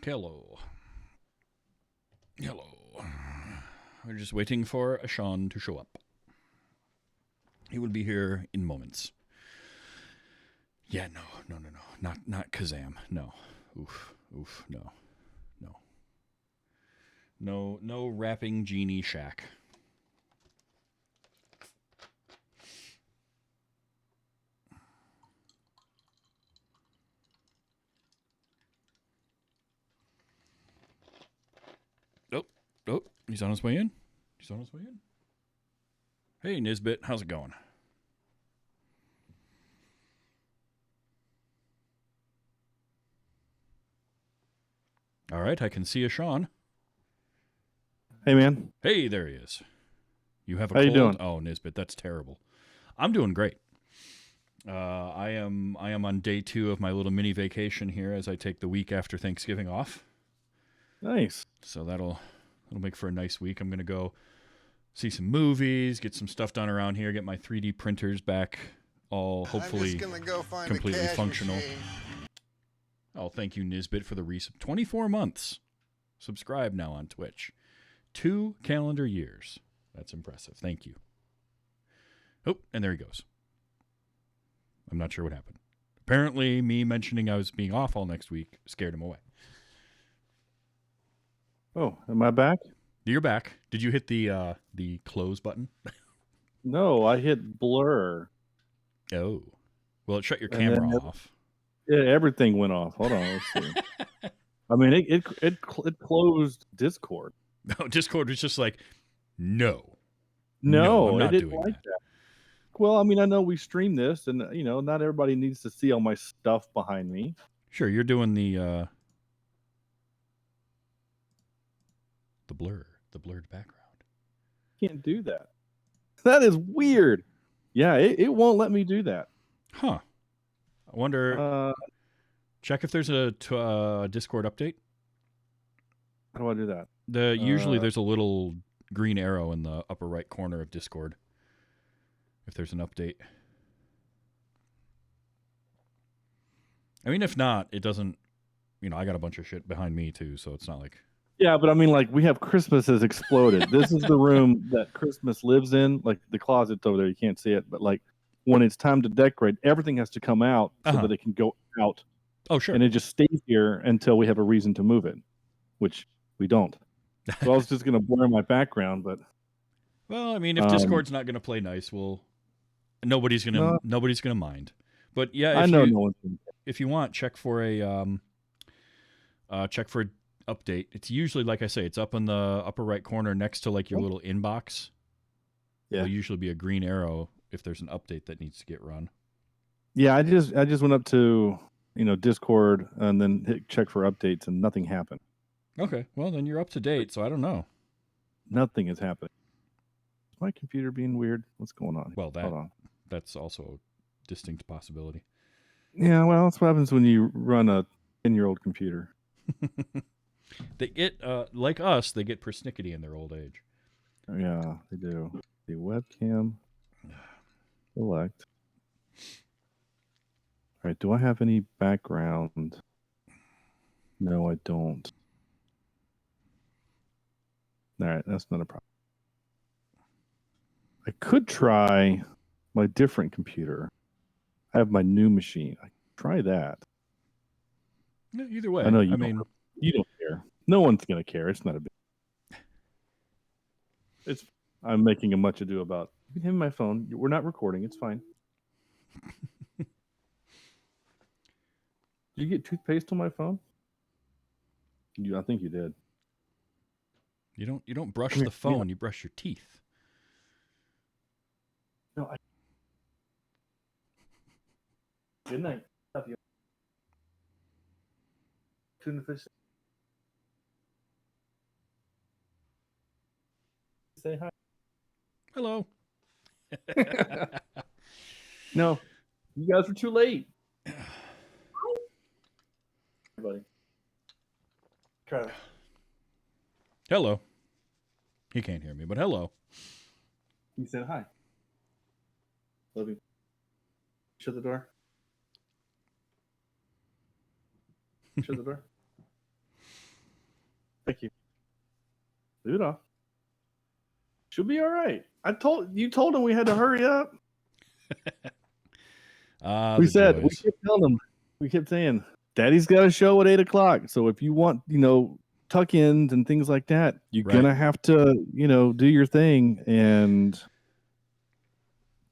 Hello. Hello. We're just waiting for Sean to show up. He will be here in moments. Yeah, no. Not Kazam. No. Oof, no. No rapping genie shack. Oh, he's on his way in. Hey, Nisbet, how's it going? All right, I can see a Sean. Hey, man. Hey, there he is. You have a How cold? you doing? Oh, Nisbet, that's terrible. I'm doing great. I am on day 2 of my little mini vacation here as I take the week after Thanksgiving off. Nice. So that'll make for a nice week. I'm going to go see some movies, get some stuff done around here, get my 3D printers back all hopefully completely functional. Machine. Oh, thank you, Nisbet, for the resub. 24 months. Subscribe now on Twitch. 2 calendar years. That's impressive. Thank you. Oh, and there he goes. I'm not sure what happened. Apparently, me mentioning I was being off all next week scared him away. Oh, am I back? You're back. Did you hit the close button? No, I hit blur. Oh. Well, it shut your camera off. Yeah, everything went off. Hold on, let's see. I mean, it closed Discord. No, Discord was just like, no, I'm not doing that. Well, I mean, I know we stream this, and not everybody needs to see all my stuff behind me. Sure, you're doing the blurred background. Can't do that. That is weird. Yeah, it won't let me do that. Huh. I wonder. Check if there's a Discord update. How do I do that? Usually there's a little green arrow in the upper right corner of Discord. If there's an update. I mean, if not, it doesn't. I got a bunch of shit behind me too, so it's not like. Yeah, but I mean, like, we have Christmas has exploded. This is the room that Christmas lives in. Like, the closet's over there. You can't see it. But, like, when it's time to decorate, everything has to come out so that it can go out. Oh, sure. And it just stays here until we have a reason to move it, which we don't. So I was just going to blur my background, but. Well, I mean, if Discord's not going to play nice, nobody's going to mind. But, yeah, if you want, check for a update. It's usually, like I say, it's up in the upper right corner next to like your little inbox. Yeah. There'll usually be a green arrow if there's an update that needs to get run. Yeah, I just went up to Discord and then hit check for updates and nothing happened. Okay, well then you're up to date, so I don't know. Nothing is happening. Is my computer being weird? What's going on? Well, that's also a distinct possibility. Yeah, well, that's what happens when you run a 10-year-old computer. They get, like us, they get persnickety in their old age. Yeah, they do. The webcam select. All right, do I have any background? No, I don't. All right, that's not a problem. I could try my different computer. I have my new machine. I could try that. Yeah, either way. I know you don't care. No one's going to care. It's not a big. I'm making a much ado about. You can have my phone. We're not recording. It's fine. Did you get toothpaste on my phone? I think you did. You don't brush the phone. You brush your teeth. No. Good night. Love you. Tuna fish. Say hi. Hello. No, you guys were too late. Everybody. Try it. Hello. He can't hear me, but hello. You said hi. Love you. Shut the door. Shut the door. Thank you. Leave it off. She'll be all right. You told him we had to hurry up. We kept telling him. We kept saying, Daddy's got a show at 8:00. So if you want, tuck-ins and things like that, you're gonna have to, do your thing. And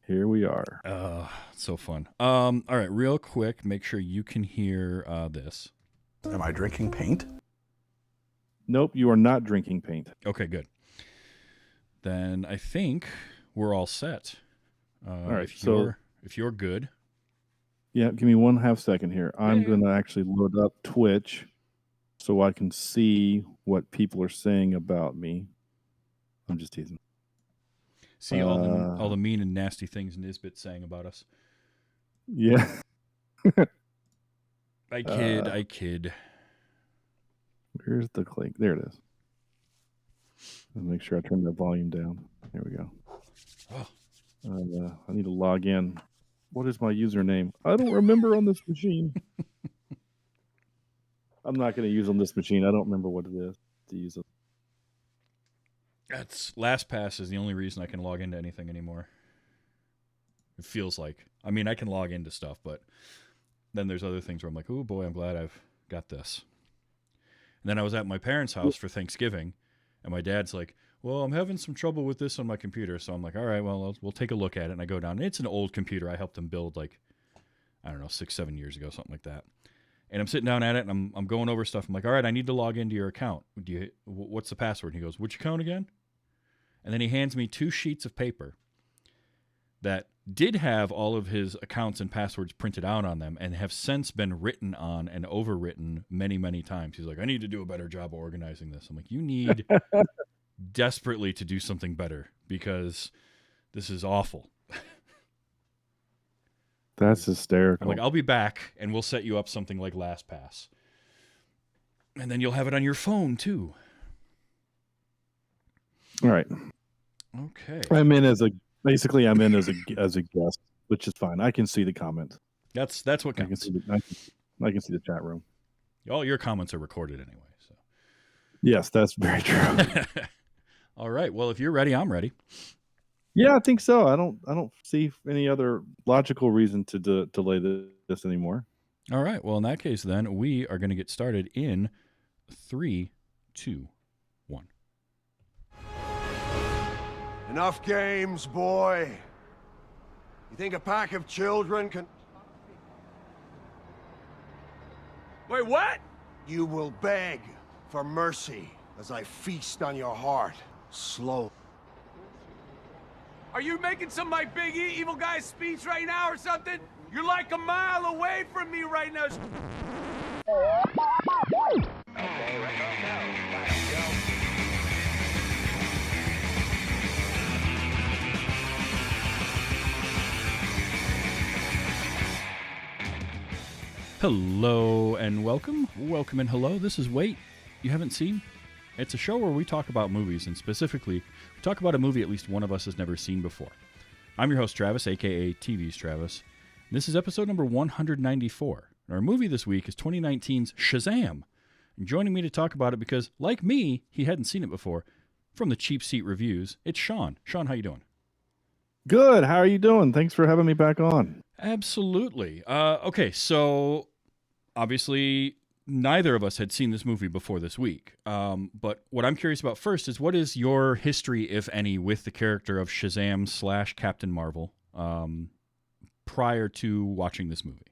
here we are. So fun. All right, real quick, make sure you can hear this. Am I drinking paint? Nope, you are not drinking paint. Okay, good. Then I think we're all set. All right, if you're good. Yeah, give me 1/2 second here. I'm going to actually load up Twitch so I can see what people are saying about me. I'm just teasing. See all the mean and nasty things Nisbet's saying about us. Yeah. I kid. Where's the click? There it is. I'll make sure I turn the volume down. There we go. I need to log in. What is my username? I don't remember on this machine. I'm not going to use on this machine. I don't remember what it is to use it. That's LastPass is the only reason I can log into anything anymore. It feels like. I mean, I can log into stuff, but then there's other things where I'm like, oh boy, I'm glad I've got this. And then I was at my parents' house for Thanksgiving, and my dad's like, well, I'm having some trouble with this on my computer. So I'm like, all right, well, we'll take a look at it. And I go down. It's an old computer. I helped him build 6-7 years ago, something like that. And I'm sitting down at it, and I'm going over stuff. I'm like, all right, I need to log into your account. What's the password? And he goes, which account again? And then he hands me 2 sheets of paper that did have all of his accounts and passwords printed out on them and have since been written on and overwritten many, many times. He's like, I need to do a better job of organizing this. I'm like, you need desperately to do something better because this is awful. That's hysterical. I'm like, I'll be back and we'll set you up something like LastPass. And then you'll have it on your phone too. All right. Okay. I'm in as a guest, which is fine. I can see the comments. That's what counts. I can see the chat room. All your comments are recorded anyway. So. Yes, that's very true. All right. Well, if you're ready, I'm ready. Yeah, I think so. I don't see any other logical reason to delay this anymore. All right. Well, in that case, then we are going to get started in 3, 2, 1. Enough games, boy. You think a pack of children can... Wait, what? You will beg for mercy as I feast on your heart, slow. Are you making some of my big evil guy speech right now or something? You're like a mile away from me right now. Okay, right off now. Let's go. Hello and welcome. Welcome and hello. This is Wait You Haven't Seen. It's a show where we talk about movies, and specifically, we talk about a movie at least one of us has never seen before. I'm your host, Travis, a.k.a. TV's Travis. And this is episode number 194. Our movie this week is 2019's Shazam. And joining me to talk about it because, like me, he hadn't seen it before, from the Cheap Seat Reviews, it's Sean. Sean, how you doing? Good. How are you doing? Thanks for having me back on. Absolutely. Okay, so obviously neither of us had seen this movie before this week. But what I'm curious about first is what is your history, if any, with the character of Shazam / Captain Marvel prior to watching this movie?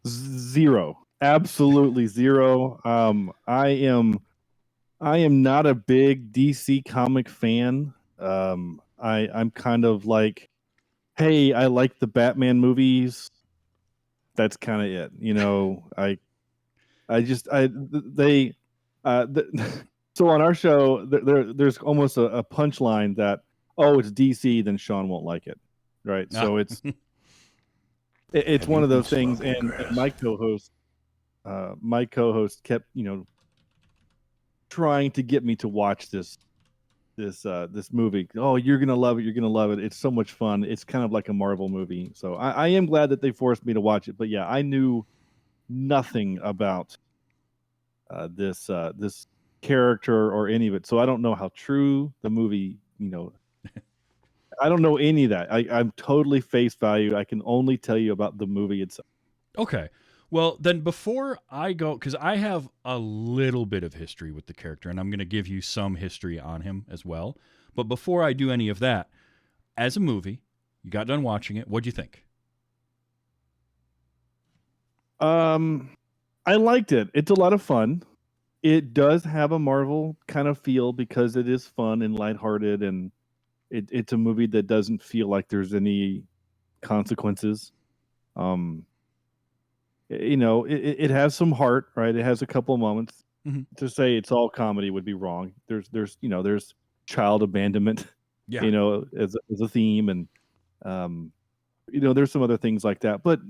Zero. Absolutely zero. I am not a big DC comic fan. I'm kind of like, hey, I like the Batman movies. That's kind of it. So on our show, there's almost a punchline that, oh, it's DC, then Sean won't like it. Right. So it's one of those things. And my co-host kept, trying to get me to watch this movie. Oh, you're gonna love it. You're gonna love it. It's so much fun. It's kind of like a Marvel movie. So I am glad that they forced me to watch it. But yeah, I knew nothing about this character or any of it. So I don't know how true the movie, I don't know any of that. I'm totally face value. I can only tell you about the movie itself. Okay. Well, then before I go, because I have a little bit of history with the character, and I'm going to give you some history on him as well. But before I do any of that, as a movie, you got done watching it. What'd you think? I liked it. It's a lot of fun. It does have a Marvel kind of feel because it is fun and lighthearted, and it's a movie that doesn't feel like there's any consequences. It has some heart, right? It has a couple of moments. Mm-hmm. To say it's all comedy would be wrong. There's child abandonment, Yeah. as a theme, and there's some other things like that. But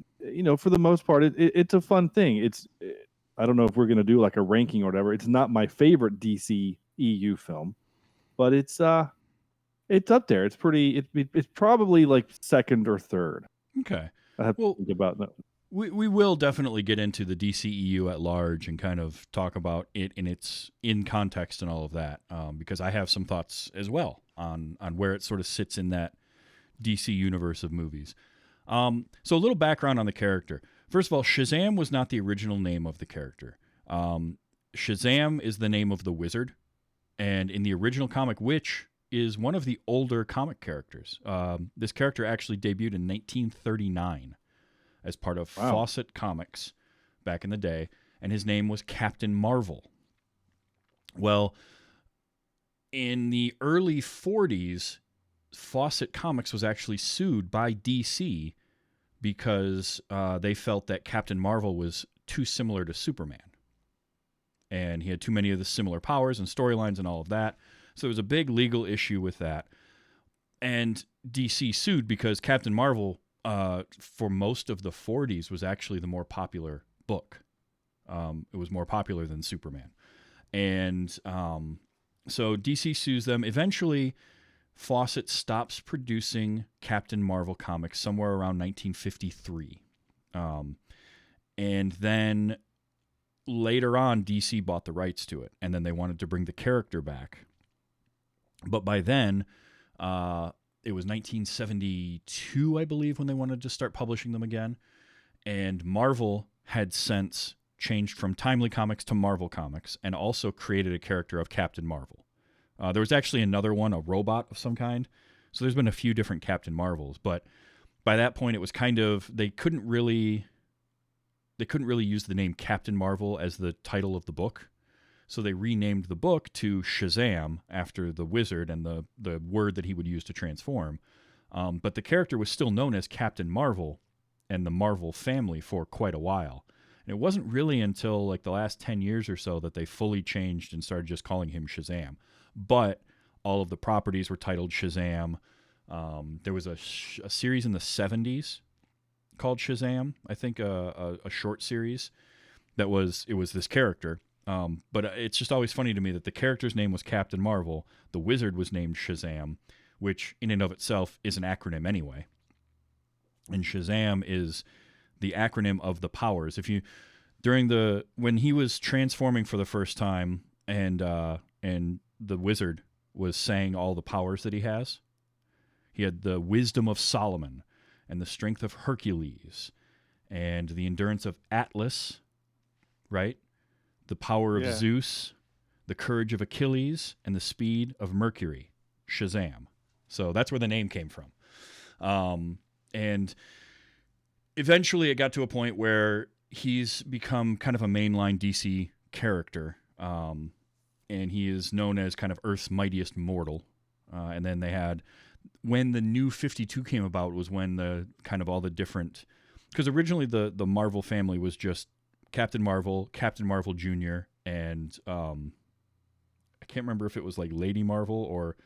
for the most part, it's a fun thing. I don't know if we're gonna do like a ranking or whatever. It's not my favorite DC EU film, but it's up there. It's pretty. It's probably like second or third. Okay. I have to think about that. We will definitely get into the DCEU at large and kind of talk about it in context and all of that, because I have some thoughts as well on where it sort of sits in that DC universe of movies. So a little background on the character. First of all, Shazam was not the original name of the character. Shazam is the name of the wizard, and in the original comic, Witch is one of the older comic characters. This character actually debuted in 1939. As part of Fawcett Comics back in the day, and his name was Captain Marvel. Well, in the early 40s, Fawcett Comics was actually sued by DC because they felt that Captain Marvel was too similar to Superman. And he had too many of the similar powers and storylines and all of that. So there was a big legal issue with that. And DC sued because Captain Marvel, for most of the 40s, was actually the more popular book. It was more popular than Superman. And so DC sues them. Eventually, Fawcett stops producing Captain Marvel comics somewhere around 1953. And then later on, DC bought the rights to it. And then they wanted to bring the character back. But by then, it was 1972, I believe, when they wanted to start publishing them again. And Marvel had since changed from Timely Comics to Marvel Comics and also created a character of Captain Marvel. There was actually another one, a robot of some kind. So there's been a few different Captain Marvels. But by that point, it was kind of, they couldn't really use the name Captain Marvel as the title of the book. So they renamed the book to Shazam after the wizard and the word that he would use to transform. But the character was still known as Captain Marvel and the Marvel family for quite a while. And it wasn't really until like the last 10 years or so that they fully changed and started just calling him Shazam. But all of the properties were titled Shazam. There was a series in the 70s called Shazam, I think a short series it was this character. But it's just always funny to me that the character's name was Captain Marvel, the wizard was named Shazam, which in and of itself is an acronym anyway. And Shazam is the acronym of the powers. When he was transforming for the first time and the wizard was saying all the powers that he has, he had the wisdom of Solomon and the strength of Hercules and the endurance of Atlas, right? The power of Zeus, the courage of Achilles, and the speed of Mercury, Shazam. So that's where the name came from. And eventually it got to a point where he's become kind of a mainline DC character, and he is known as kind of Earth's mightiest mortal. And then they had, when the New 52 came about, was when the kind of all the different, because originally the Marvel family was just Captain Marvel Jr., and I can't remember if it was like Lady Marvel or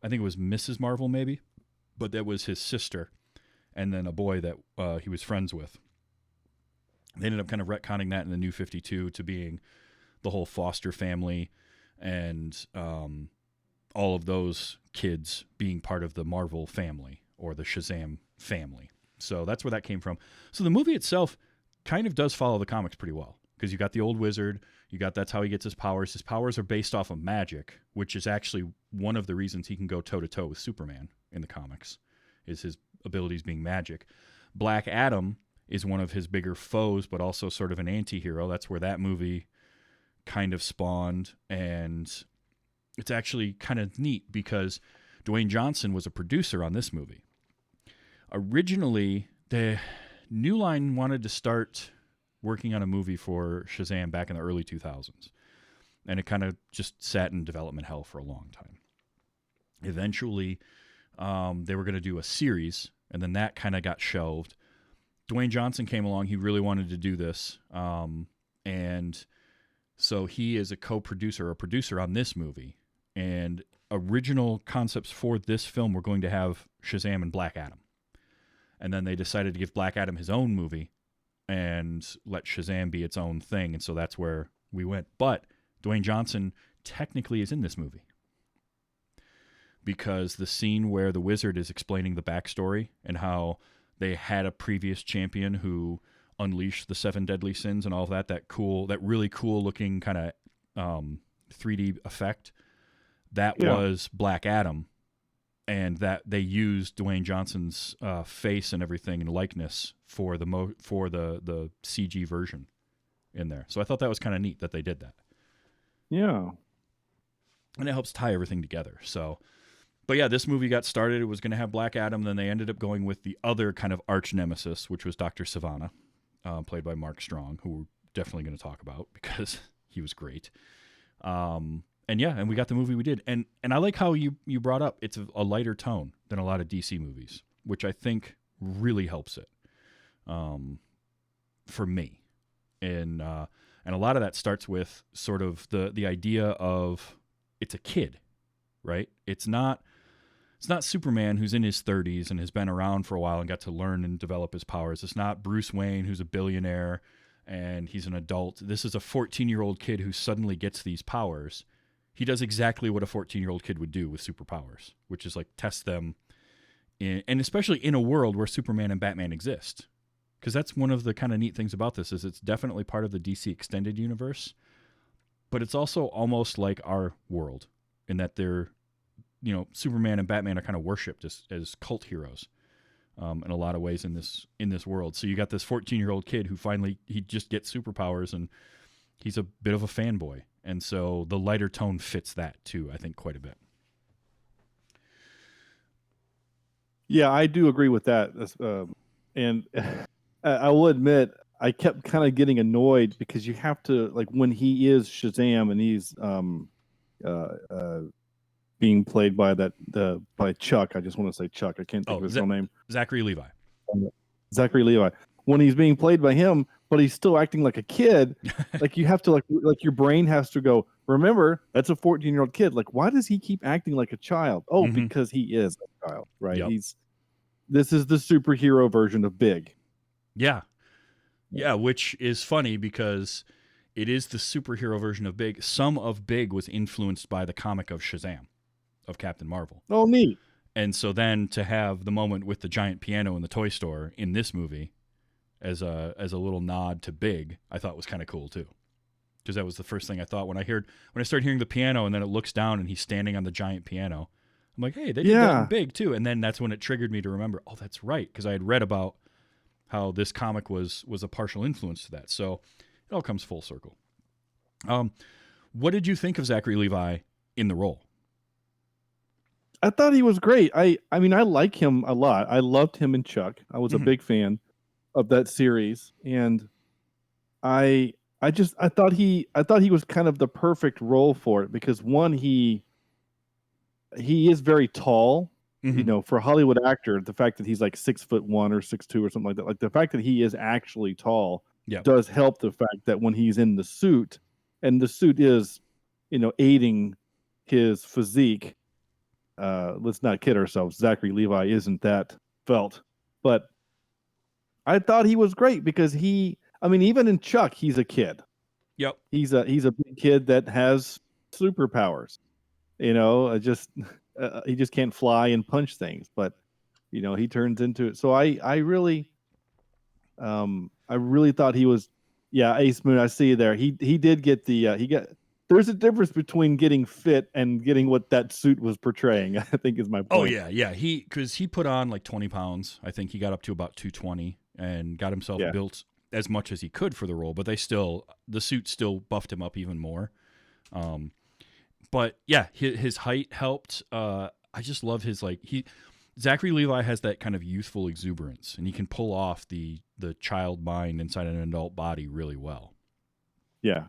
I think it was Mrs. Marvel maybe, but that was his sister, and then a boy that he was friends with. They ended up kind of retconning that in the New 52 to being the whole Foster family and all of those kids being part of the Marvel family or the Shazam family. So that's where that came from. So the movie itself kind of does follow the comics pretty well, because you got the old wizard. You got that's how he gets his powers. His powers are based off of magic, which is actually one of the reasons he can go toe to toe with Superman in the comics, is his abilities being magic. Black Adam is one of his bigger foes, but also sort of an anti-hero. That's where that movie kind of spawned, and it's actually kind of neat because Dwayne Johnson was a producer on this movie. Originally, the New Line wanted to start working on a movie for Shazam back in the early 2000s, and it kind of just sat in development hell for a long time. Eventually, they were going to do a series, and then that kind of got shelved. Dwayne Johnson came along. He really wanted to do this, and so he is a co-producer or producer on this movie. And original concepts for this film were going to have Shazam and Black Adam. And then they decided to give Black Adam his own movie and let Shazam be its own thing. And so that's where we went. But Dwayne Johnson technically is in this movie, because the scene where the wizard is explaining the backstory and how they had a previous champion who unleashed the 7 deadly sins and all of that, that really cool looking kind of 3D effect, that was Black Adam. And that they used Dwayne Johnson's face and everything and likeness for the CG version in there. So I thought that was kind of neat that they did that. Yeah. And it helps tie everything together. So, but yeah, this movie got started. It was going to have Black Adam. Then they ended up going with the other kind of arch nemesis, which was Dr. Sivana, played by Mark Strong, who we're definitely going to talk about because he was great. And we got the movie we did. And I like how you brought up it's a lighter tone than a lot of DC movies, which I think really helps it for me. And a lot of that starts with sort of the idea of it's a kid, right? It's not Superman who's in his 30s and has been around for a while and got to learn and develop his powers. It's not Bruce Wayne who's a billionaire and he's an adult. This is a 14-year-old kid who suddenly gets these powers. He does exactly what a 14-year-old kid would do with superpowers, which is like test them, and especially in a world where Superman and Batman exist. Because that's one of the kind of neat things about this is it's definitely part of the DC extended universe, but it's also almost like our world in that they're, Superman and Batman are kind of worshipped as cult heroes in a lot of ways in this world. So you got this 14-year-old kid who finally he just gets superpowers and he's a bit of a fanboy. And so the lighter tone fits that too, I think, quite a bit. Yeah, I do agree with that. And I will admit, I kept kind of getting annoyed because you have to, like, when he is Shazam and he's being played by by Chuck. I just want to say Chuck. I can't think of his real name. Zachary Levi. Zachary Levi. When he's being played by him, but he's still acting like a kid, like you have to like your brain has to go, remember, that's a 14-year-old kid. Like, why does he keep acting like a child? Oh, because he is a child, right? Yep. This is the superhero version of Big. Yeah. Yeah, which is funny because it is the superhero version of Big. Some of Big was influenced by the comic of Shazam, of Captain Marvel. Oh, neat. And so then to have the moment with the giant piano in the toy store in this movie as a little nod to Big, I thought was kind of cool too. Because that was the first thing I thought when I started hearing the piano and then it looks down and he's standing on the giant piano. I'm like, hey, they did that in Big too. And then that's when it triggered me to remember, oh, that's right. Because I had read about how this comic was a partial influence to that. So it all comes full circle. What did you think of Zachary Levi in the role? I thought he was great. I mean, I like him a lot. I loved him in Chuck. I was a big fan of that series, and I thought he was kind of the perfect role for it because one, he is very tall, for a Hollywood actor. The fact that he's like 6'1" or 6'2" or something like that, like the fact that he is actually tall, does help the fact that when he's in the suit, and the suit is, aiding his physique. Let's not kid ourselves. Zachary Levi isn't that felt, but I thought he was great because even in Chuck, he's a kid. Yep. He's a big kid that has superpowers. He just can't fly and punch things, but he turns into it. So I really thought he was Yeah, Ace Moon, I see you there. He did get the he got. There's a difference between getting fit and getting what that suit was portraying. I think is my point. Oh yeah. Because he put on like 20 pounds. I think he got up to about 220 and got himself built as much as he could for the role. But the suit still buffed him up even more. But yeah, his height helped. I just love his Zachary Levi has that kind of youthful exuberance, and he can pull off the child mind inside an adult body really well. Yeah,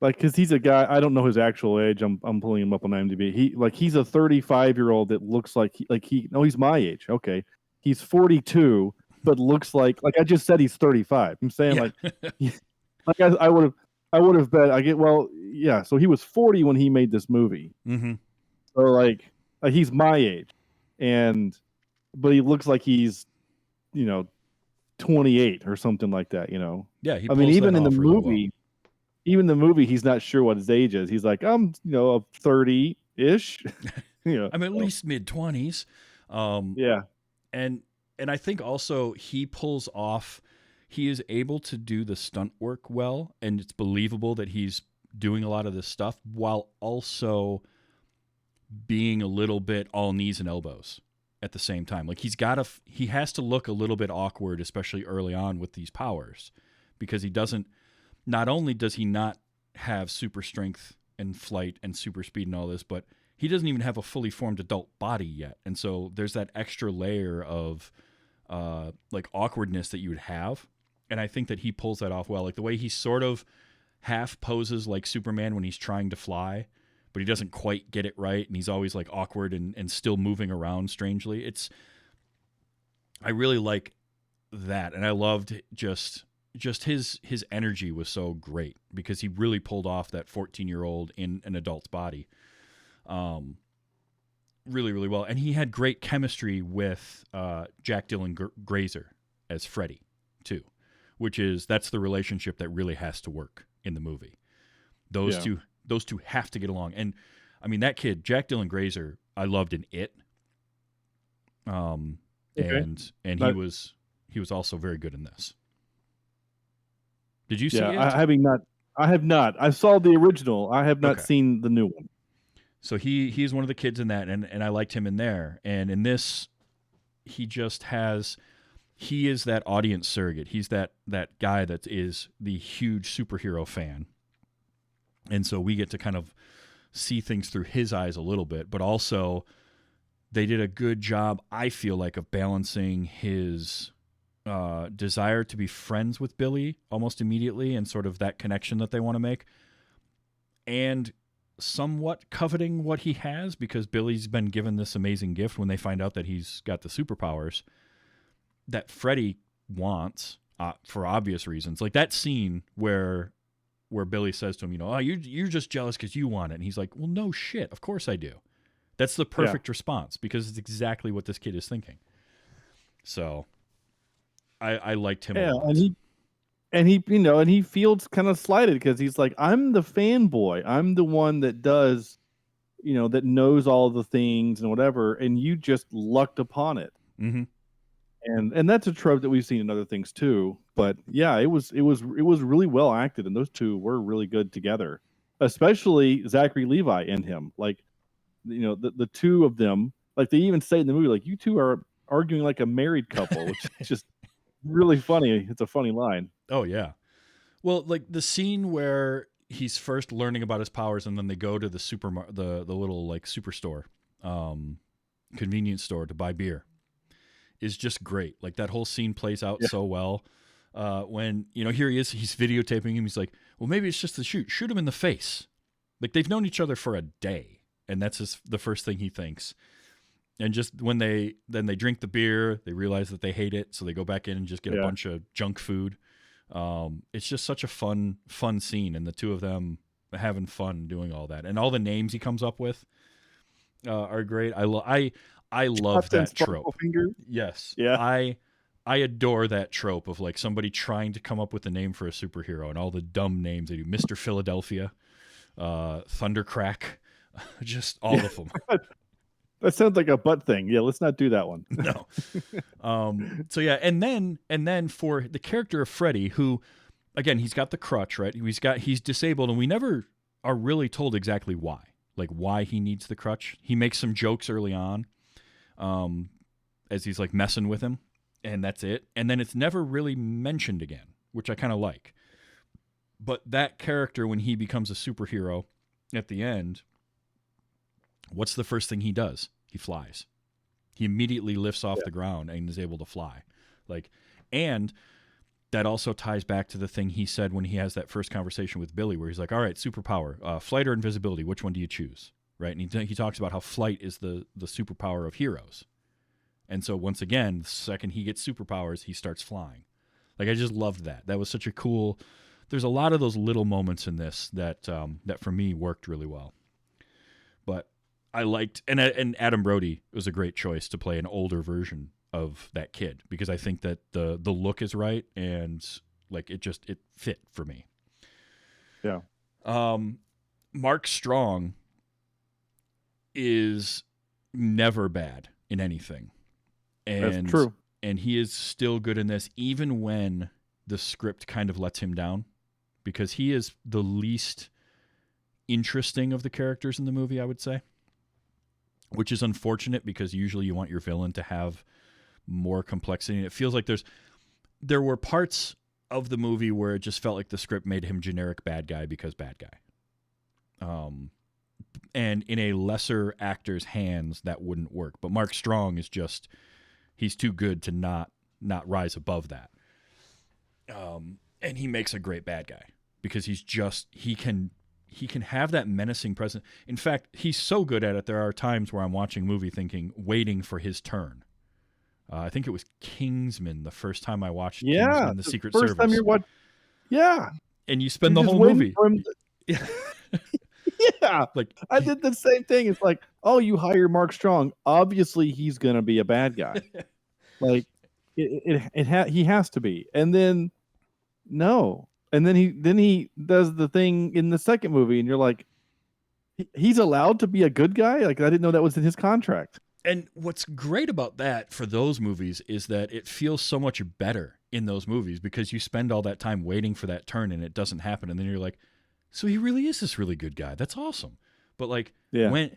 because he's a guy. I don't know his actual age. I'm pulling him up on IMDb. He's a 35-year-old that looks he's my age. Okay, he's 42, but looks like I just said he's 35. I'm saying I would have bet so he was 40 when he made this movie. Mm-hmm. So he's my age, but he looks like he's 28 or something like that. Yeah, he. Even in the really movie, well. even the movie, he's not sure what his age is. He's like, I'm 30-ish. I'm at least mid-20s. Yeah, and I think also he pulls off. He is able to do the stunt work well, and it's believable that he's doing a lot of this stuff while also being a little bit all knees and elbows at the same time. He has to look a little bit awkward, especially early on with these powers, because not only does he not have super strength and flight and super speed and all this, but he doesn't even have a fully formed adult body yet. And so there's that extra layer of awkwardness that you would have. And I think that he pulls that off well. Like the way he sort of half poses like Superman when he's trying to fly, but he doesn't quite get it right. And he's always awkward and still moving around strangely. I really like that. And I loved just his energy was so great because he really pulled off that 14-year-old in an adult's body. Really, really well. And he had great chemistry with Jack Dylan Grazer as Freddy too, that's the relationship that really has to work in the movie. Those two have to get along. And I mean, that kid, Jack Dylan Grazer, I loved in It. And he was also very good in this. Did you see it? I have not. I saw the original. I have not seen the new one. So he's one of the kids in that, and I liked him in there. And in this, he is that audience surrogate. He's that guy that is the huge superhero fan. And so we get to kind of see things through his eyes a little bit, but also they did a good job, I feel like, of balancing his desire to be friends with Billy almost immediately and sort of that connection that they want to make, and somewhat coveting what he has because Billy's been given this amazing gift when they find out that he's got the superpowers that Freddy wants for obvious reasons. Like that scene where Billy says to him, you're just jealous because you want it. And he's like, well, no shit. Of course I do. That's the perfect response because it's exactly what this kid is thinking. So I liked him a lot. And he feels kind of slighted because he's like, I'm the fanboy. I'm the one that does, that knows all the things and whatever. And you just lucked upon it. Mm-hmm. And that's a trope that we've seen in other things too. But yeah, it was really well acted, and those two were really good together. Especially Zachary Levi and him. The two of them, they even say in the movie, you two are arguing like a married couple, which is just really funny. It's a funny line. Oh yeah. Well, the scene where he's first learning about his powers, and then they go to the the little superstore, convenience store to buy beer, is just great. That whole scene plays out so well. When here he is, he's videotaping him. He's like, well, maybe it's just the shoot him in the face. They've known each other for a day, and that's the first thing he thinks. And just when they drink the beer, they realize that they hate it, so they go back in and just get a bunch of junk food. It's just such a fun scene, and the two of them having fun doing all that, and all the names he comes up with are great. I love that trope. Finger. Yes. Yeah. I adore that trope of somebody trying to come up with a name for a superhero and all the dumb names they do. Mr. Philadelphia, Thundercrack, just all of them. That sounds like a butt thing. Yeah, let's not do that one. No. So yeah, and then for the character of Freddy, who again, he's got the crutch, right? He's disabled, and we never are really told exactly why. Like why he needs the crutch. He makes some jokes early on, as he's like messing with him, and that's it. And then it's never really mentioned again, which I kind of like. But that character, when he becomes a superhero at the end, what's the first thing he does? He flies. He immediately lifts off the ground and is able to fly. And that also ties back to the thing he said when he has that first conversation with Billy, where he's like, all right, superpower, flight or invisibility, which one do you choose? Right? And he talks about how flight is the superpower of heroes. And so once again, the second he gets superpowers, he starts flying. Like, I just loved that. That was such a cool... There's a lot of those little moments in this that for me worked really well. But I liked... And Adam Brody was a great choice to play an older version of that kid, because I think that the look is right, and like it fit for me. Yeah. Mark Strong is never bad in anything. And, that's true. And he is still good in this, even when the script kind of lets him down, because he is the least interesting of the characters in the movie, I would say, which is unfortunate, because usually you want your villain to have more complexity. And it feels like there were parts of the movie where it just felt like the script made him generic bad guy because bad guy. And in a lesser actor's hands, that wouldn't work. But Mark Strong is just, he's too good to not rise above that. And he makes a great bad guy, because he can have that menacing presence. In fact, he's so good at it. There are times where I'm watching a movie waiting for his turn. I think it was Kingsman the first time I watched Kingsman, the Secret Service. First time you're and you spend the whole movie. Yeah, like I did the same thing. It's like, oh, you hire Mark Strong. Obviously, he's gonna be a bad guy. Like he has to be. And then no, and then he does the thing in the second movie, and you're like, he's allowed to be a good guy. Like, I didn't know that was in his contract. And what's great about that for those movies is that it feels so much better in those movies, because you spend all that time waiting for that turn and it doesn't happen. And then you're like, so he really is this really good guy. That's awesome. But like, when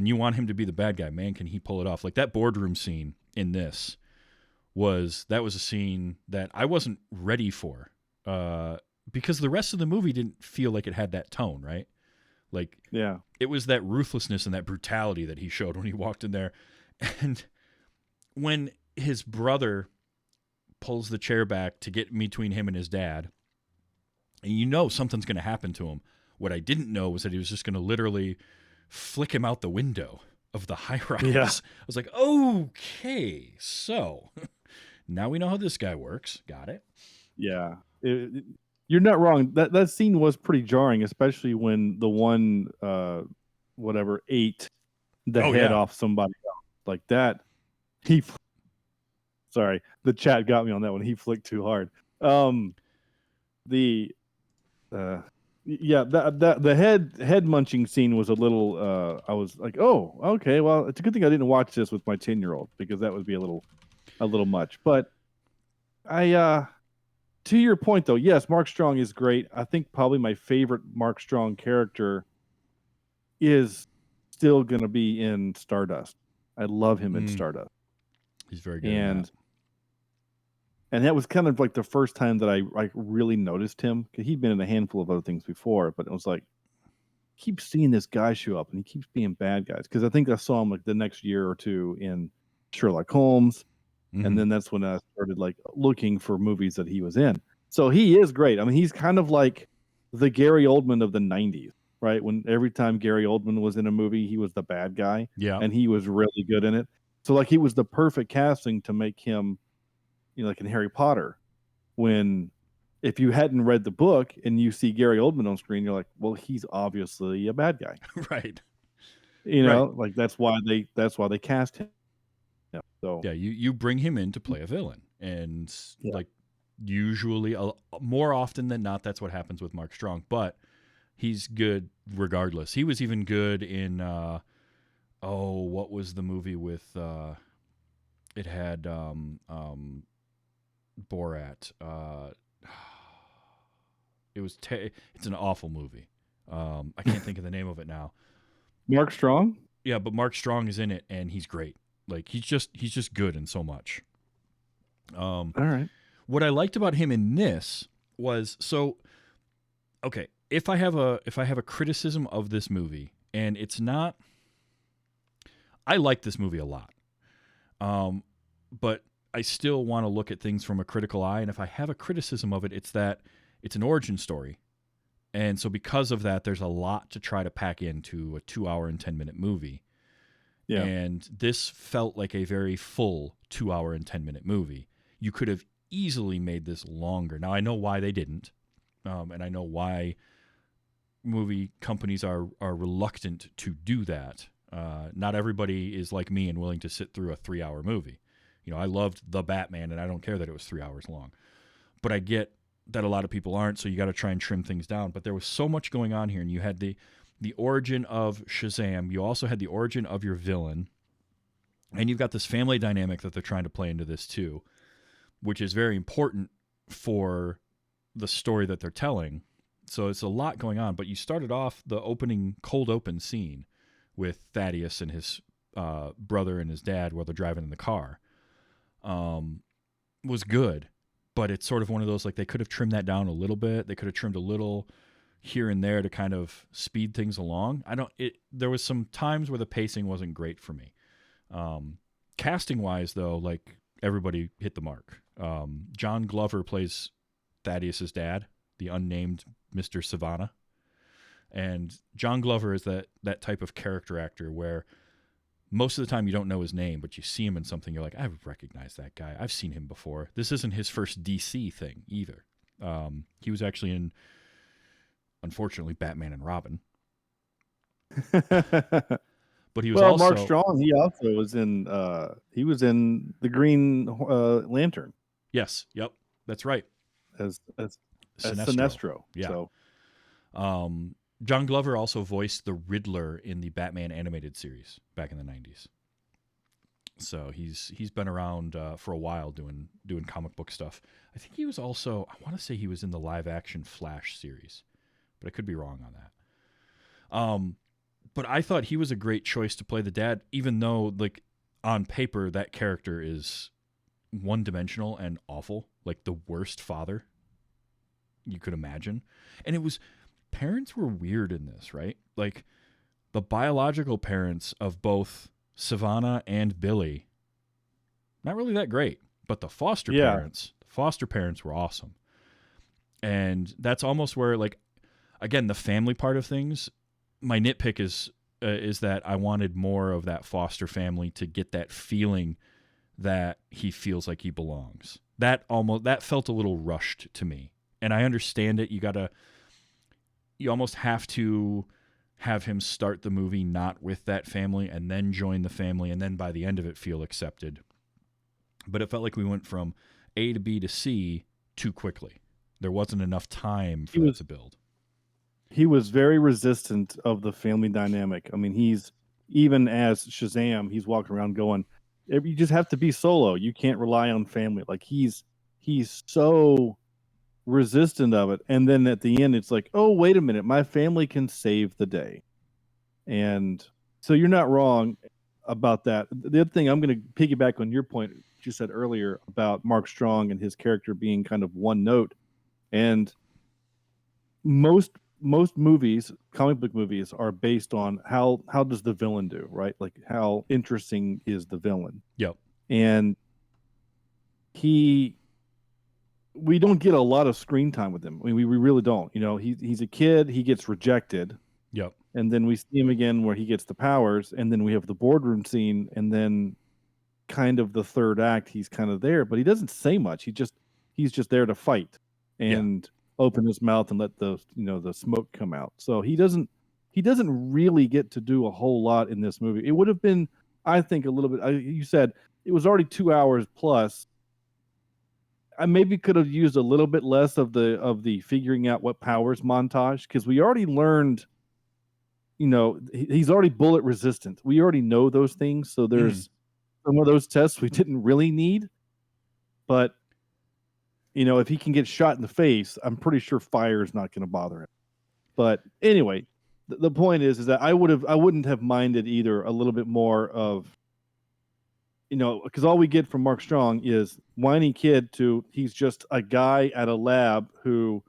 you want him to be the bad guy, man, can he pull it off? Like that boardroom scene in this was a scene that I wasn't ready for, because the rest of the movie didn't feel like it had that tone, right? Like, it was that ruthlessness and that brutality that he showed when he walked in there. And when his brother pulls the chair back to get between him and his dad, and you know something's going to happen to him. What I didn't know was that he was just going to literally flick him out the window of the high rise. Yeah. I was like, okay, so now we know how this guy works. Got it. Yeah. You're not wrong. That scene was pretty jarring, especially when the one ate the head off somebody else. Like that. Sorry, the chat got me on that one. He flicked too hard. The head munching scene was a little. I was like, oh, okay. Well, it's a good thing I didn't watch this with my 10-year-old, because that would be a little much. But to your point, though, yes, Mark Strong is great. I think probably my favorite Mark Strong character is still going to be in Stardust. I love him in Stardust. He's very good. And that was kind of like the first time that I really noticed him, because he'd been in a handful of other things before, but it was like, keep seeing this guy show up and he keeps being bad guys. Because I think I saw him like the next year or two in Sherlock Holmes. Mm-hmm. And then that's when I started like looking for movies that he was in. So he is great. I mean, he's kind of like the Gary Oldman of the 90s, right? When every time Gary Oldman was in a movie, he was the bad guy. Yeah. And he was really good in it. So like he was the perfect casting to make him, like in Harry Potter, when if you hadn't read the book and you see Gary Oldman on screen, you're like, well, he's obviously a bad guy. Right. Like that's why they cast him. Yeah. So you bring him in to play a villain, and like usually more often than not, that's what happens with Mark Strong, but he's good regardless. He was even good in what was the movie with it had Borat, It's an awful movie. I can't think of the name of it now. Mark Strong? Yeah, but Mark Strong is in it, and he's great. Like he's just good in so much. All right. What I liked about him in this was okay. If I have a criticism of this movie, and it's not, I like this movie a lot, but I still want to look at things from a critical eye. And if I have a criticism of it, it's that it's an origin story. And so because of that, there's a lot to try to pack into a 2 hour and 10-minute movie. Yeah. And this felt like a very full 2 hour and 10-minute movie. You could have easily made this longer. Now, I know why they didn't. And I know why movie companies are reluctant to do that. Not everybody is like me and willing to sit through a 3 hour movie. You know, I loved The Batman, and I don't care that it was 3 hours long. But I get that a lot of people aren't, so you got to try and trim things down. But there was so much going on here, and you had the origin of Shazam. You also had the origin of your villain. And you've got this family dynamic that they're trying to play into this too, which is very important for the story that they're telling. So it's a lot going on. But you started off the cold open scene with Thaddeus and his brother and his dad while they're driving in the car. Was good, but it's sort of one of those, like, they could have trimmed that down a little bit. They could have trimmed a little here and there to kind of speed things along. There was some times where the pacing wasn't great for me. Casting wise though, like, everybody hit the mark. John Glover plays Thaddeus's dad, the unnamed Mr. Savannah. And John Glover is that type of character actor where most of the time you don't know his name, but you see him in something, you're like, I recognize that guy. I've seen him before. This isn't his first DC thing either. He was actually in, unfortunately, Batman and Robin. But he was also Mark Strong. He also was in. He was in the Green Lantern. Yes. Yep. That's right. As Sinestro. Yeah. So. John Glover also voiced the Riddler in the Batman animated series back in the 90s. So he's been around for a while doing comic book stuff. I think he was also, I want to say he was in the live action Flash series, but I could be wrong on that. But I thought he was a great choice to play the dad, even though, like, on paper that character is one-dimensional and awful, like the worst father you could imagine. And parents were weird in this, right? Like, the biological parents of both Savannah and Billy, not really that great, but the foster parents were awesome. And that's almost where, like, again, the family part of things, my nitpick is that I wanted more of that foster family to get that feeling that he feels like he belongs. That felt a little rushed to me. And I understand it. You almost have to have him start the movie not with that family and then join the family, and then by the end of it feel accepted. But it felt like we went from A to B to C too quickly. There wasn't enough time for it to build. He was very resistant of the family dynamic. I mean, even as Shazam, he's walking around going, you just have to be solo. You can't rely on family. Like, he's so resistant of it. And then at the end, it's like, oh, wait a minute, my family can save the day. And so you're not wrong about that. The other thing, I'm going to piggyback on your point you said earlier about Mark Strong and his character being kind of one note. And most movies, comic book movies, are based on how does the villain do, right? Like, how interesting is the villain? Yep. And we don't get a lot of screen time with him. I mean, we really don't. You know, he's a kid. He gets rejected. Yep. And then we see him again where he gets the powers, and then we have the boardroom scene, and then kind of the third act, he's kind of there, but he doesn't say much. He's just there to fight and open his mouth and let the smoke come out. So he doesn't really get to do a whole lot in this movie. It would have been, I think, a little bit. You said it was already 2 hours plus. I maybe could have used a little bit less of the figuring out what powers montage, because we already learned, he's already bullet resistant. We already know those things. So there's some of those tests we didn't really need, but if he can get shot in the face, I'm pretty sure fire is not going to bother him. But anyway, the point is that I wouldn't have minded either a little bit more of, because all we get from Mark Strong is whiny kid to he's just a guy at a lab who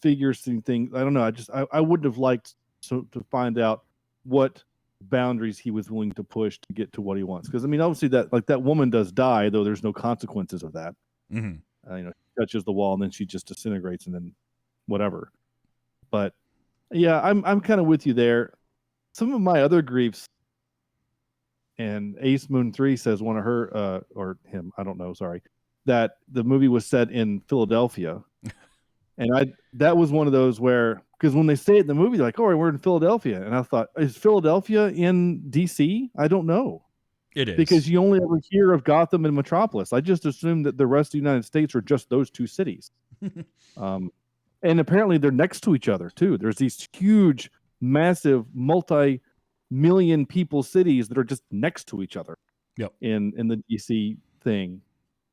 figures things. I don't know. I wouldn't have liked to find out what boundaries he was willing to push to get to what he wants. Because obviously that woman does die, though there's no consequences of that. Mm-hmm. She touches the wall and then she just disintegrates and then whatever. But yeah, I'm kind of with you there. Some of my other griefs, and Ace Moon 3 says one of her or him, I don't know, sorry, that the movie was set in Philadelphia. And that was one of those where, because when they say it in the movie, they're like, "Oh, we're in Philadelphia," and I thought, is Philadelphia in DC? I don't know. It is, because you only ever hear of Gotham and Metropolis. I just assumed that the rest of the United States are just those two cities. And apparently they're next to each other too. There's these huge, massive, multi-million people cities that are just next to each other. Yep. In the DC thing.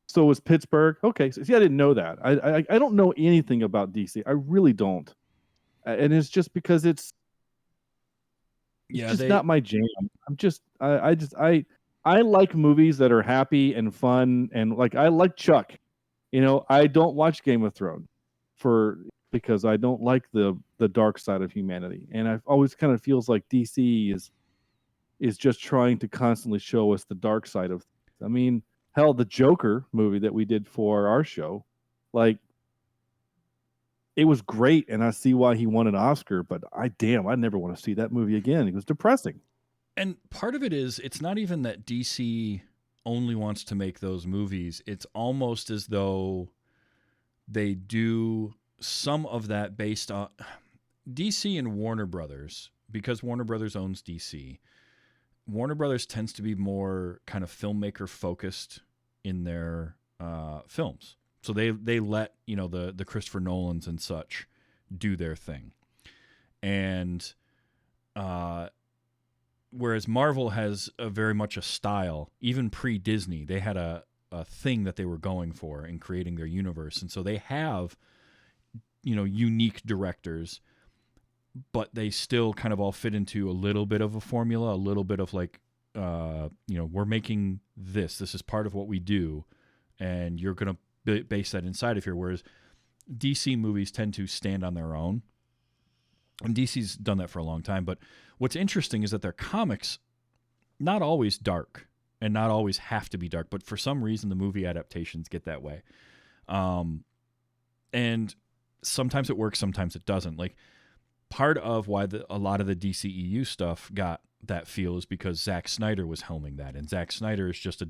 So was Pittsburgh. Okay. So see, I didn't know that. I don't know anything about DC. I really don't. And it's just because it's not my jam. I like movies that are happy and fun, and like I like Chuck. I don't watch Game of Thrones because I don't like the dark side of humanity, and I've always kind of feels like DC is just trying to constantly show us the dark side of things. Hell, the Joker movie that we did for our show, like, it was great, and I see why he won an Oscar, but I never want to see that movie again. It was depressing. And part of it is, it's not even that DC only wants to make those movies. It's almost as though they do some of that based on DC and Warner Brothers, because Warner Brothers owns DC. Warner Brothers tends to be more kind of filmmaker focused in their films. So they let, the Christopher Nolans and such do their thing. And whereas Marvel has very much a style, even pre-Disney, they had a thing that they were going for in creating their universe. And so they have, unique directors, but they still kind of all fit into a little bit of a formula, a little bit of like, we're making this is part of what we do, and you're going to base that inside of here. Whereas DC movies tend to stand on their own, and DC's done that for a long time. But what's interesting is that their comics, not always dark and not always have to be dark, but for some reason the movie adaptations get that way. And sometimes it works, sometimes it doesn't. Like, part of why a lot of the DCEU stuff got that feel is because Zack Snyder was helming that. And Zack Snyder is just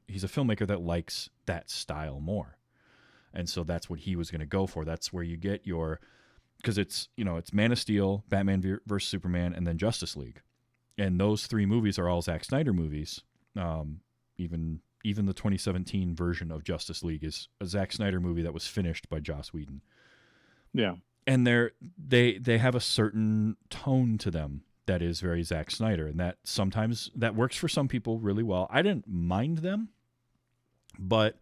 he's a filmmaker that likes that style more. And so that's what he was going to go for. That's where you get because it's Man of Steel, Batman vs. Superman, and then Justice League. And those three movies are all Zack Snyder movies. Even the 2017 version of Justice League is a Zack Snyder movie that was finished by Joss Whedon. Yeah. And they have a certain tone to them that is very Zack Snyder, and that sometimes that works for some people really well. I didn't mind them, but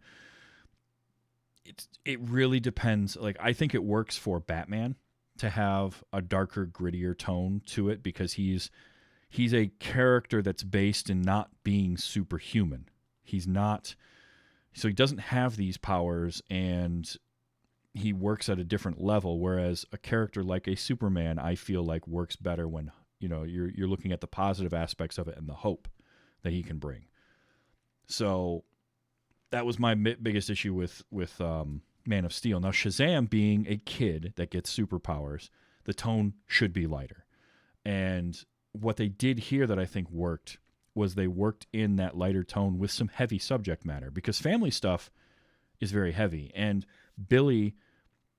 it really depends. Like, I think it works for Batman to have a darker, grittier tone to it because he's a character that's based in not being superhuman. He's not, so he doesn't have these powers, and he works at a different level, whereas a character like a Superman, I feel like, works better when you're looking at the positive aspects of it and the hope that he can bring. So that was my biggest issue with Man of Steel. Now, Shazam being a kid that gets superpowers, the tone should be lighter. And what they did here that I think worked was they worked in that lighter tone with some heavy subject matter, because family stuff is very heavy. And Billy,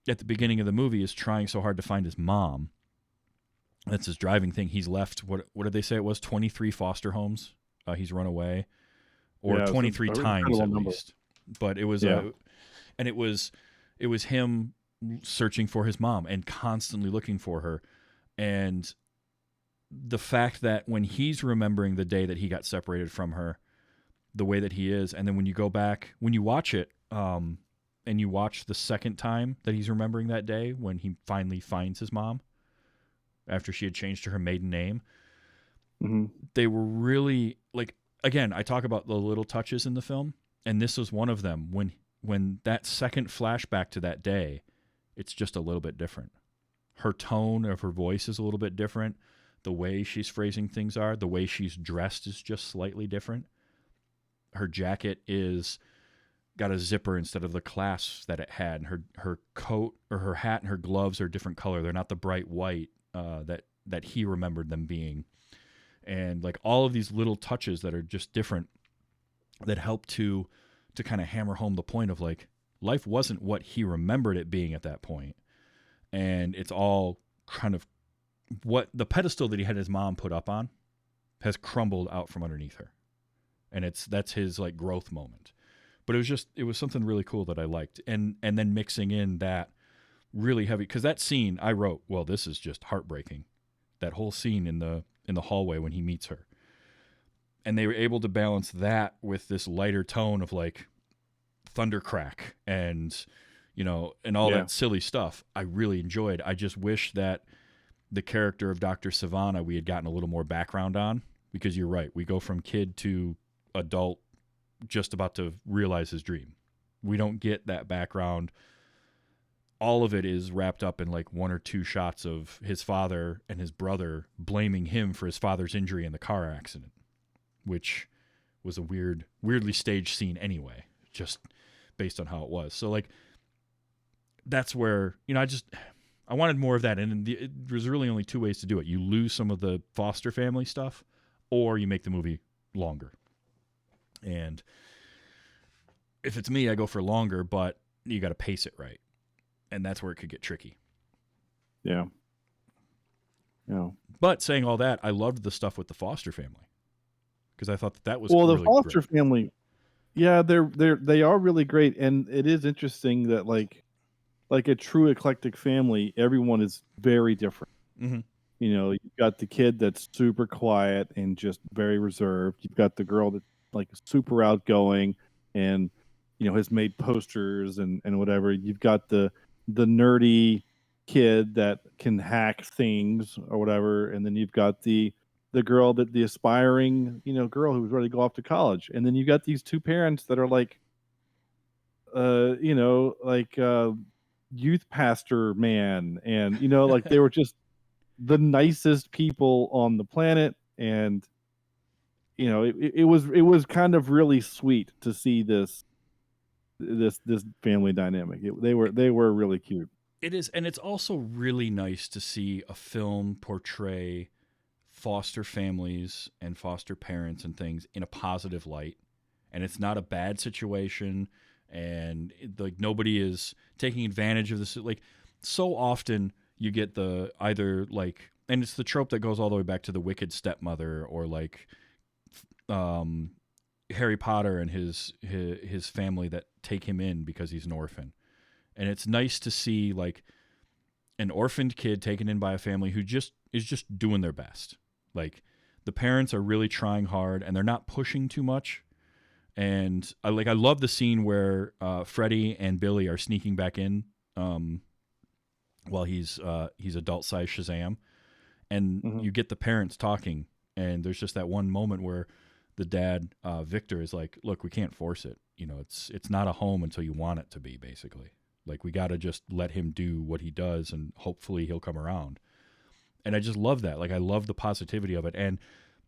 at the beginning of the movie, is trying so hard to find his mom. That's his driving thing. He's left, what did they say it was, 23 foster homes he's run away, or 23 times at least. But it was and it was him searching for his mom and constantly looking for her. And the fact that when he's remembering the day that he got separated from her, the way that he is, and then when you go back, when you watch it, and you watch the second time that he's remembering that day when he finally finds his mom after she had changed to her maiden name, they were really like, again, I talk about the little touches in the film, and this was one of them. When that second flashback to that day, it's just a little bit different. Her tone of her voice is a little bit different. The way she's phrasing things are, the way she's dressed is just slightly different. Her jacket is got a zipper instead of the clasps that it had. Her coat or her hat and her gloves are a different color. They're not the bright white that he remembered them being. And like all of these little touches that are just different that help to kind of hammer home the point of like life wasn't what he remembered it being at that point. And it's all kind of what the pedestal that he had his mom put up on has crumbled out from underneath her. And that's his like growth moment. But it was something really cool that I liked. And then mixing in that really heavy, because that scene I wrote, well, this is just heartbreaking. That whole scene in the hallway when he meets her. And they were able to balance that with this lighter tone of like thundercrack and, you know, and all that silly stuff. I really enjoyed. I just wish that the character of Dr. Savannah, we had gotten a little more background on, because you're right. We go from kid to adult just about to realize his dream. We don't get that background. All of it is wrapped up in like one or two shots of his father and his brother blaming him for his father's injury in the car accident, which was a weirdly staged scene anyway, just based on how it was. So like, that's where, you know, I wanted more of that. And there's really only two ways to do it. You lose some of the foster family stuff, or you make the movie longer. And if it's me, I go for longer, but you got to pace it right. And that's where it could get tricky. Yeah. Yeah. But saying all that, I loved the stuff with the foster family, because I thought that was the really foster great. family. Yeah, they are really great, and it is interesting that like a true eclectic family, everyone is very different. Mm-hmm. You know, you've got the kid that's super quiet and just very reserved. You've got the girl that like super outgoing and, you know, has made posters and whatever. You've got the nerdy kid that can hack things or whatever, and then you've got the girl that the aspiring, you know, girl who's ready to go off to college, and then you've got these two parents that are like, you know, like youth pastor man, and you know, like they were just the nicest people on the planet, and you know, it was kind of really sweet to see this family dynamic. They were really cute. It is, and it's also really nice to see a film portray foster families and foster parents and things in a positive light, and it's not a bad situation, and like nobody is taking advantage of this. Like so often you get the either like, and it's the trope that goes all the way back to the wicked stepmother, or like Harry Potter and his family that take him in because he's an orphan. And it's nice to see like an orphaned kid taken in by a family who is just doing their best. Like the parents are really trying hard and they're not pushing too much. And I love the scene where Freddie and Billy are sneaking back in while he's adult-sized Shazam, and you get the parents talking, and there's just that one moment where the dad Victor is like, "Look, we can't force it. You know, it's not a home until you want it to be, basically. Like we got to just let him do what he does, and hopefully he'll come around." And I just love that. Like I love the positivity of it, and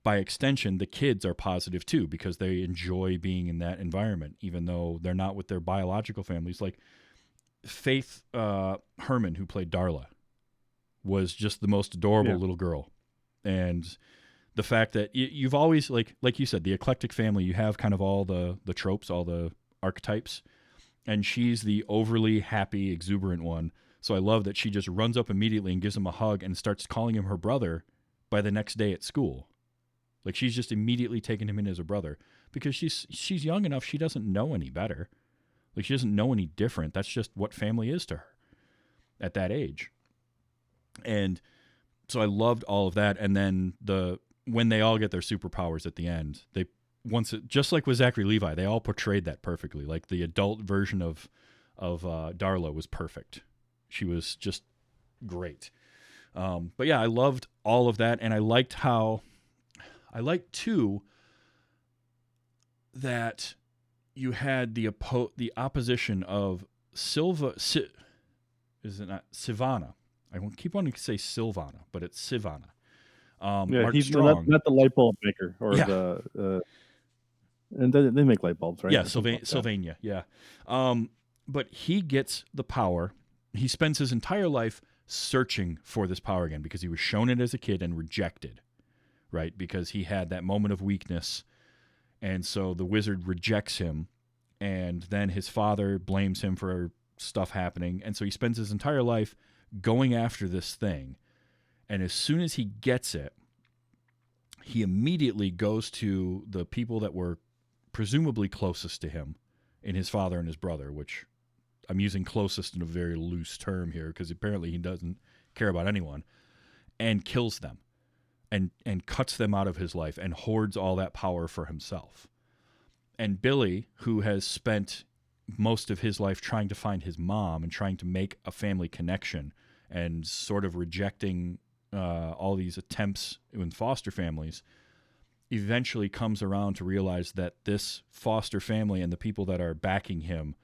by extension, the kids are positive too because they enjoy being in that environment, even though they're not with their biological families. Like Faith Herman, who played Darla, was just the most adorable little girl. And the fact that you've always, like you said, the eclectic family, you have kind of all the tropes, all the archetypes, and she's the overly happy, exuberant one. So I love that she just runs up immediately and gives him a hug and starts calling him her brother by the next day at school. Like she's just immediately taken him in as a brother because she's young enough. She doesn't know any better. Like she doesn't know any different. That's just what family is to her at that age. And so I loved all of that. And then when they all get their superpowers at the end, just like with Zachary Levi, they all portrayed that perfectly. Like the adult version of Darla was perfect. She was just great. But yeah, I loved all of that, and I liked too that you had the opposition of is it not Sivana? I keep wanting to say Sylvana, but it's Sivana. Mark he's Strong, not the light bulb maker or the. And they make light bulbs, right? Yeah, Sylvania. Yeah, but he gets the power. He spends his entire life searching for this power again because he was shown it as a kid and rejected, right? Because he had that moment of weakness, and so the wizard rejects him, and then his father blames him for stuff happening, and so he spends his entire life going after this thing, and as soon as he gets it, he immediately goes to the people that were presumably closest to him in his father and his brother, which I'm using closest in a very loose term here because apparently he doesn't care about anyone, and kills them and cuts them out of his life and hoards all that power for himself. And Billy, who has spent most of his life trying to find his mom and trying to make a family connection and sort of rejecting all these attempts in foster families, eventually comes around to realize that this foster family and the people that are backing him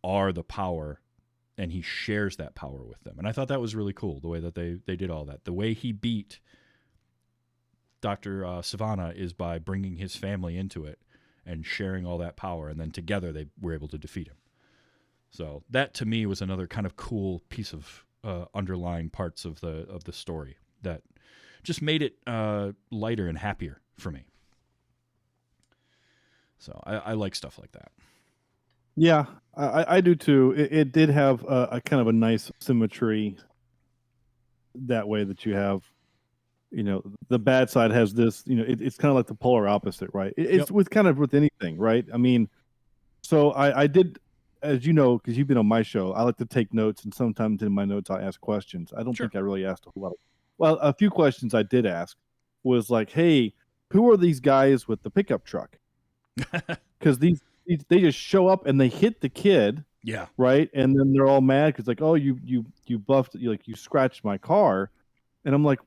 are the power, and he shares that power with them. And I thought that was really cool, the way that they did all that. The way he beat Dr. Savannah is by bringing his family into it and sharing all that power, and then together they were able to defeat him. So that, to me, was another kind of cool piece of underlying parts of the story that just made it lighter and happier for me. So I like stuff like that. Yeah, I do too. It did have a kind of a nice symmetry that way that you have, the bad side has this, it's kind of like the polar opposite, right? It's with anything, right? I mean, so I did, as you know, because you've been on my show, I like to take notes, and sometimes in my notes I ask questions. I don't think I really asked a whole lot. Well, a few questions I did ask was like, hey, who are these guys with the pickup truck? Because they just show up and they hit the kid, right, and then they're all mad because like, oh, you buffed, you scratched my car, and I'm like,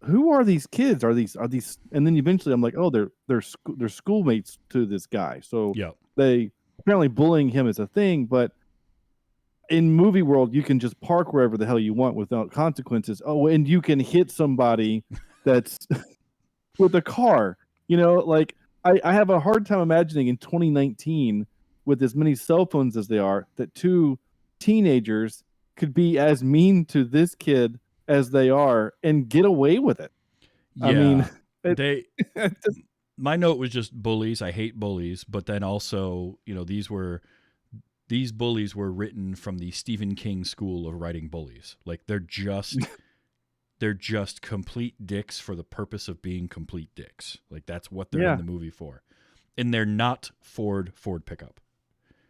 who are these kids? Are these? And then eventually I'm like, oh, they're schoolmates to this guy, so they apparently bullying him is a thing, but in movie world you can just park wherever the hell you want without consequences. Oh, and you can hit somebody that's with a car, like. I have a hard time imagining in 2019, with as many cell phones as they are, that two teenagers could be as mean to this kid as they are and get away with it. Yeah, I mean, my note was just bullies. I hate bullies, but then also, these bullies were written from the Stephen King school of writing bullies. Like they're just complete dicks for the purpose of being complete dicks. Like that's what they're in the movie for. And they're not Ford pickup.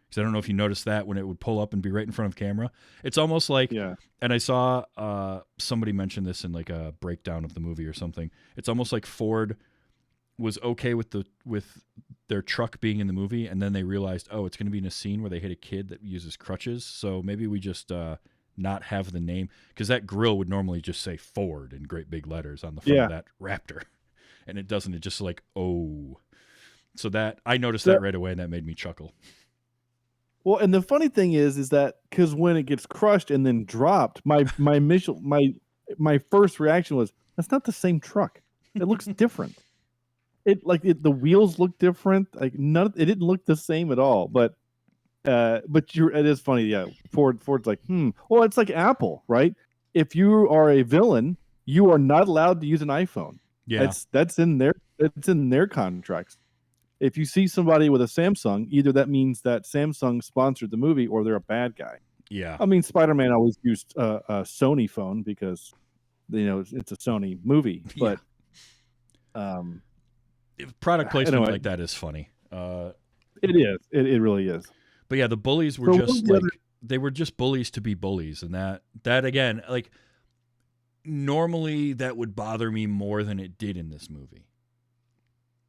Because I don't know if you noticed that when it would pull up and be right in front of the camera. It's almost like, and I saw somebody mention this in like a breakdown of the movie or something. It's almost like Ford was okay with their truck being in the movie, and then they realized, oh, it's going to be in a scene where they hit a kid that uses crutches. So maybe we just not have the name, because that grill would normally just say Ford in great big letters on the front of that Raptor, and it doesn't. It just like, oh, so that I noticed that right away, and that made me chuckle. Well, and the funny thing is that because when it gets crushed and then dropped, my first reaction was, that's not the same truck. It looks different. The wheels look different. Like it didn't look the same at all. But it is funny, yeah. Ford's like, well, it's like Apple, right? If you are a villain, you are not allowed to use an iPhone. Yeah, that's in their contracts. If you see somebody with a Samsung, either that means that Samsung sponsored the movie or they're a bad guy. Yeah, I mean, Spider-Man always used a Sony phone because it's a Sony movie, but product placement like that is funny. It is. It really is. But yeah, the bullies were they were just bullies to be bullies. And that again, like normally that would bother me more than it did in this movie.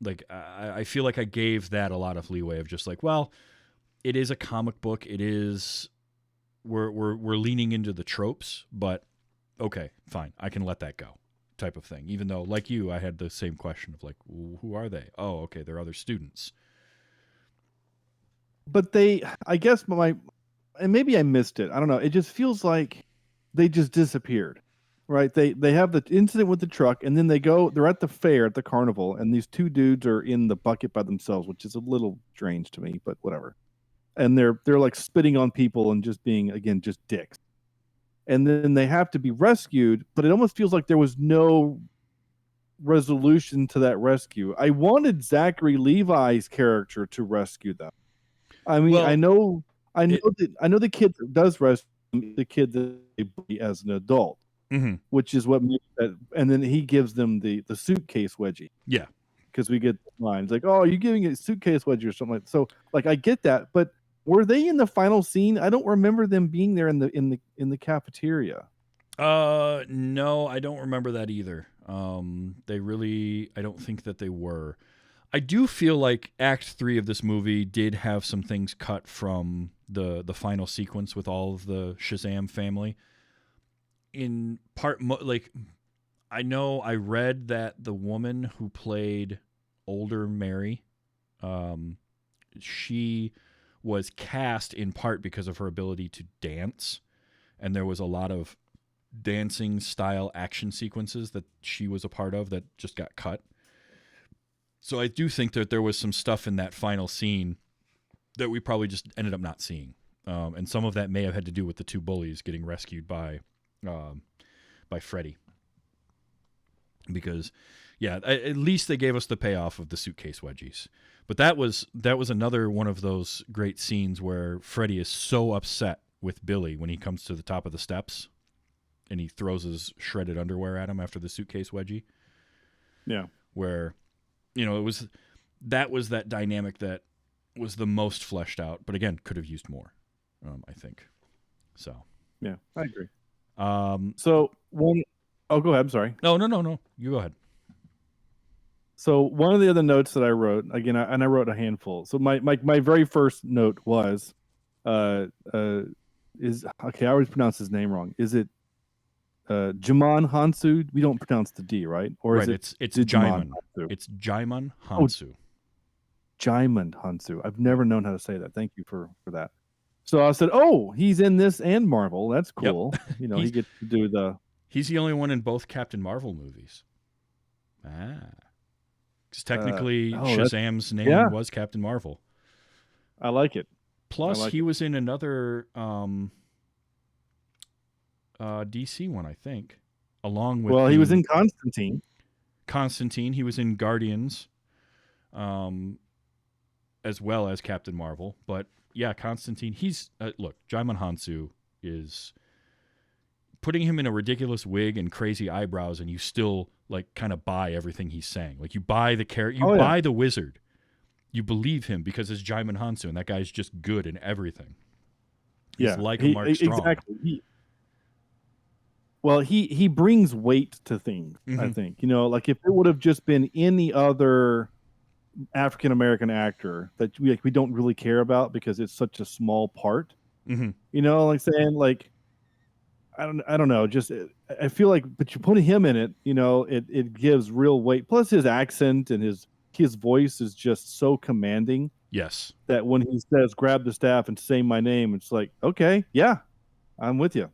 Like, I feel like I gave that a lot of leeway of just like, well, it is a comic book. It is we're leaning into the tropes, but okay, fine, I can let that go, type of thing. Even though, like you, I had the same question of like, who are they? Oh, okay, they're other students. But I guess and maybe I missed it. I don't know. It just feels like they just disappeared, right? They have the incident with the truck, and then they're at the fair, at the carnival, and these two dudes are in the bucket by themselves, which is a little strange to me, but whatever. And they're like spitting on people and just being, again, just dicks. And then they have to be rescued, but it almost feels like there was no resolution to that rescue. I wanted Zachary Levi's character to rescue them. I mean, Well, I know the kid that does rescue the kid that they bully as an adult, which is what makes that. And then he gives them the suitcase wedgie. Yeah, because we get lines like, "Oh, are you giving a suitcase wedgie or something like that?" So, like, I get that, but were they in the final scene? I don't remember them being there in the cafeteria. No, I don't remember that either. I don't think that they were. I do feel like Act 3 of this movie did have some things cut from the final sequence with all of the Shazam family. In part, like, I know I read that the woman who played older Mary, she was cast in part because of her ability to dance, and there was a lot of dancing style action sequences that she was a part of that just got cut. So I do think that there was some stuff in that final scene that we probably just ended up not seeing. And some of that may have had to do with the two bullies getting rescued by Freddy. Because, yeah, at least they gave us the payoff of the suitcase wedgies. But that was another one of those great scenes where Freddy is so upset with Billy when he comes to the top of the steps and he throws his shredded underwear at him after the suitcase wedgie. Yeah. Where, that was that dynamic that was the most fleshed out, but again, could have used more, I think. So. Yeah, I agree. So oh, go ahead. I'm sorry. No. You go ahead. So one of the other notes that I wrote, again, I wrote a handful. So my very first note was, is okay. I always pronounce his name wrong. Is it Jimon Hansu? We don't pronounce the D, right? Or right, is it's Jaimin. It's Jaimin Hansu. Jaimin Hansu. I've never known how to say that. Thank you for that. So I said, oh, he's in this and Marvel. That's cool. Yep. He gets to do the. He's the only one in both Captain Marvel movies. Because technically, Shazam's name was Captain Marvel. I like it. Plus, he was in another DC one, I think, along with. Well, he was in Constantine. He was in Guardians, as well as Captain Marvel. But yeah, Constantine. He's look, Jaimin Hansu is putting him in a ridiculous wig and crazy eyebrows, and you still like kind of buy everything he's saying. Like you buy the character, you buy the wizard. You believe him because it's Jaimin Hansu, and that guy's just good in everything. He's like a Mark Strong. Exactly. He brings weight to things, I think. Like if it would have just been any other African American actor that we don't really care about because it's such a small part. Like saying like I don't know, just I feel like, but you put him in it, it gives real weight. Plus his accent and his voice is just so commanding. Yes. That when he says grab the staff and say my name, it's like, okay, yeah, I'm with you.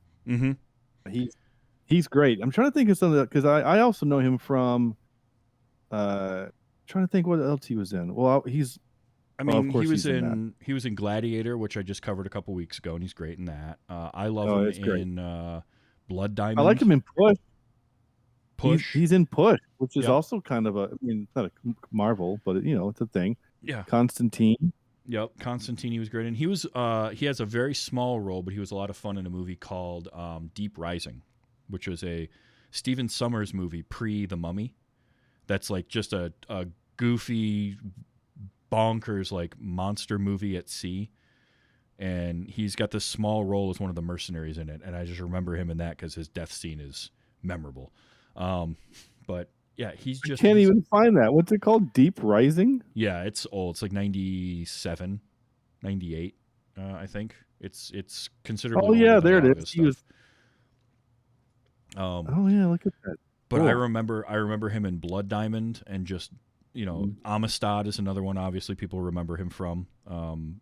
He's great. I'm trying to think of something because I also know him from trying to think what else he was in. Well, he was in Gladiator, which I just covered a couple weeks ago, and he's great in that. I love him in Blood Diamond. I like him in Push. He's in Push, which is also kind of not a Marvel, but it's a thing. Yeah. Constantine. Yep, Constantine. He was great, and he has a very small role, but he was a lot of fun in a movie called Deep Rising, which was a Stephen Sommers movie pre The Mummy. That's like just a goofy, bonkers like monster movie at sea, and he's got this small role as one of the mercenaries in it, and I just remember him in that because his death scene is memorable. But yeah, he's just can't even find that. What's it called? Deep Rising? Yeah, it's old. It's like 97, 98, I think. It's considerably. Oh yeah, older than there a lot it of is. his He was. stuff. Oh yeah, look at that. But Cool. I remember him in Blood Diamond, and just Amistad is another one. Obviously, people remember him from.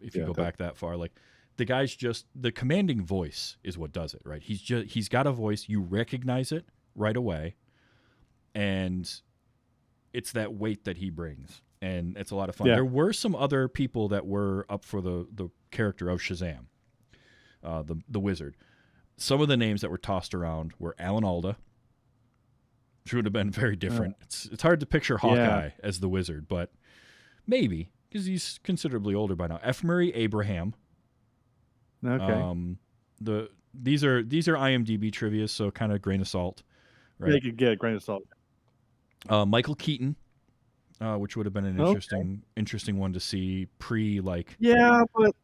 If you go back that far, like the guy's just the commanding voice is what does it, right? He's got a voice, you recognize it right away, and it's that weight that he brings, and it's a lot of fun. Yeah. There were some other people that were up for the character of Shazam, the wizard. Some of the names that were tossed around were Alan Alda, which would have been very different. It's hard to picture Hawkeye as the wizard, but maybe, because he's considerably older by now. F. Murray Abraham. Okay. These are IMDb trivia, so kind of grain of salt. Right? Yeah, you could get a grain of salt. Michael Keaton, which would have been an interesting one to see Yeah, but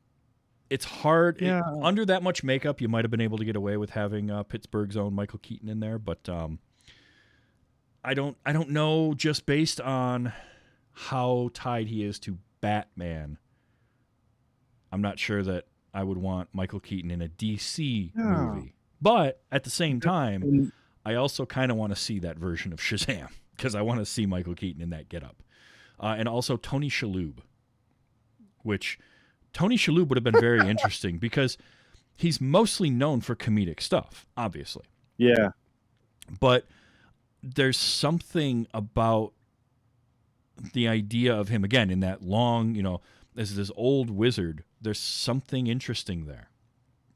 it's hard. Yeah. Under that much makeup, you might have been able to get away with having Pittsburgh's own Michael Keaton in there, but I don't know, just based on how tied he is to Batman. I'm not sure that I would want Michael Keaton in a DC movie. But at the same time, I also kind of want to see that version of Shazam, because I want to see Michael Keaton in that getup. And also Tony Shalhoub, which Tony Shalhoub would have been very interesting, because he's mostly known for comedic stuff, obviously. Yeah. But there's something about the idea of him, again, in that long, as this old wizard, there's something interesting there.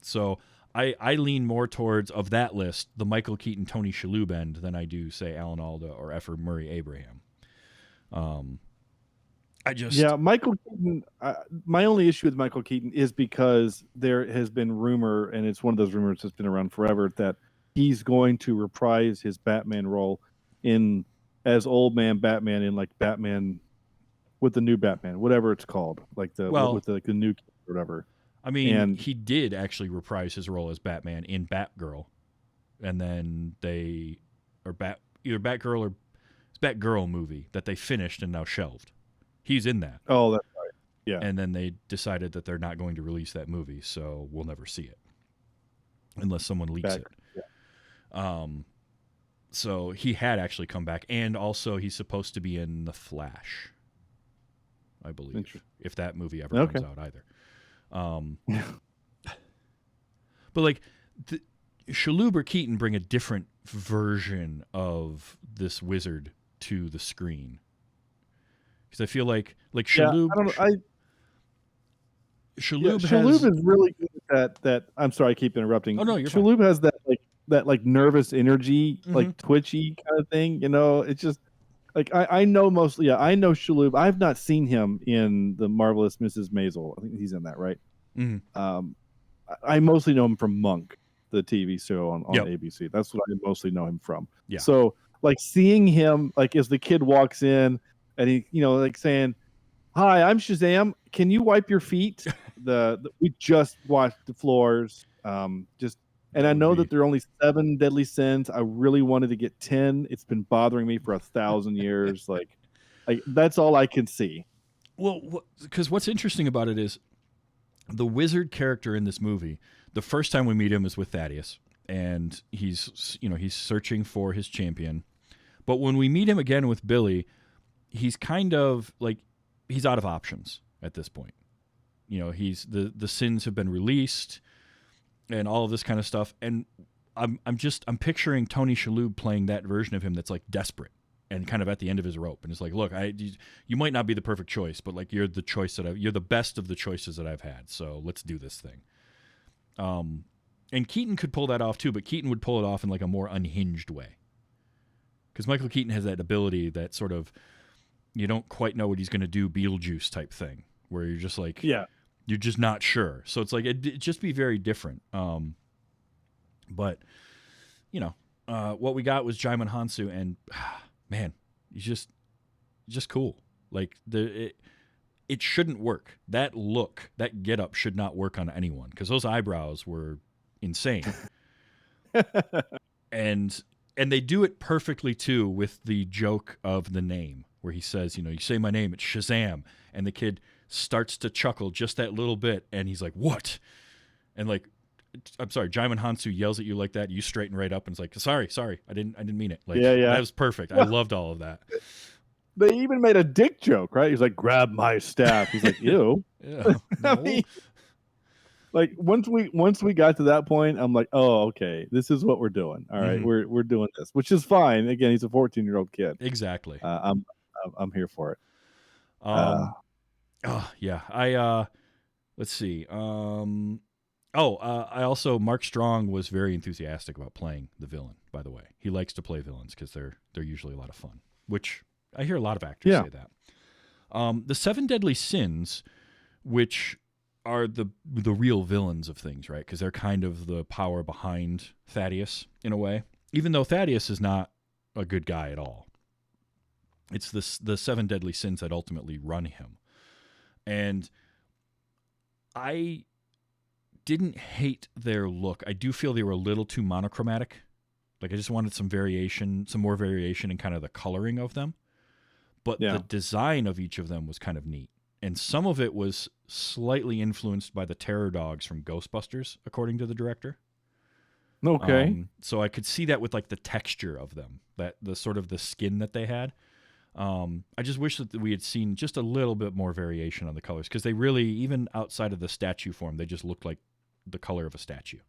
So I lean more towards, of that list, the Michael Keaton, Tony Shalhoub end than I do, say, Alan Alda or F. Murray Abraham. Michael Keaton. My only issue with Michael Keaton is because there has been rumor, and it's one of those rumors that's been around forever, that he's going to reprise his Batman role as old man Batman in like Batman with the new Batman, whatever it's called, like with the new kid or whatever. I mean, he did actually reprise his role as Batman in Batgirl, and then either Batgirl or it's Batgirl movie that they finished and now shelved. He's in that. Oh, that's right. Yeah. And then they decided that they're not going to release that movie, so we'll never see it unless someone leaks it. Yeah. So he had actually come back, and also he's supposed to be in The Flash, I believe, if that movie ever comes out either. But like Shalhoub or Keaton bring a different version of this wizard to the screen, because I feel like Shalhoub. Shalhoub is really good at that. I'm sorry, I keep interrupting. Oh no, you're Shalhoub fine. has that nervous energy, like twitchy kind of thing. It's just like I know mostly. Yeah, I know Shalhoub. I've not seen him in The Marvelous Mrs. Maisel. I think he's in that, right? Mm-hmm. I mostly know him from Monk, the TV show on ABC. That's what I mostly know him from. Yeah. So like seeing him, like as the kid walks in and he, like saying, "Hi, I'm Shazam. Can you wipe your feet?" We just washed the floors. And I know that there are only 7 deadly sins. I really wanted to get 10. It's been bothering me for 1,000 years. Like that's all I can see. Well, because what's interesting about it is the wizard character in this movie. The first time we meet him is with Thaddeus, and he's searching for his champion. But when we meet him again with Billy, he's kind of like he's out of options at this point. He's the sins have been released, and all of this kind of stuff. And I'm picturing Tony Shalhoub playing that version of him that's like desperate and kind of at the end of his rope, and it's like, look, you might not be the perfect choice, but like you're the choice you're the best of the choices that I've had. So let's do this thing. And Keaton could pull that off too, but Keaton would pull it off in like a more unhinged way, because Michael Keaton has that ability that sort of you don't quite know what he's going to do, Beetlejuice type thing, where you're just like, you're just not sure. So it's like it'd just be very different. But what we got was Jaimin Hansu, and man, he's just cool. Like it shouldn't work. That look, that getup should not work on anyone, because those eyebrows were insane. and they do it perfectly too with the joke of the name, where he says, you say my name, it's Shazam, and the kid starts to chuckle just that little bit, and he's like, what? And like, I'm sorry, Jaimin Hansu yells at you like that, you straighten right up and it's like, sorry, I didn't mean it. Like, that was perfect. I loved all of that. They even made a dick joke, right? He's like, grab my staff. He's like, ew. Yeah, no. I mean, like once we got to that point, I'm like, oh, okay, this is what we're doing. All right, we're doing this, which is fine. Again, he's a 14-year-old kid. Exactly. I'm here for it. Yeah. Let's see. I also, Mark Strong was very enthusiastic about playing the villain. By the way, he likes to play villains because they're usually a lot of fun. Which I hear a lot of actors say that. The 7 Deadly Sins, which are the real villains of things, right? Because they're kind of the power behind Thaddeus in a way. Even though Thaddeus is not a good guy at all, it's the 7 Deadly Sins that ultimately run him. And I didn't hate their look. I do feel they were a little too monochromatic. Like, I just wanted some more variation in kind of the coloring of them. But the design of each of them was kind of neat. And some of it was slightly influenced by the terror dogs from Ghostbusters, according to the director. Okay. So I could see that with like the texture of them, that the sort of the skin that they had. I just wish that we had seen just a little bit more variation on the colors, because they really, even outside of the statue form, they just looked like the color of a statue.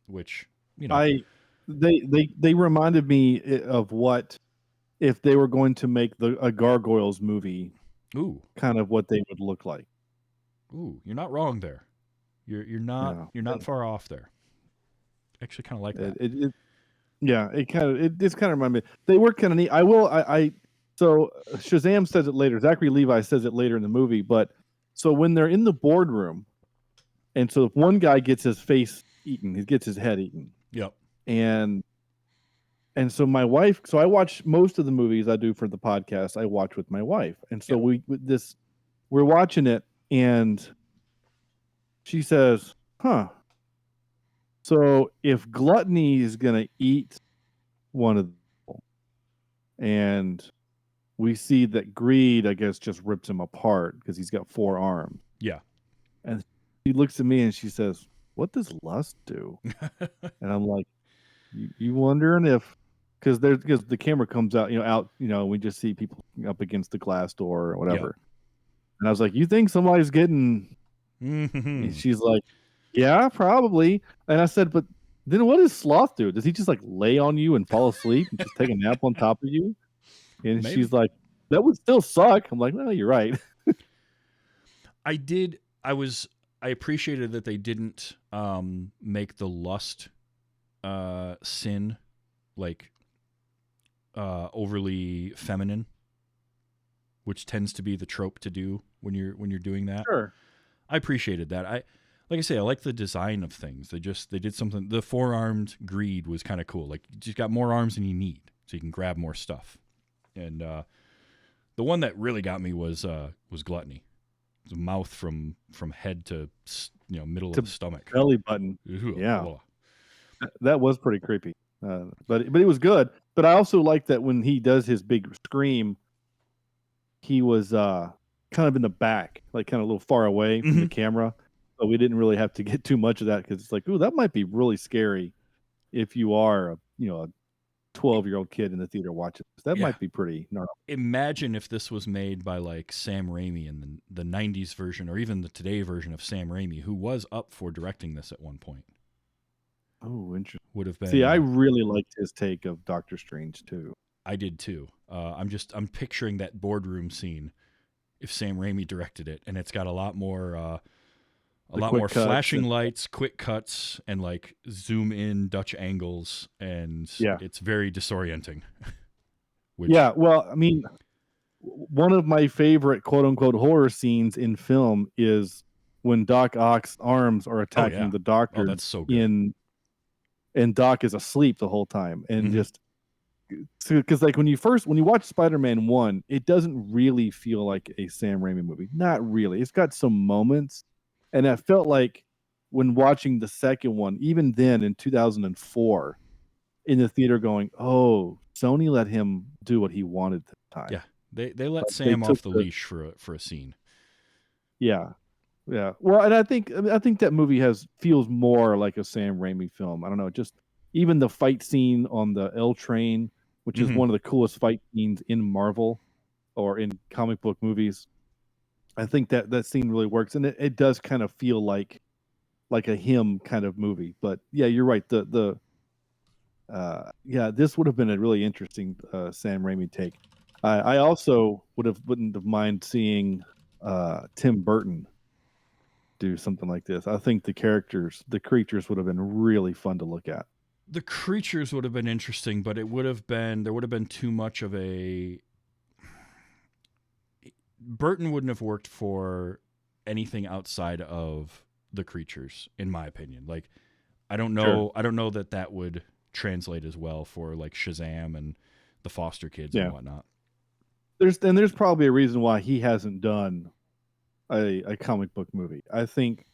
Which, they reminded me of what if they were going to make a Gargoyles movie. Ooh, kind of what they would look like. Ooh, you're not wrong there. You're not far off there. Actually, kind of like that. It just kind of reminded me. They were kind of neat. So Shazam says it later. Zachary Levi says it later in the movie. But so when they're in the boardroom, and so one guy gets his face eaten, he gets his head eaten. Yep. And so my wife, so I watch most of the movies I do for the podcast. I watch with my wife, and so we're watching it, and she says, "Huh. So if Gluttony is gonna eat one of them, and we see that Greed, I guess, just rips him apart because he's got 4 arms." Yeah. And she looks at me and she says, "What does lust do?" And I'm like, "You wondering if?" Because the camera comes out, we just see people up against the glass door or whatever. Yep. And I was like, "You think somebody's getting?" And she's like, "Yeah, probably." And I said, "But then what does sloth do? Does he just like lay on you and fall asleep and just take a nap on top of you?" And maybe. She's like, "That would still suck." I'm like, "No, you're right." I appreciated that they didn't make the lust sin like overly feminine, which tends to be the trope to do when you're doing that. Sure. I appreciated that. Like I say, I like the design of things. They did something. The 4-armed Greed was kind of cool. Like, you just got more arms than you need, so you can grab more stuff. And the one that really got me was Gluttony. The mouth from head to middle of the stomach, belly button. Ooh, yeah, oh. That was pretty creepy. But it was good. But I also like that when he does his big scream, he was kind of in the back, like kind of a little far away from the camera. So we didn't really have to get too much of that, because it's like, ooh, that might be really scary if you are a 12-year-old kid in the theater watching this. That might be pretty gnarly. Imagine if this was made by like Sam Raimi in the 90s version, or even the today version of Sam Raimi, who was up for directing this at one point. Oh, interesting. Would have been. See, I really liked his take of Doctor Strange too. I did too. I'm picturing that boardroom scene if Sam Raimi directed it, and it's got a lot more flashing lights, quick cuts, and like zoom in Dutch angles, and it's very disorienting. Well, I mean, one of my favorite quote unquote horror scenes in film is when Doc Ock's arms are attacking the Doctor. Oh, that's so good. And Doc is asleep the whole time, and just because like when you watch Spider-Man 1, it doesn't really feel like a Sam Raimi movie. Not really. It's got some moments, and I felt like when watching the second one, even then in 2004, in the theater, going, "Oh, Sony let him do what he wanted this time." Yeah, they let Sam off the leash for a scene. Yeah. Yeah. Well, and I think that movie feels more like a Sam Raimi film. I don't know, just even the fight scene on the L train, which is one of the coolest fight scenes in Marvel or in comic book movies. I think that scene really works, and it does kind of feel like a him kind of movie. But yeah, you're right. Yeah, this would have been a really interesting Sam Raimi take. I also wouldn't have mind seeing Tim Burton do something like this. I think the creatures would have been really fun to look at. The creatures would have been interesting, but there would have been too much of a. Burton wouldn't have worked for anything outside of the creatures, in my opinion. Like, I don't know, Sure. I don't know that would translate as well for like Shazam and the foster kids and whatnot. There's probably a reason why he hasn't done a comic book movie. I think,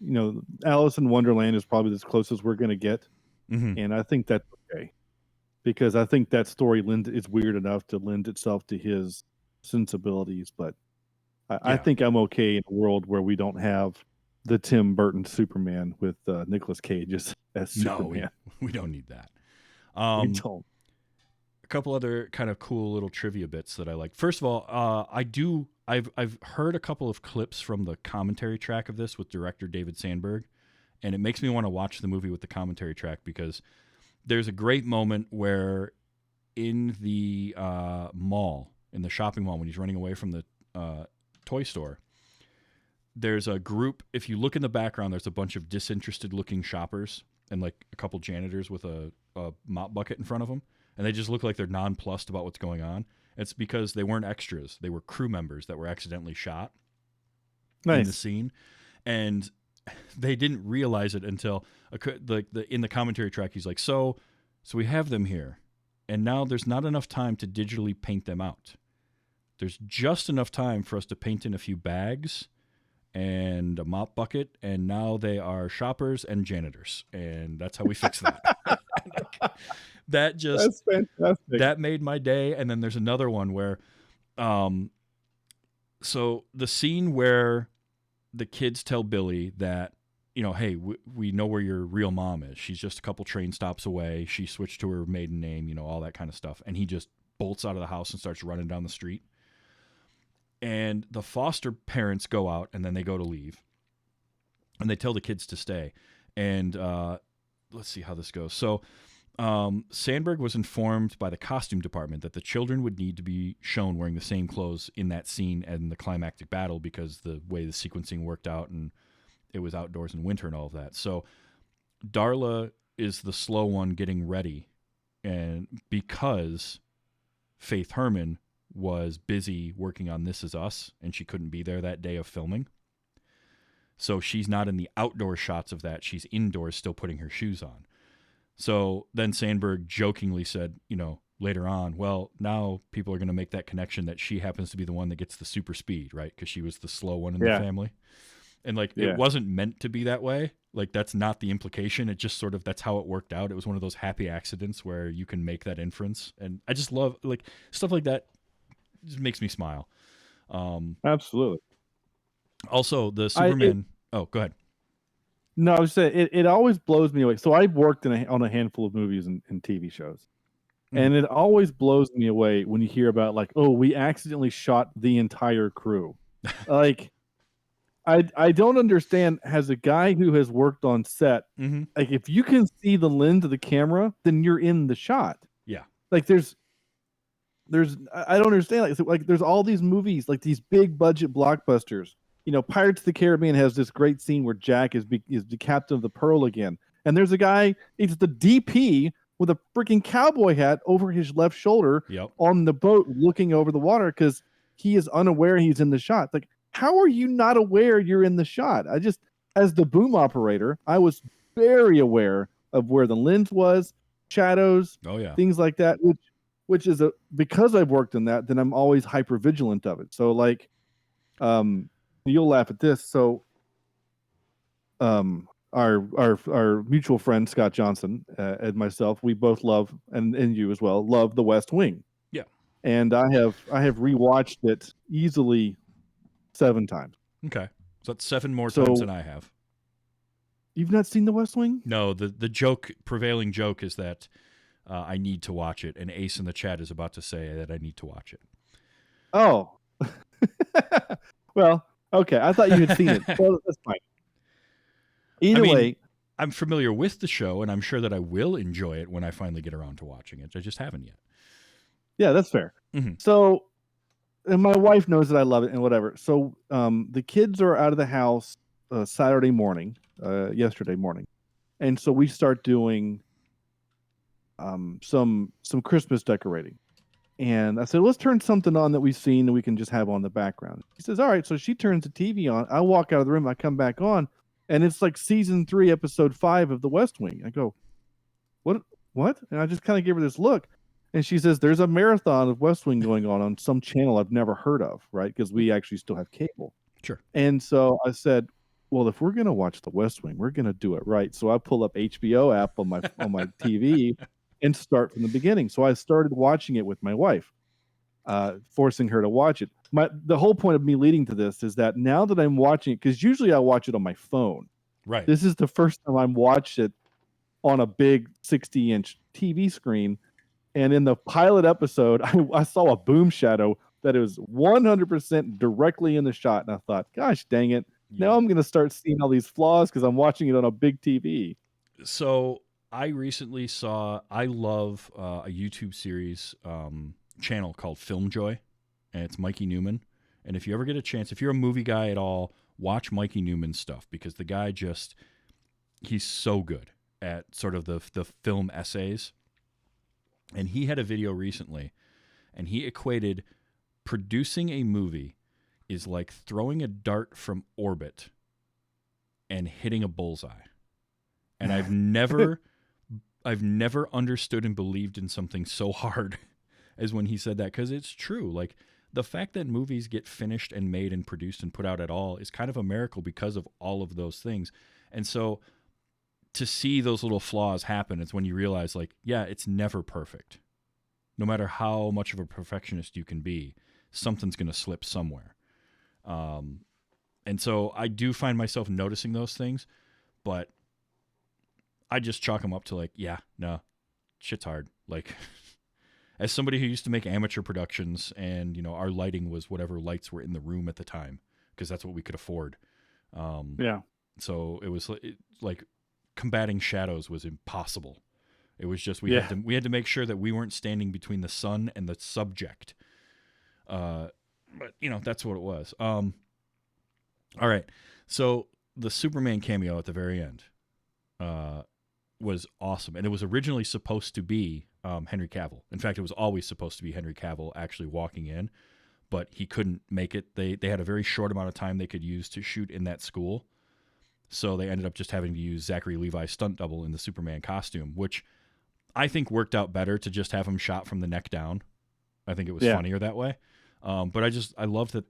Alice in Wonderland is probably as close as we're going to get. And I think that's okay, because I think that story is weird enough to lend itself to his sensibilities. But I think I'm okay in a world where we don't have the Tim Burton Superman with Nicolas Cage as Superman. No, we don't need that. We don't. A couple other kind of cool little trivia bits that I like. First of all, I've heard a couple of clips from the commentary track of this with director David Sandberg, and it makes me want to watch the movie with the commentary track, because there's a great moment where in the mall, in the shopping mall, when he's running away from the toy store, there's a group. If you look in the background, there's a bunch of disinterested looking shoppers and like a couple janitors with a mop bucket in front of them, and they just look like they're nonplussed about what's going on. It's because they weren't extras. They were crew members that were accidentally shot in the scene. And they didn't realize it until in the commentary track, he's like, so we have them here, and now there's not enough time to digitally paint them out. There's just enough time for us to paint in a few bags and a mop bucket, and now they are shoppers and janitors, and that's how we fix that. That's fantastic. That made my day. And then there's another one where so the scene where the kids tell Billy that, hey, we know where your real mom is. She's just a couple train stops away. She switched to her maiden name, all that kind of stuff. And he just bolts out of the house and starts running down the street. And the foster parents go out, and then they go to leave. And they tell the kids to stay. And let's see how this goes. So Sandberg was informed by the costume department that the children would need to be shown wearing the same clothes in that scene and the climactic battle, because the way the sequencing worked out, and it was outdoors in winter and all of that. So Darla is the slow one getting ready, and because Faith Herman was busy working on This Is Us and she couldn't be there that day of filming, so she's not in the outdoor shots of that. She's indoors still putting her shoes on. So then Sandberg jokingly said, later on, well, now people are going to make that connection that she happens to be the one that gets the super speed, right? Because she was the slow one in the family. And it wasn't meant to be that way. Like, that's not the implication. It just sort of, that's how it worked out. It was one of those happy accidents where you can make that inference. And I just love, stuff like that. It just makes me smile. Absolutely. Also, the Superman. Oh, go ahead. No, I was saying it always blows me away. So I've worked on a handful of movies and TV shows, and it always blows me away when you hear about we accidentally shot the entire crew. I don't understand. As a guy who has worked on set, if you can see the lens of the camera, then you're in the shot. Yeah. There's I don't understand. There's all these movies, these big budget blockbusters. Pirates of the Caribbean has this great scene where Jack is the captain of the Pearl again. And there's a guy, it's the DP with a freaking cowboy hat over his left shoulder on the boat looking over the water because he is unaware he's in the shot. How are you not aware you're in the shot? As the boom operator, I was very aware of where the lens was, shadows, things like that, which is because I've worked in that, then I'm always hyper vigilant of it. So you'll laugh at this. So, our mutual friend Scott Johnson and myself, we both love, and you as well, love The West Wing. Yeah. And I have rewatched it easily 7 times. Okay, So that's 7 more times than I have. You've not seen The West Wing? No, the prevailing joke is that I need to watch it, and Ace in the chat is about to say that I need to watch it. Oh. Well, okay. I thought you had seen it. Well, that's fine. Either way. I'm familiar with the show, and I'm sure that I will enjoy it when I finally get around to watching it. I just haven't yet. Yeah, that's fair. Mm-hmm. So, and my wife knows that I love it and whatever. So the kids are out of the house Saturday morning, yesterday morning. And so we start doing some Christmas decorating. And I said, let's turn something on that we've seen and we can just have on the background. He says, all right. So she turns the TV on. I walk out of the room. I come back on. And it's like season 3, episode 5 of The West Wing. I go, what? And I just kind of give her this look. And she says, there's a marathon of West Wing going on some channel I've never heard of, right? Because we actually still have cable. Sure. And so I said, well, if we're going to watch The West Wing, we're going to do it right. So I pull up HBO app on my TV and start from the beginning. So I started watching it with my wife, forcing her to watch it. The whole point of me leading to this is that now that I'm watching it, because usually I watch it on my phone. Right. This is the first time I'm watched it on a big 60-inch TV screen. And in the pilot episode, I saw a boom shadow that was 100% directly in the shot. And I thought, gosh, dang it. Yeah. Now I'm going to start seeing all these flaws because I'm watching it on a big TV. So I recently I love a YouTube series channel called Film Joy. And it's Mikey Newman. And if you ever get a chance, if you're a movie guy at all, watch Mikey Newman's stuff because the guy he's so good at sort of the film essays. And he had a video recently, and he equated producing a movie is like throwing a dart from orbit and hitting a bullseye. And I've never understood and believed in something so hard as when he said that, because it's true. Like, the fact that movies get finished and made and produced and put out at all is kind of a miracle because of all of those things. And so to see those little flaws happen, it's when you realize, like, yeah, it's never perfect. No matter how much of a perfectionist you can be, something's going to slip somewhere. And so I do find myself noticing those things, but I just chalk them up to, like, yeah, no, shit's hard. Like, as somebody who used to make amateur productions and, you know, our lighting was whatever lights were in the room at the time because that's what we could afford. Yeah. So it was like combating shadows was impossible. It was just we had to make sure that we weren't standing between the sun and the subject. But you know, that's what it was. All right. So the Superman cameo at the very end was awesome, and it was originally supposed to be Henry Cavill. In fact, it was always supposed to be Henry Cavill actually walking in, but he couldn't make it. They had a very short amount of time they could use to shoot in that school. So they ended up just having to use Zachary Levi's stunt double in the Superman costume, which I think worked out better to just have him shot from the neck down. I think it was funnier that way. But I love that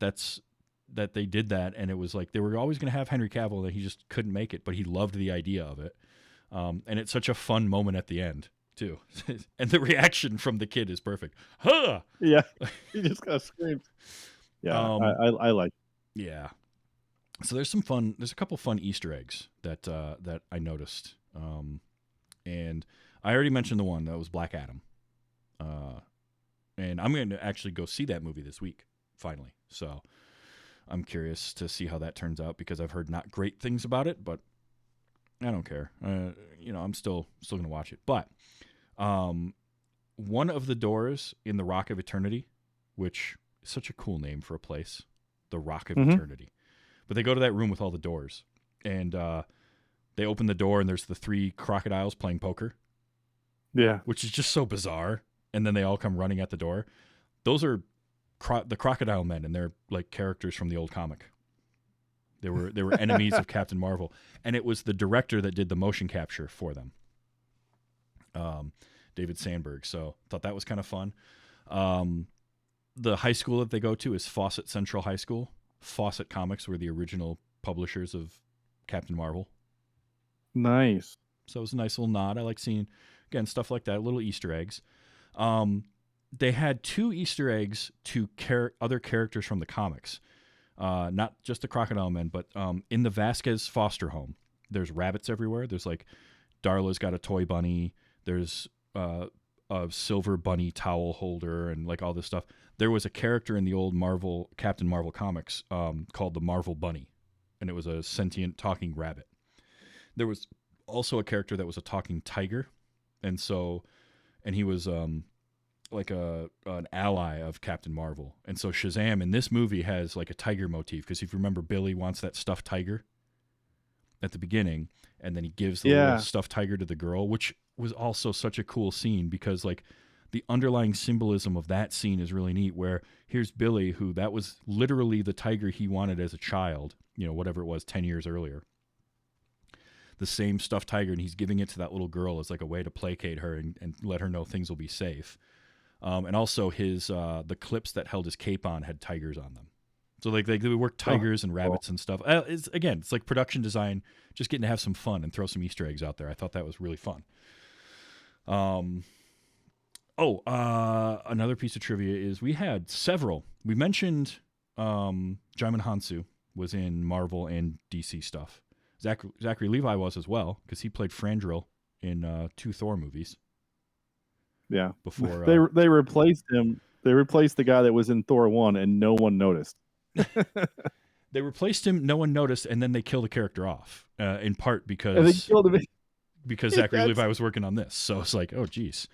they did that, and it was like they were always going to have Henry Cavill, that he just couldn't make it, but he loved the idea of it. And it's such a fun moment at the end too. And the reaction from the kid is perfect. Huh! Yeah. He just kind of screams. Yeah. I like. Yeah. So there's a couple fun Easter eggs that I noticed. And I already mentioned the one that was Black Adam. And I'm going to actually go see that movie this week, finally. So I'm curious to see how that turns out because I've heard not great things about it, but I don't care. You know, I'm still going to watch it. But one of the doors in the Rock of Eternity, which is such a cool name for a place, the Rock of Eternity. But they go to that room with all the doors, and they open the door, and there's the 3 crocodiles playing poker. Yeah. Which is just so bizarre. And then they all come running at the door. Those are the Crocodile Men, and they're like characters from the old comic. They were enemies of Captain Marvel, and it was the director that did the motion capture for them, David Sandberg. So thought that was kind of fun. The high school that they go to is Fawcett Central High School. Fawcett Comics were the original publishers of Captain Marvel. Nice. So it was a nice little nod. I like seeing, again, stuff like that, little Easter eggs. They had 2 Easter eggs to other characters from the comics. not just the Crocodile Men, but in the Vasquez foster home, there's rabbits everywhere. There's like Darla's got a toy bunny. There's a silver bunny towel holder and like all this stuff. There was a character in the old Captain Marvel comics called the Marvel Bunny, and it was a sentient talking rabbit. There was also a character that was a talking tiger, and he was like an ally of Captain Marvel. And so Shazam in this movie has like a tiger motif, because if you remember, Billy wants that stuffed tiger at the beginning, and then he gives the little stuffed tiger to the girl, which was also such a cool scene, because like the underlying symbolism of that scene is really neat, where here's Billy, who that was literally the tiger he wanted as a child, whatever it was 10 years earlier. The same stuffed tiger, and he's giving it to that little girl as like a way to placate her and let her know things will be safe. And also his the clips that held his cape on had tigers on them. So like they work tigers and rabbits and stuff. It's like production design, just getting to have some fun and throw some Easter eggs out there. I thought that was really fun. Another piece of trivia is we had several. We mentioned Jaimin Hansu was in Marvel and DC stuff. Zachary Levi was as well, because he played Frandril in 2 Thor movies. Yeah. Before they replaced him. They replaced the guy that was in Thor 1, and no one noticed. They replaced him. No one noticed, and then they killed the character off. In part because and they killed him. Because Zachary Levi was working on this, so it's like, oh geez.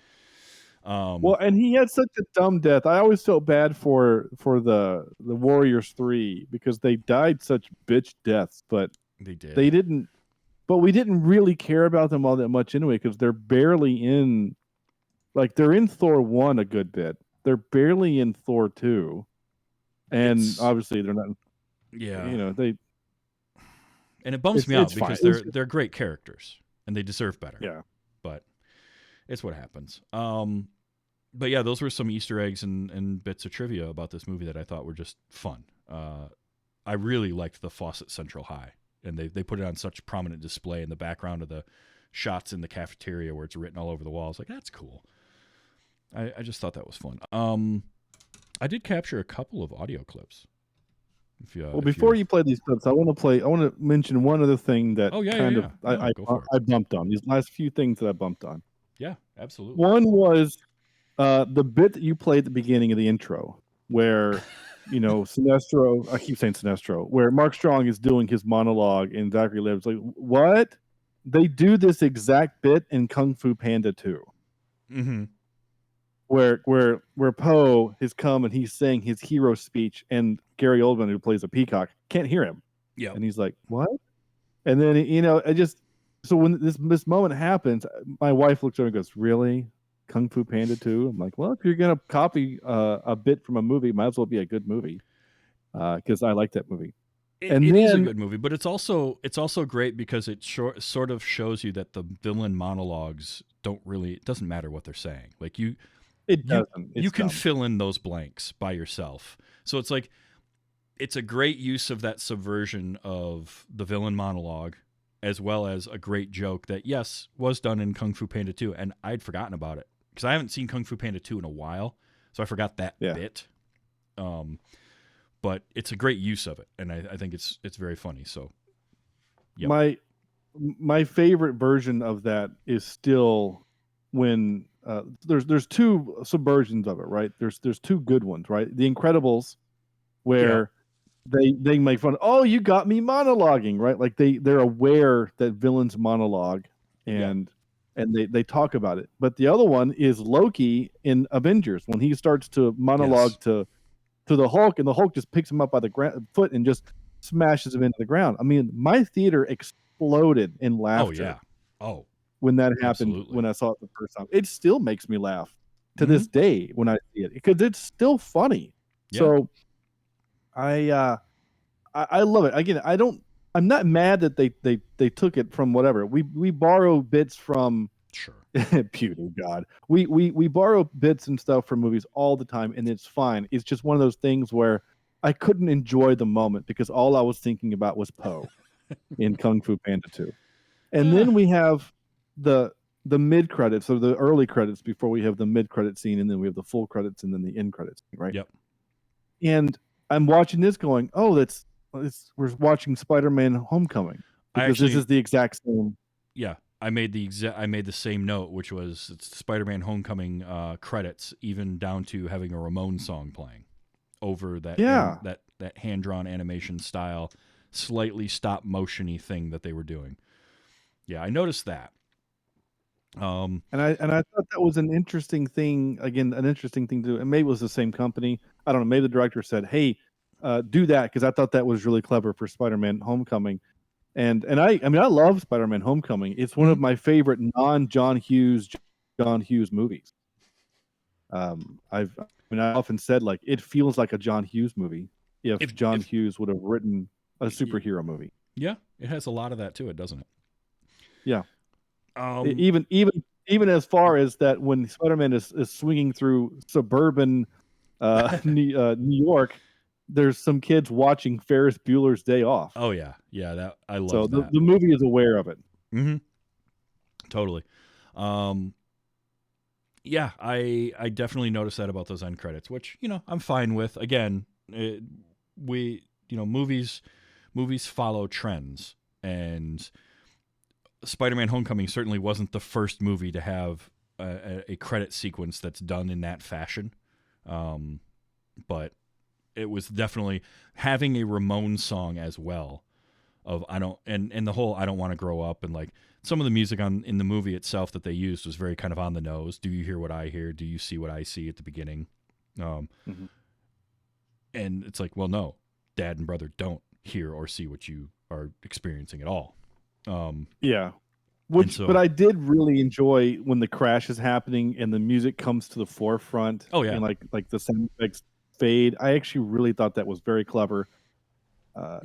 Well, and he had such a dumb death. I always felt bad for the Warriors 3, because they died such bitch deaths, but they didn't. But we didn't really care about them all that much anyway, because they're barely in. Like, they're in Thor 1 a good bit. They're barely in Thor 2. And obviously they're not. Yeah. And it bums me out, because they're great characters and they deserve better. Yeah. But it's what happens. But yeah, those were some Easter eggs and bits of trivia about this movie that I thought were just fun. I really liked the Fawcett Central High, and they put it on such prominent display in the background of the shots in the cafeteria where it's written all over the walls. Like, that's cool. I just thought that was fun. I did capture a couple of audio clips. Before you play these clips, I want to mention one other thing that I bumped on. These last few things that I bumped on. Yeah, absolutely. One was the bit that you played at the beginning of the intro, where Sinestro. I keep saying Sinestro, where Mark Strong is doing his monologue and Zachary Levi's like, "What?" They do this exact bit in Kung Fu Panda 2. Mm-hmm. Where Poe has come and he's saying his hero speech, and Gary Oldman, who plays a peacock, can't hear him. Yeah, and he's like, "What?" And then so when this moment happens, my wife looks over and goes, "Really, Kung Fu Panda 2?" I'm like, "Well, if you're gonna copy a bit from a movie, might as well be a good movie," because I like that movie. It is a good movie, but it's also great because it sort of shows you that the villain monologues it doesn't matter what they're saying. Like you can fill in those blanks by yourself. So it's like, it's a great use of that subversion of the villain monologue, as well as a great joke that, yes, was done in Kung Fu Panda 2. And I'd forgotten about it because I haven't seen Kung Fu Panda 2 in a while. So I forgot that bit. But it's a great use of it. And I think it's very funny. So yep. My favorite version of that is still when there's 2 subversions of it, right? There's 2 good ones, right? The Incredibles, where they make fun. Oh, you got me monologuing, right? Like they're aware that villains monologue, and they talk about it. But the other one is Loki in Avengers, when he starts to monologue to the Hulk, and the Hulk just picks him up by the foot and just smashes him into the ground. I mean, my theater exploded in laughter. When that happened, when I saw it the first time, it still makes me laugh to this day when I see it, because it's still funny. Yeah. So I love it. Again, I'm not mad that they took it from whatever. We borrow bits from Pewter God. We borrow bits and stuff from movies all the time, and it's fine. It's just one of those things where I couldn't enjoy the moment because all I was thinking about was Poe in Kung Fu Panda 2. And then we have the mid credits, or the early credits, before we have the mid credit scene, and then we have the full credits, and then the end credits, right? Yep. And I'm watching this going, oh, we're watching Spider-Man Homecoming because this is the exact same. Yeah, I made the same note, which was it's Spider-Man Homecoming credits, even down to having a Ramon song playing over that that hand-drawn animation style, slightly stop motion-y thing that they were doing. Yeah, I noticed that. And I thought that was an interesting thing. Again, an interesting thing to do. And maybe it was the same company. I don't know. Maybe the director said, "Hey, do that," because I thought that was really clever for Spider-Man Homecoming. And I mean, I love Spider-Man Homecoming. It's one of my favorite non-John Hughes movies. I often said like it feels like a John Hughes movie if John Hughes would have written a superhero movie. Yeah, it has a lot of that to it, doesn't it? Yeah. Even as far as that when Spider-Man is swinging through suburban New York, there's some kids watching Ferris Bueller's Day Off. Oh yeah, that I love. So that. The movie is aware of it. Mm-hmm. Totally. Yeah, I definitely noticed that about those end credits, which I'm fine with. Again, movies follow trends, and Spider-Man Homecoming certainly wasn't the first movie to have a credit sequence that's done in that fashion. But it was definitely having a Ramones song as well of the whole I don't want to grow up, and like some of the music in the movie itself that they used was very kind of on the nose. Do you hear what I hear? Do you see what I see at the beginning? And it's like, well, no, dad and brother don't hear or see what you are experiencing at all. Yeah. But I did really enjoy when the crash is happening and the music comes to the forefront. Oh yeah. And like the sound effects fade. I actually really thought that was very clever. I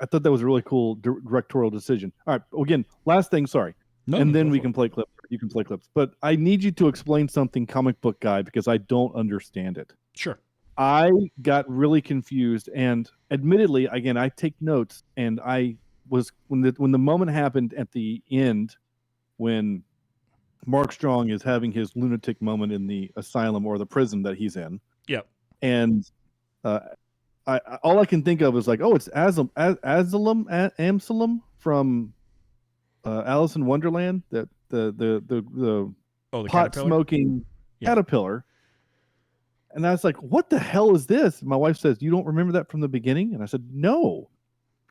thought that was a really cool directorial decision. All right. Again, last thing, sorry. No, and then we can play clips. You can play clips. But I need you to explain something, comic book guy, because I don't understand it. Sure. I got really confused, and admittedly, again, I take notes, and I was when the moment happened at the end when Mark Strong is having his lunatic moment in the asylum or the prison that he's in. Yep. And all I can think of is like, oh, it's Amsalem from Alice in Wonderland, the pot smoking caterpillar. And I was like, what the hell is this? My wife says, you don't remember that from the beginning? And I said, no.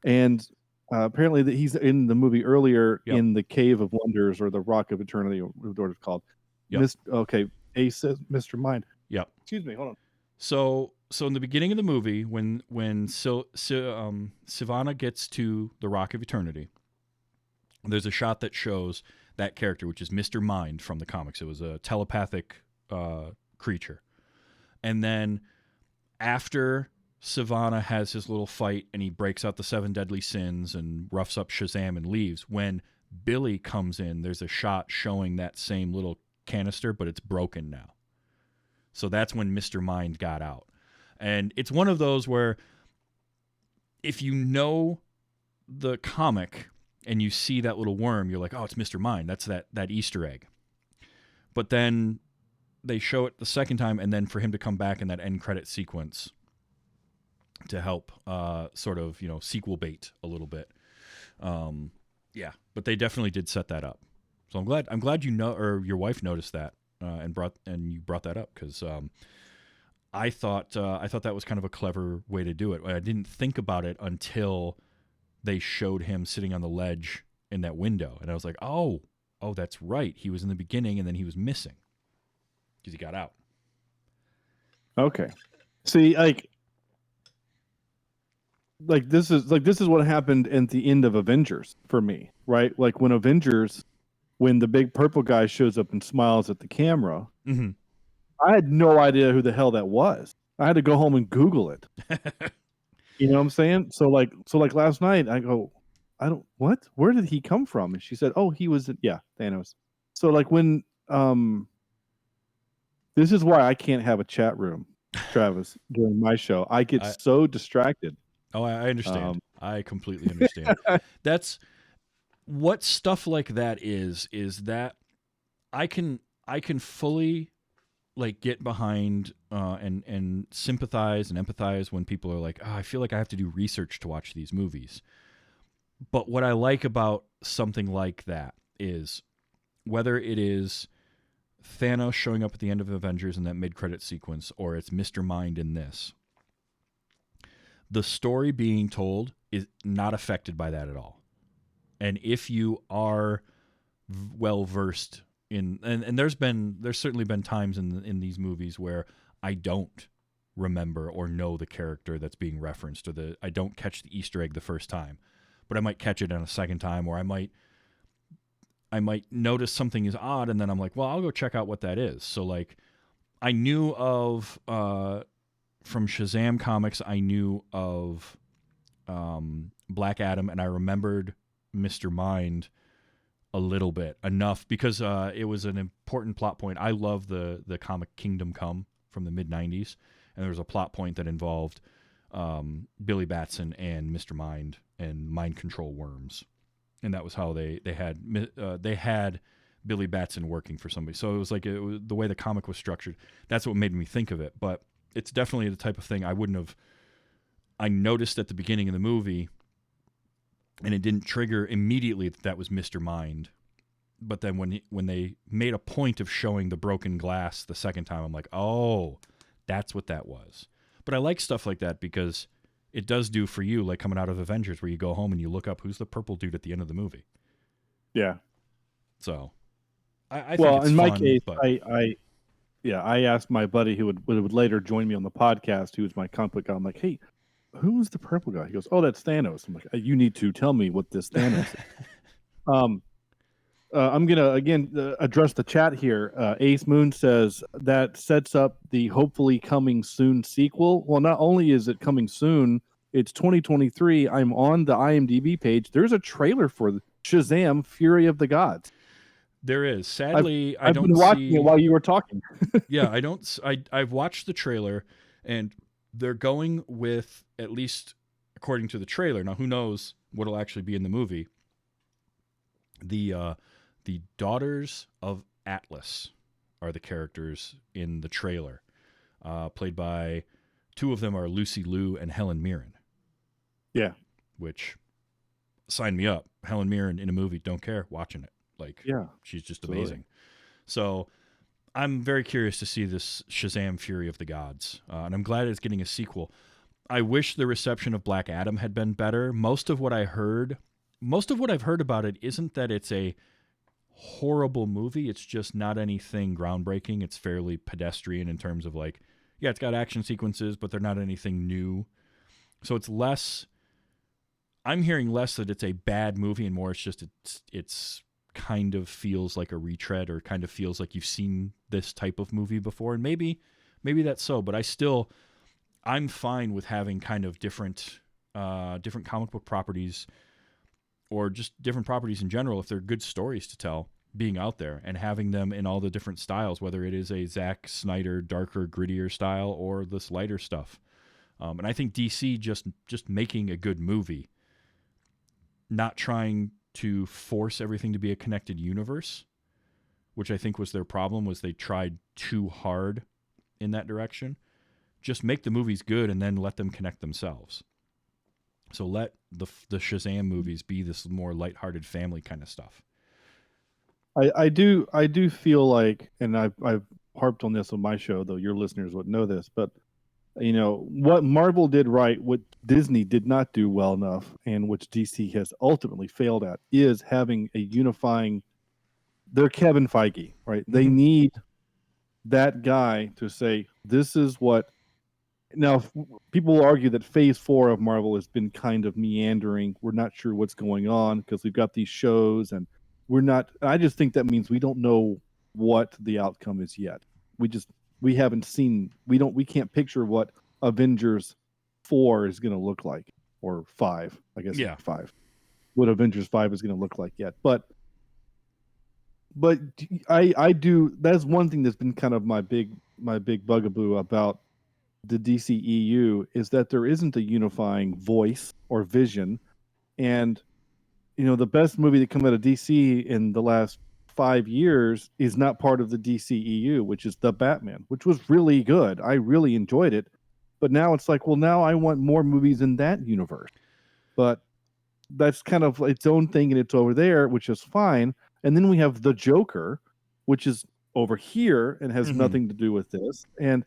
And apparently that he's in the movie earlier in the Cave of Wonders or the Rock of Eternity, or what it's called. Yep. A says Mr. Mind. Yep. Excuse me, hold on. So in the beginning of the movie, when Sivana gets to the Rock of Eternity, there's a shot that shows that character, which is Mr. Mind from the comics. It was a telepathic creature. And then after Sivana has his little fight and he breaks out the 7 deadly sins and roughs up Shazam and leaves, when Billy comes in, there's a shot showing that same little canister, but it's broken now. So that's when Mr. Mind got out. And it's one of those where if you know the comic and you see that little worm, you're like, oh, it's Mr. Mind. That's that Easter egg. But then they show it the second time, and then for him to come back in that end credit sequence to help sort of, sequel bait a little bit. Yeah, but they definitely did set that up. So I'm glad you know, or your wife noticed that and you brought that up, because I thought that was kind of a clever way to do it. I didn't think about it until they showed him sitting on the ledge in that window, and I was like, oh, that's right. He was in the beginning, and then he was missing because he got out. Okay. See, like this is what happened at the end of Avengers for me, right? Like when the big purple guy shows up and smiles at the camera, I had no idea who the hell that was. I had to go home and Google it. You know what I'm saying? So like last night I go, where did he come from? And she said, oh, he was Thanos. So like when this is why I can't have a chat room, Travis, during my show. I get so distracted. Oh, I understand. I completely understand. That's what stuff like that is that I can fully like get behind and sympathize and empathize when people are like, I feel like I have to do research to watch these movies. But what I like about something like that is whether it is Thanos showing up at the end of Avengers in that mid-credit sequence, or it's Mr. Mind in this, the story being told is not affected by that at all. And if you are well versed in, and there's certainly been times in these movies where I don't remember or know the character that's being referenced, or I don't catch the Easter egg the first time, but I might catch it on a second time, or I might notice something is odd, and then I'm like, well, I'll go check out what that is. So like, I knew of from Shazam comics, I knew of Black Adam, and I remembered Mr. Mind a little bit, enough because it was an important plot point. I love the comic Kingdom Come from the mid-90s, and there was a plot point that involved Billy Batson and Mr. Mind and mind control worms. And that was how they had Billy Batson working for somebody. So it was like the way the comic was structured. That's what made me think of it. But it's definitely the type of thing I noticed at the beginning of the movie, and it didn't trigger immediately that was Mr. Mind. But then when they made a point of showing the broken glass the second time, I'm like, oh, that's what that was. But I like stuff like that because it does do for you, like coming out of Avengers, where you go home and you look up who's the purple dude at the end of the movie. Yeah. So, I well, think it's in my fun, case, but... I asked my buddy who would later join me on the podcast, who was my comic book guy. I'm like, hey, who's the purple guy? He goes, oh, that's Thanos. I'm like, you need to tell me what this Thanos is. I'm gonna again address the chat here. Ace Moon says that sets up the hopefully coming soon sequel. Well, not only is it coming soon, it's 2023. I'm on the IMDb page. There's a trailer for Shazam: Fury of the Gods. There is. Sadly, I've been watching it while you were talking. Yeah, I've watched the trailer, and they're going with, at least according to the trailer. Now, who knows what'll actually be in the movie? The Daughters of Atlas are the characters in the trailer. Played by, two of them are Lucy Liu and Helen Mirren. Yeah. Which, sign me up. Helen Mirren in a movie, don't care, watching it. Like, yeah, she's just amazing. So I'm very curious to see this Shazam: Fury of the Gods. And I'm glad it's getting a sequel. I wish the reception of Black Adam had been better. Most of what I've heard about it isn't that it's a horrible movie. It's just not anything groundbreaking. It's fairly pedestrian in terms of like, yeah, it's got action sequences, but they're not anything new. So it's less, I'm hearing less that it's a bad movie and more it's just it's kind of feels like a retread, or kind of feels like you've seen this type of movie before. And maybe that's so, but I'm fine with having kind of different comic book properties, or just different properties in general, if they're good stories to tell, being out there and having them in all the different styles, whether it is a Zack Snyder darker, grittier style or this lighter stuff. And I think DC just making a good movie, not trying to force everything to be a connected universe, which I think was their problem, was they tried too hard in that direction. Just make the movies good and then let them connect themselves. So let the Shazam movies be this more lighthearted family kind of stuff. I do feel like, and I've harped on this on my show, though your listeners would know this, but you know what Marvel did right, what Disney did not do well enough, and which DC has ultimately failed at, is having a unifying. They're Kevin Feige, right? Mm-hmm. They need that guy to say, this is what. Now, people will argue that Phase 4 of Marvel has been kind of meandering. We're not sure what's going on because we've got these shows, and we're not. I just think that means we don't know what the outcome is yet. We haven't seen. We can't picture what Avengers 4 is going to look like, or 5. I guess. Yeah, 5. What Avengers 5 is going to look like yet, but I do. That's one thing that's been kind of my big bugaboo about the DCEU, is that there isn't a unifying voice or vision. And you know, the best movie that came out of DC in the last 5 years is not part of the DCEU, which is the Batman, which was really good. I really enjoyed it. But now it's like, well, now I want more movies in that universe. But that's kind of its own thing, and it's over there, which is fine. And then we have the Joker, which is over here and has nothing to do with this. And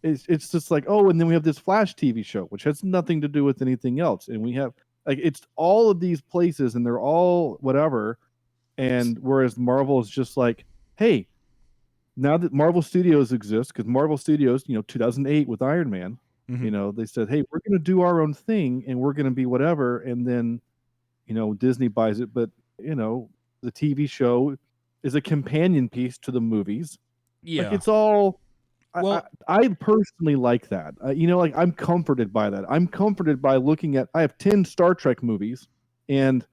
it's just like, oh, and then we have this Flash TV show, which has nothing to do with anything else. And we have like it's all of these places, and they're all whatever. And whereas Marvel is just like, hey, now that Marvel Studios exists, because Marvel Studios, 2008 with Iron Man, they said, hey, we're going to do our own thing, and we're going to be whatever. And then, Disney buys it, but the TV show is a companion piece to the movies. Yeah, like it's all. Well, I personally like that. I'm comforted by that. I'm comforted by looking at. I have 10 Star Trek movies and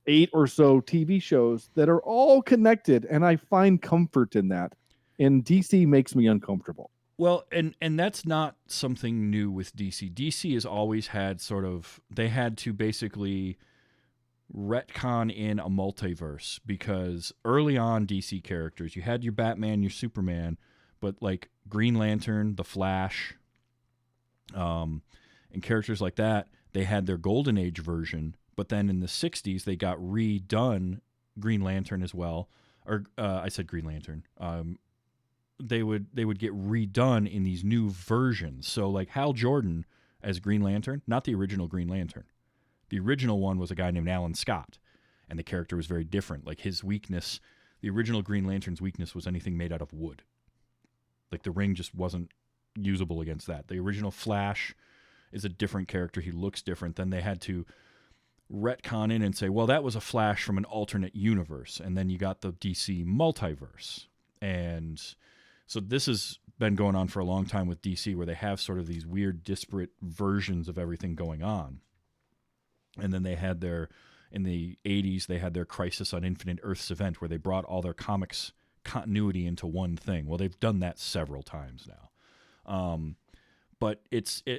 8 or so TV shows that are all connected, and I find comfort in that. And DC makes me uncomfortable. Well, and that's not something new with DC. DC has always had they had to basically retcon in a multiverse, because early on DC characters, you had your Batman, your Superman, but like Green Lantern, the Flash, and characters like that, they had their Golden Age version, but then in the 60s they got redone Green Lantern as well. Or I said Green Lantern. They would get redone in these new versions. So like Hal Jordan as Green Lantern, not the original Green Lantern. The original one was a guy named Alan Scott, and the character was very different. Like his weakness, the original Green Lantern's weakness was anything made out of wood. Like the ring just wasn't usable against that. The original Flash is a different character. He looks different. Then they had to retcon in and say, well, that was a Flash from an alternate universe. And then you got the DC multiverse. And so this has been going on for a long time with DC, where they have sort of these weird disparate versions of everything going on. And then they had in the 80s, they had their Crisis on Infinite Earths event, where they brought all their comics continuity into one thing. Well, they've done that several times now. But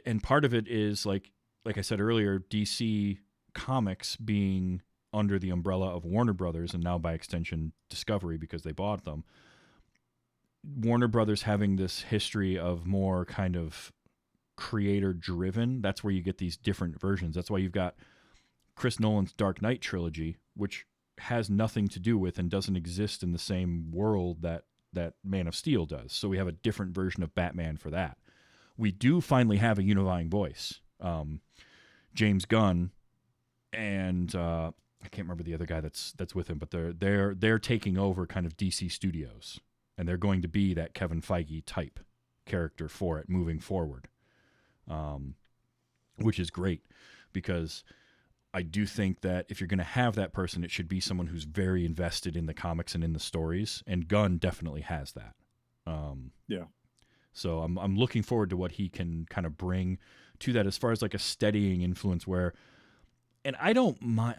and part of it is like I said earlier, DC Comics being under the umbrella of Warner Brothers, and now by extension Discovery, because they bought them. Warner Brothers having this history of more kind of creator driven, that's where you get these different versions. That's why you've got Chris Nolan's Dark Knight trilogy, which has nothing to do with and doesn't exist in the same world that Man of Steel does. So we have a different version of Batman for that. We do finally have a unifying voice. James Gunn and I can't remember the other guy that's with him, but they're taking over kind of DC Studios, and they're going to be that Kevin Feige type character for it moving forward, which is great, because I do think that if you're going to have that person, it should be someone who's very invested in the comics and in the stories, and Gunn definitely has that. Yeah. So I'm looking forward to what he can kind of bring to that, as far as like a steadying influence where, and I don't mind,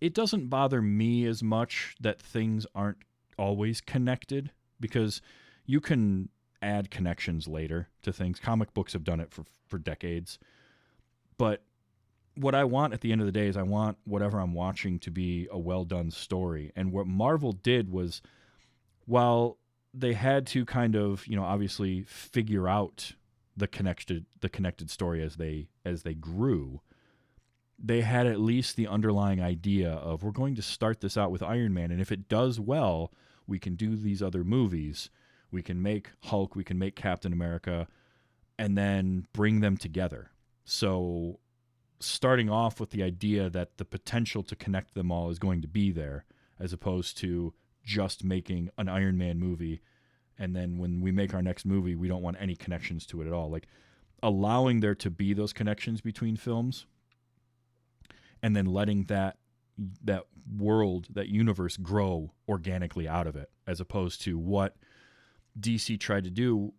it doesn't bother me as much that things aren't always connected, because you can add connections later to things. Comic books have done it for decades. But what I want at the end of the day is I want whatever I'm watching to be a well-done story. And what Marvel did was, while they had to kind of, obviously figure out the connected story as they grew, they had at least the underlying idea of, we're going to start this out with Iron Man, and if it does well, we can do these other movies. We can make Hulk, we can make Captain America, and then bring them together. So starting off with the idea that the potential to connect them all is going to be there, as opposed to just making an Iron Man movie, and then when we make our next movie, we don't want any connections to it at all. Like, allowing there to be those connections between films, and then letting that world, that universe, grow organically out of it, as opposed to what DC tried to do,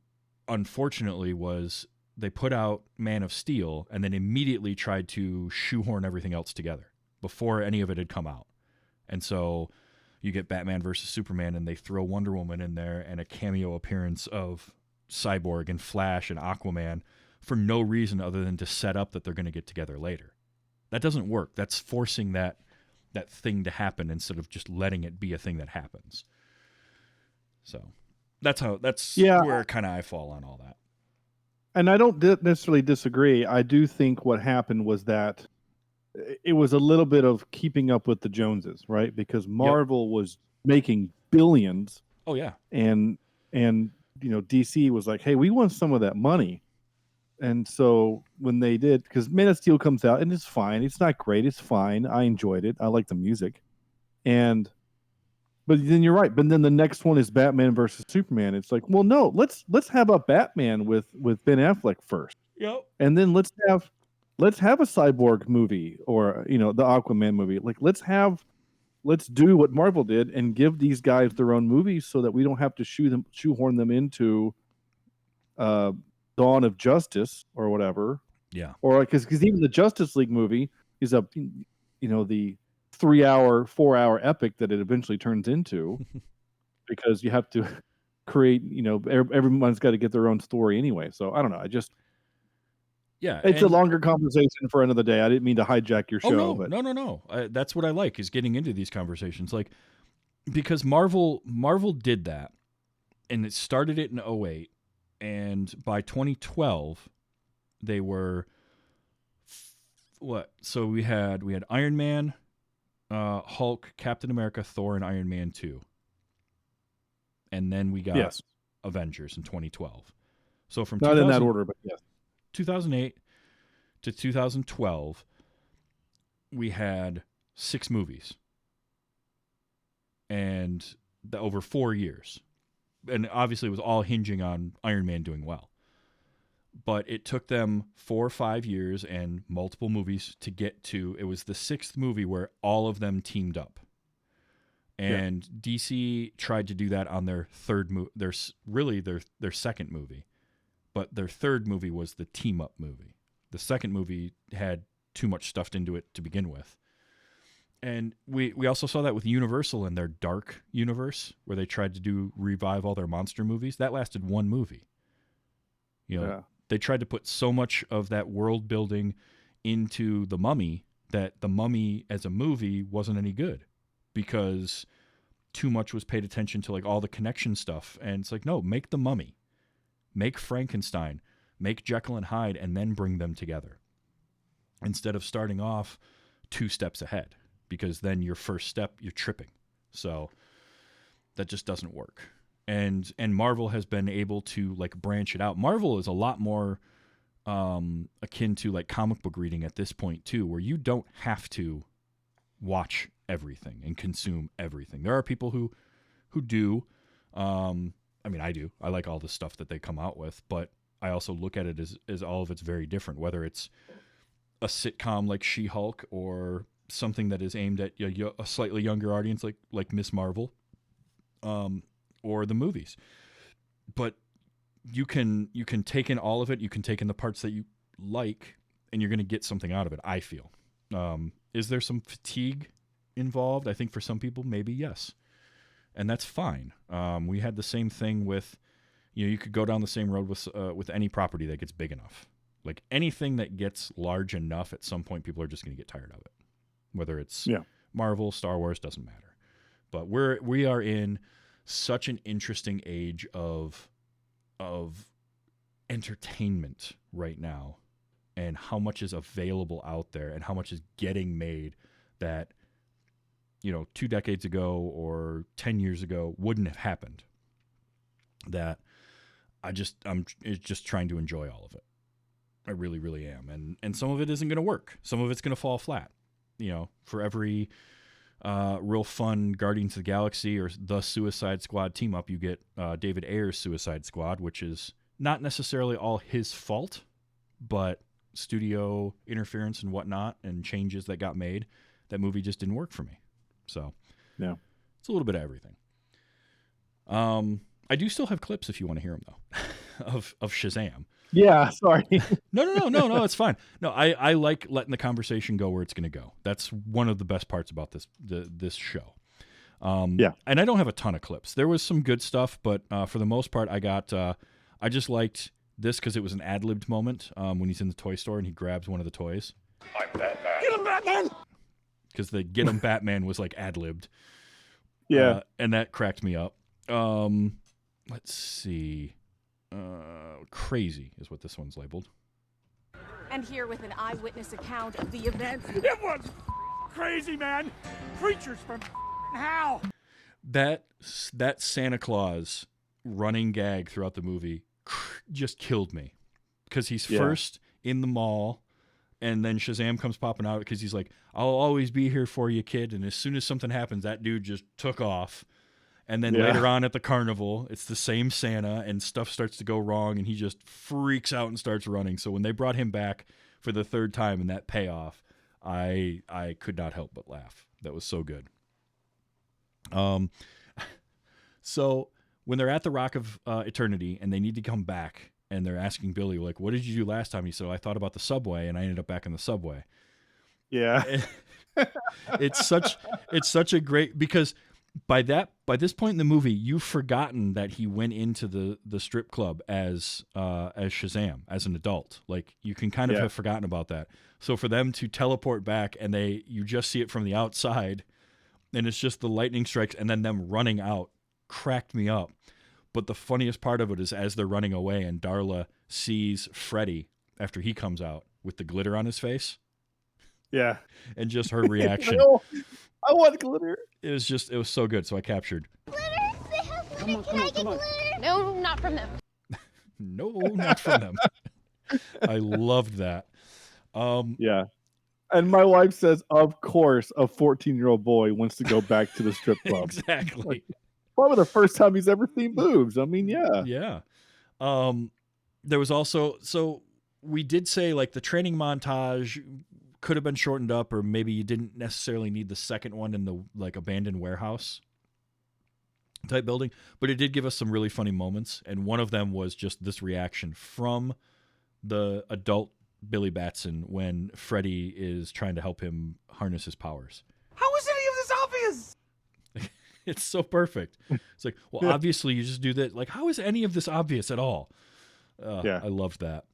unfortunately, was they put out Man of Steel and then immediately tried to shoehorn everything else together before any of it had come out. And so you get Batman versus Superman, and they throw Wonder Woman in there and a cameo appearance of Cyborg and Flash and Aquaman for no reason other than to set up that they're going to get together later. That doesn't work. That's forcing that thing to happen instead of just letting it be a thing that happens. So that's where kind of I fall on all that. And I don't necessarily disagree. I do think what happened was that it was a little bit of keeping up with the Joneses, right? Because Marvel was making billions. Oh yeah. And DC was like, hey, we want some of that money. And so when they did, because Man of Steel comes out and it's fine. It's not great. It's fine. I enjoyed it. I like the music. But then you're right. But then the next one is Batman versus Superman. It's like, well, no, let's have a Batman with Ben Affleck first. Yep. And then let's have a Cyborg movie or the Aquaman movie. Like let's do what Marvel did and give these guys their own movies so that we don't have to shoehorn them into Dawn of Justice or whatever. Yeah. Or because even the Justice League movie is the 3-hour, 4-hour epic that it eventually turns into, because you have to create, everyone's got to get their own story anyway. So I don't know. It's a longer conversation for another day. I didn't mean to hijack your show. No. That's what I like, is getting into these conversations. Like, because Marvel did that, and it started it in 2008, and by 2012, they were what? So we had Iron Man, Hulk, Captain America, Thor, and Iron Man 2. And then we got Avengers in 2012. So from not in that order, but yes. 2008 to 2012, we had 6 movies. And over 4 years. And obviously it was all hinging on Iron Man doing well. But it took them 4 or 5 years and multiple movies to get to. It was the 6th movie where all of them teamed up. And DC tried to do that on their third movie. Their second movie. But their third movie was the team-up movie. The second movie had too much stuffed into it to begin with. And we also saw that with Universal and their Dark universe, where they tried to revive all their monster movies. That lasted 1 movie. They tried to put so much of that world building into The Mummy that The Mummy as a movie wasn't any good, because too much was paid attention to like all the connection stuff. And it's like, no, make The Mummy. Make Frankenstein, make Jekyll and Hyde, and then bring them together. Instead of starting off 2 steps ahead, because then your first step, you're tripping. So that just doesn't work. And Marvel has been able to like branch it out. Marvel is a lot more akin to like comic book reading at this point too, where you don't have to watch everything and consume everything. There are people who do. I mean, I do. I like all the stuff that they come out with, but I also look at it as all of it's very different, whether it's a sitcom like She-Hulk or something that is aimed at a slightly younger audience like Miss Marvel, or the movies. But you can take in all of it. You can take in the parts that you like, and you're going to get something out of it, I feel. Is there some fatigue involved? I think for some people, maybe yes. And that's fine. We had the same thing with, you could go down the same road with any property that gets big enough. Like anything that gets large enough, at some point people are just going to get tired of it. Whether it's Marvel, Star Wars, doesn't matter. But we are in such an interesting age of entertainment right now, and how much is available out there and how much is getting made that 2 decades ago or 10 years ago wouldn't have happened. That I'm just trying to enjoy all of it. I really, really am. And some of it isn't going to work. Some of it's going to fall flat. For every real fun Guardians of the Galaxy or the Suicide Squad team up, you get David Ayer's Suicide Squad, which is not necessarily all his fault, but studio interference and whatnot and changes that got made. That movie just didn't work for me. So it's a little bit of everything. I do still have clips if you want to hear them though, of Shazam. Yeah, sorry. No, it's fine. No, I like letting the conversation go where it's going to go. That's one of the best parts about this show. And I don't have a ton of clips. There was some good stuff, but for the most part, I just liked this because it was an ad-libbed moment when he's in the toy store and he grabs one of the toys. I'm Batman. Get him, Batman! Because the "Get 'em Batman" was like ad-libbed. Yeah. And that cracked me up. Let's see. Crazy is what this one's labeled. And here with an eyewitness account of the event. It was crazy, man. Creatures from hell. That Santa Claus running gag throughout the movie just killed me, because he's first in the mall, and then Shazam comes popping out because he's like, "I'll always be here for you, kid." And as soon as something happens, that dude just took off. And then later on at the carnival, it's the same Santa, and stuff starts to go wrong, and he just freaks out and starts running. So when they brought him back for the third time and that payoff, I could not help but laugh. That was so good. So when they're at the Rock of Eternity and they need to come back, and they're asking Billy, like, "What did you do last time?" He said, "I thought about the subway, and I ended up back in the subway." Yeah. It's such a great, because by this point in the movie, you've forgotten that he went into the strip club as Shazam, as an adult. Like, you can kind of have forgotten about that. So for them to teleport back, and you just see it from the outside, and it's just the lightning strikes and then them running out, cracked me up. But the funniest part of it is as they're running away and Darla sees Freddy after he comes out with the glitter on his face. Yeah. And just her reaction. I want glitter. It was so good. So I captured. Glitter? They have glitter. Can I get glitter? No, not from them. No, not from them. I loved that. Yeah. And my wife says, of course, a 14-year-old boy wants to go back to the strip club. Exactly. Like, probably the first time he's ever seen boobs. I mean, yeah. Yeah. There was also, so we did say, like, the training montage could have been shortened up, or maybe you didn't necessarily need the second one in the, like, abandoned warehouse type building, but it did give us some really funny moments. And one of them was just this reaction from the adult Billy Batson when Freddy is trying to help him harness his powers. How is any of this obvious? It's so perfect. It's like, well, obviously you just do that. Like, how is any of this obvious at all? I loved that.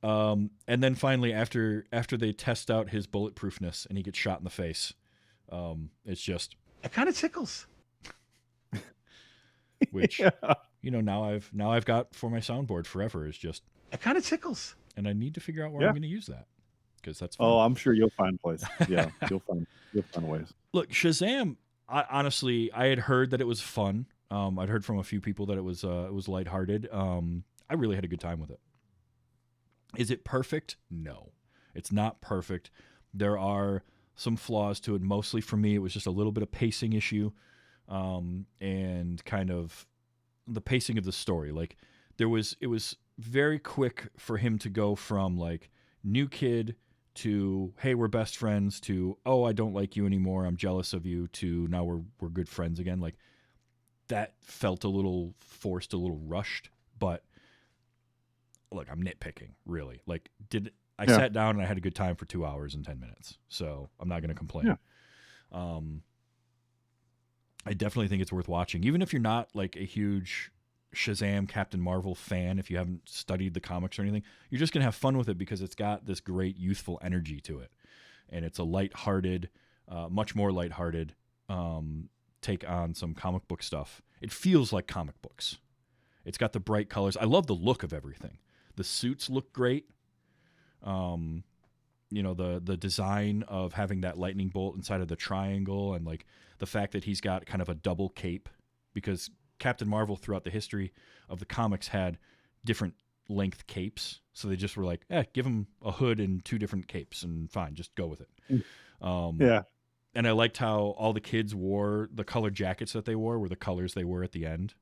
And then finally, after they test out his bulletproofness and he gets shot in the face, it's just, it kind of tickles. Which now I've got for my soundboard forever, is just, it kind of tickles. And I need to figure out where I'm going to use that, because that's fun. Oh, I'm sure you'll find places. Yeah, you'll find ways. Look, Shazam. Honestly, I had heard that it was fun. I'd heard from a few people that it was lighthearted. I really had a good time with it. Is it perfect? No, it's not perfect. There are some flaws to it. Mostly for me, it was just a little bit of pacing issue, and kind of the pacing of the story. Like, it was very quick for him to go from, like, new kid to, hey, we're best friends, to, oh, I don't like you anymore, I'm jealous of you, to now we're good friends again. Like, that felt a little forced, a little rushed. But look, I'm nitpicking, really. Like, I sat down and I had a good time for 2 hours and 10 minutes, so I'm not going to complain. Yeah. I definitely think it's worth watching, even if you're not, like, a huge Shazam, Captain Marvel fan. If you haven't studied the comics or anything, you're just gonna have fun with it because it's got this great youthful energy to it, and it's a lighthearted, much more lighthearted take on some comic book stuff. It feels like comic books. It's got the bright colors. I love the look of everything. The suits look great. The design of having that lightning bolt inside of the triangle, and, like, the fact that he's got kind of a double cape, because Captain Marvel throughout the history of the comics had different length capes. So they just were like, give him a hood and 2 different capes and fine, just go with it. Yeah. And I liked how all the kids wore the colored jackets that they wore were the colors they were at the end.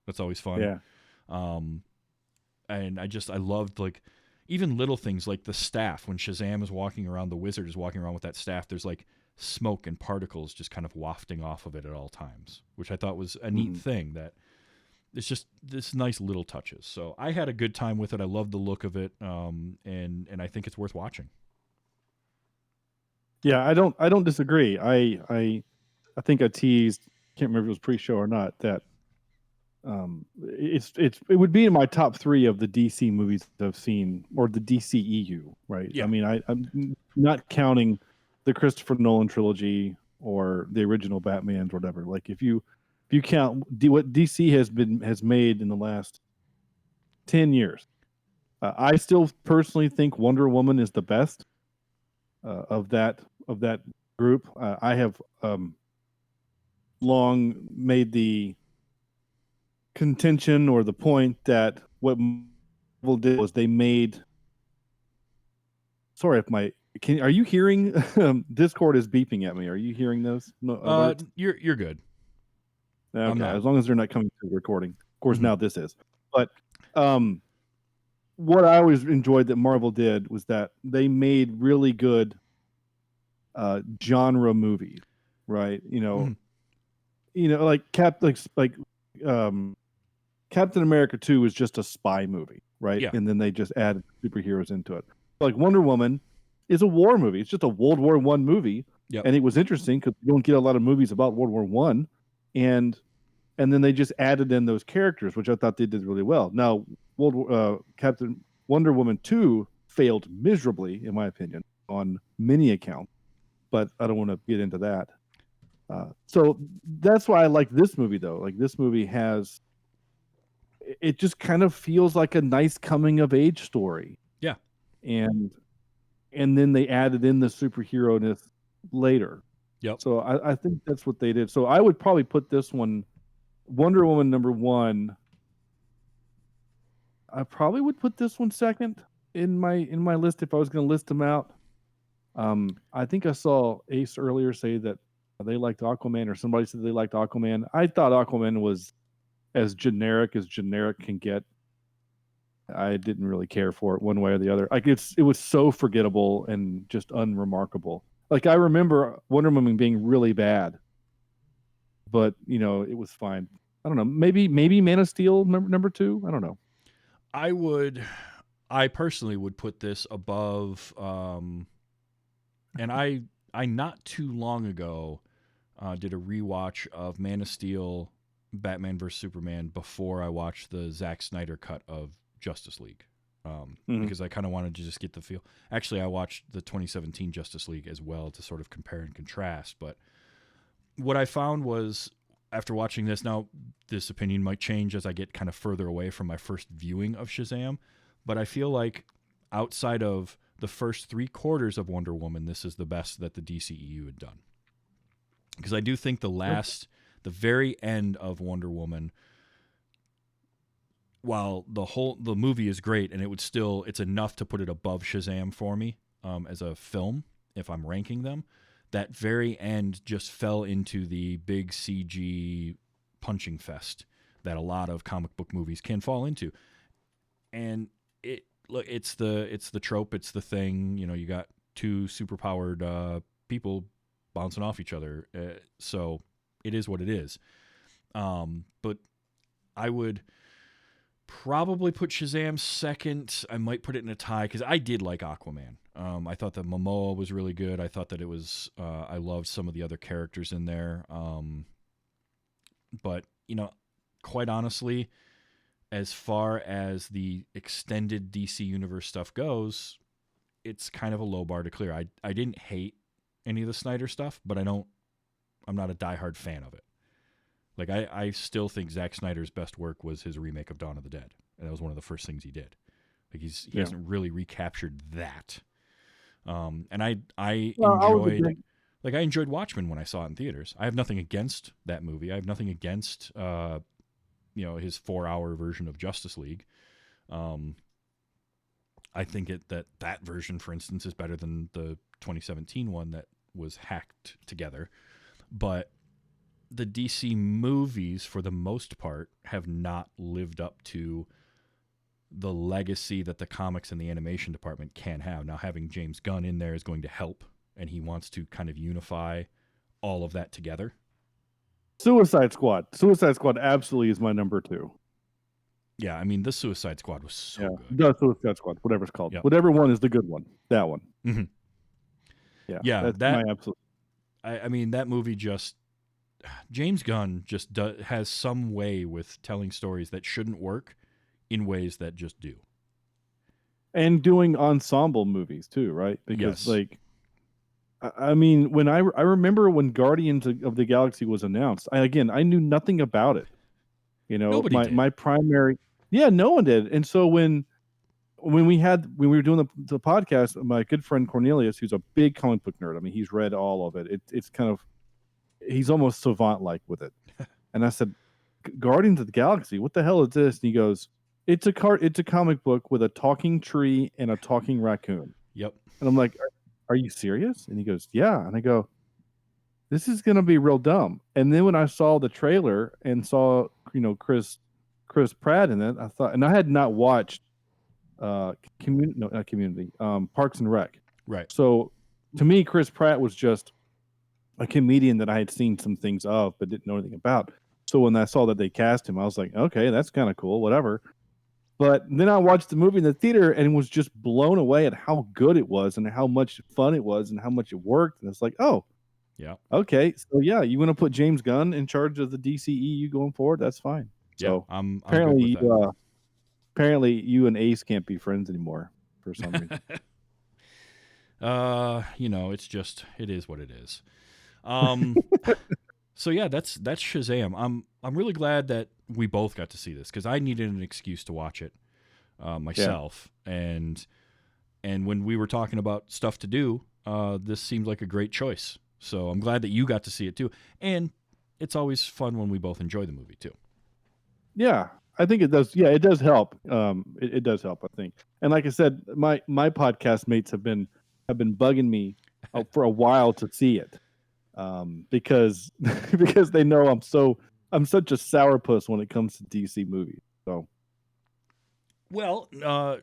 That's always fun. Yeah. And I loved, like, even little things like the staff. When Shazam is walking around, the wizard is walking around with that staff, there's, like, smoke and particles just kind of wafting off of it at all times, which I thought was a neat thing. That it's just this nice little touches. So I had a good time with it. I loved the look of it, and I think it's worth watching. Yeah, I don't disagree. I think I teased, can't remember if it was pre-show or not, that it would be in my top 3 of the DC movies I've seen, or the DCEU, right? Yeah. I mean, I'm not counting the Christopher Nolan trilogy or the original Batmans or whatever. Like, if you if you count what DC has made in the last 10 years. I still personally think Wonder Woman is the best of that group. I have long made the contention or the point that what Marvel did was they made. Sorry if are you hearing Discord is beeping at me? Are you hearing those? No, you're good. Okay, as long as they're not coming through the recording. Of course, now this is. But what I always enjoyed that Marvel did was that they made really good genre movies, right? Like Captain America 2 was just a spy movie, right? Yeah. And then they just added superheroes into it. Like Wonder Woman is a war movie. It's just a World War I movie. Yep. And it was interesting because you don't get a lot of movies about World War I. And then they just added in those characters, which I thought they did really well. Now, Captain Wonder Woman 2 failed miserably, in my opinion, on many accounts. But I don't want to get into that. So that's why I like this movie, though. Like, this movie it just kind of feels like a nice coming of age story. Yeah. And then they added in the superhero-ness later. Yep. So I think that's what they did. So I would probably put this one, Wonder Woman #1. I probably would put this one second in my list if I was going to list them out. I think I saw Ace earlier say that they liked Aquaman, or somebody said they liked Aquaman. I thought Aquaman was as generic can get. I didn't really care for it one way or the other. Like it was so forgettable and just unremarkable. Like I remember Wonder Woman being really bad, but it was fine. I don't know. Maybe Man of Steel number 2. I don't know. I personally would put this above. And I not too long ago did a rewatch of Man of Steel, Batman vs Superman before I watched the Zack Snyder cut of Justice League, because I kind of wanted to just get the feel. Actually, I watched the 2017 Justice League as well to sort of compare and contrast. But what I found was, after watching this, now this opinion might change as I get kind of further away from my first viewing of Shazam, but I feel like outside of the first 3/4 of Wonder Woman, this is the best that the DCEU had done. Because I do think the very end of Wonder Woman, while the movie is great, and it's enough to put it above Shazam for me as a film, if I'm ranking them, that very end just fell into the big CG punching fest that a lot of comic book movies can fall into. And it's the trope, it's the thing, you got two superpowered people bouncing off each other. So it is what it is. But I would probably put Shazam second. I might put it in a tie because I did like Aquaman. I thought that Momoa was really good. I thought that it was, I loved some of the other characters in there. But, quite honestly, as far as the extended DC Universe stuff goes, it's kind of a low bar to clear. I didn't hate any of the Snyder stuff, but I'm not a diehard fan of it. Like, I still think Zack Snyder's best work was his remake of Dawn of the Dead. And that was one of the first things he did. Like, he hasn't really recaptured that. And I enjoyed Watchmen when I saw it in theaters. I have nothing against that movie. I have nothing against his 4-hour version of Justice League. I think that version, for instance, is better than the 2017 one that was hacked together. But the DC movies, for the most part, have not lived up to the legacy that the comics and the animation department can have. Now, having James Gunn in there is going to help, and he wants to kind of unify all of that together. Suicide Squad absolutely is my number 2. Yeah, I mean, the Suicide Squad was so good. The Suicide Squad, whatever it's called. Yep. Whatever one is the good one. That one. Mm-hmm. Yeah, that's my absolute. I mean, that movie just... James Gunn just has some way with telling stories that shouldn't work in ways that just do. And doing ensemble movies, too, right? Because, I mean, when I remember when Guardians of the Galaxy was announced, I knew nothing about it. You know, Nobody did. my primary, yeah, no one did. And so when we were doing the podcast, my good friend Cornelius, who's a big comic book nerd, I mean, he's read all of it. It's kind of, he's almost savant like with it. And I said, Guardians of the Galaxy, what the hell is this? And he goes, it's a comic book with a talking tree and a talking raccoon. Yep. And I'm like, are you serious? And he goes, yeah. And I go, this is gonna be real dumb. And then when I saw the trailer and saw, you know, Chris Pratt in it, I thought, and I had not watched Community, Parks and Rec. Right. So to me, Chris Pratt was just a comedian that I had seen some things of, but didn't know anything about. So when I saw that they cast him, I was like, okay, that's kind of cool, whatever. But then I watched the movie in the theater and was just blown away at how good it was and how much fun it was and how much it worked. And it's like, oh, yeah, okay, so yeah, you want to put James Gunn in charge of the DCEU going forward? That's fine. Yeah, So I'm apparently, good with that. Apparently, you and Ace can't be friends anymore for some reason. You know, it is what it is. So yeah, that's Shazam. I'm really glad that we both got to see this because I needed an excuse to watch it myself. Yeah. And when we were talking about stuff to do, this seemed like a great choice. So I'm glad that you got to see it too. And it's always fun when we both enjoy the movie too. Yeah, I think it does. Yeah, it does help. It does help, I think. And like I said, my podcast mates have been bugging me for a while to see it. Because they know I'm such a sourpuss when it comes to DC movies. So, well,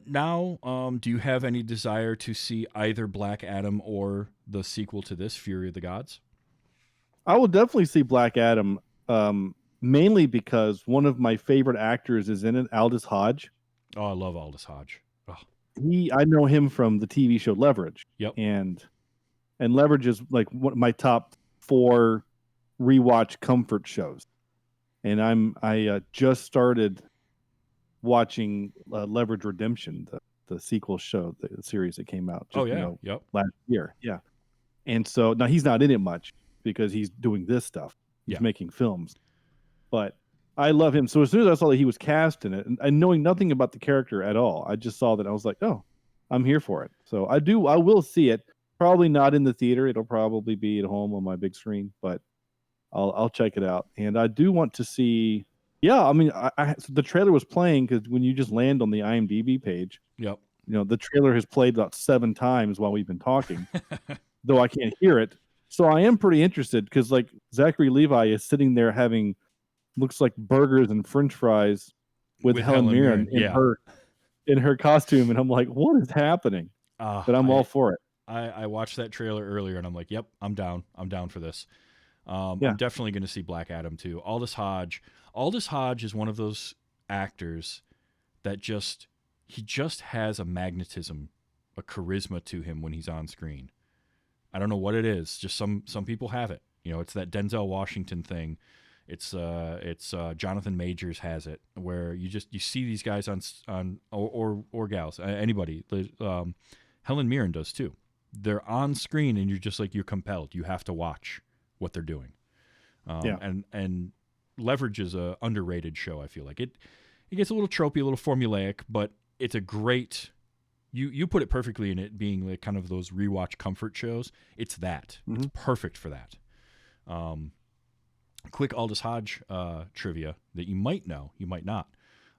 now, do you have any desire to see either Black Adam or the sequel to this, Fury of the Gods? I will definitely see Black Adam, mainly because one of my favorite actors is in it, Aldous Hodge. Oh, I love Aldous Hodge. Oh. I know him from the TV show Leverage. Yep. And Leverage is like one of my top 4 rewatch comfort shows. And I just started watching Leverage Redemption, the sequel show, the series that came out last year. Yeah. And so now he's not in it much because he's doing this stuff. He's making films. But I love him. So as soon as I saw that he was cast in it, and knowing nothing about the character at all, I just saw that. I was like, oh, I'm here for it. So I will see it. Probably not in the theater. It'll probably be at home on my big screen, but I'll check it out. And I do want to see. Yeah, I mean, so the trailer was playing because when you just land on the IMDb page, yep, you know, the trailer has played about 7 times while we've been talking, though I can't hear it. So I am pretty interested because like Zachary Levi is sitting there having looks like burgers and French fries with Helen Mirren in her costume, and I'm like, what is happening? But I'm all for it. I watched that trailer earlier, and I'm like, yep, I'm down. I'm down for this. I'm definitely going to see Black Adam too. Aldous Hodge is one of those actors that he just has a magnetism, a charisma to him when he's on screen. I don't know what it is. Just some people have it. You know, it's that Denzel Washington thing. It's Jonathan Majors has it, where you see these guys on or gals, anybody. Helen Mirren does too. They're on screen, and you're just like, you're compelled. You have to watch what they're doing. And Leverage is a underrated show. I feel like it gets a little tropey, a little formulaic, but it's a great. You put it perfectly in it being like kind of those rewatch comfort shows. It's that. Mm-hmm. It's perfect for that. Quick Aldous Hodge trivia that you might know, you might not.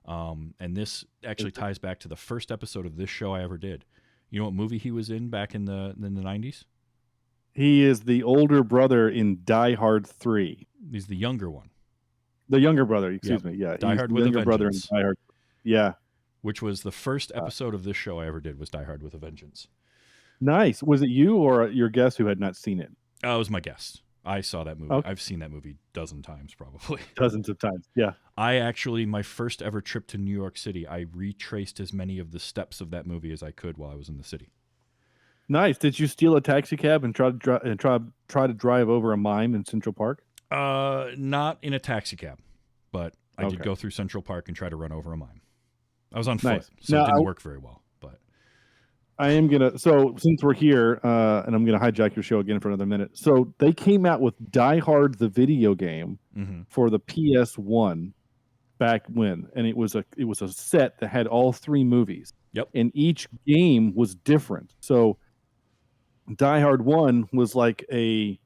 And this actually ties back to the first episode of this show I ever did. You know what movie he was in back in the 90s? He is the older brother in Die Hard 3. He's the younger one. The younger brother, excuse me. Yeah, Die Hard with a Vengeance. Brother in Die Hard. Yeah. Which was the first episode of this show I ever did, was Die Hard with a Vengeance. Nice. Was it you or your guest who had not seen it? It was my guest. I saw that movie. Okay. I've seen that movie a dozen times, probably. Dozens of times, yeah. My first ever trip to New York City, I retraced as many of the steps of that movie as I could while I was in the city. Nice. Did you steal a taxi cab and try to drive over a mime in Central Park? Not in a taxi cab, but I did go through Central Park and try to run over a mime. I was on foot, so it didn't work very well. But I am gonna. So since we're here, and I'm gonna hijack your show again for another minute. So they came out with Die Hard, the video game, for the PS1 back when, and it was a set that had all 3 movies. Yep. And each game was different. So Die Hard 1 was like a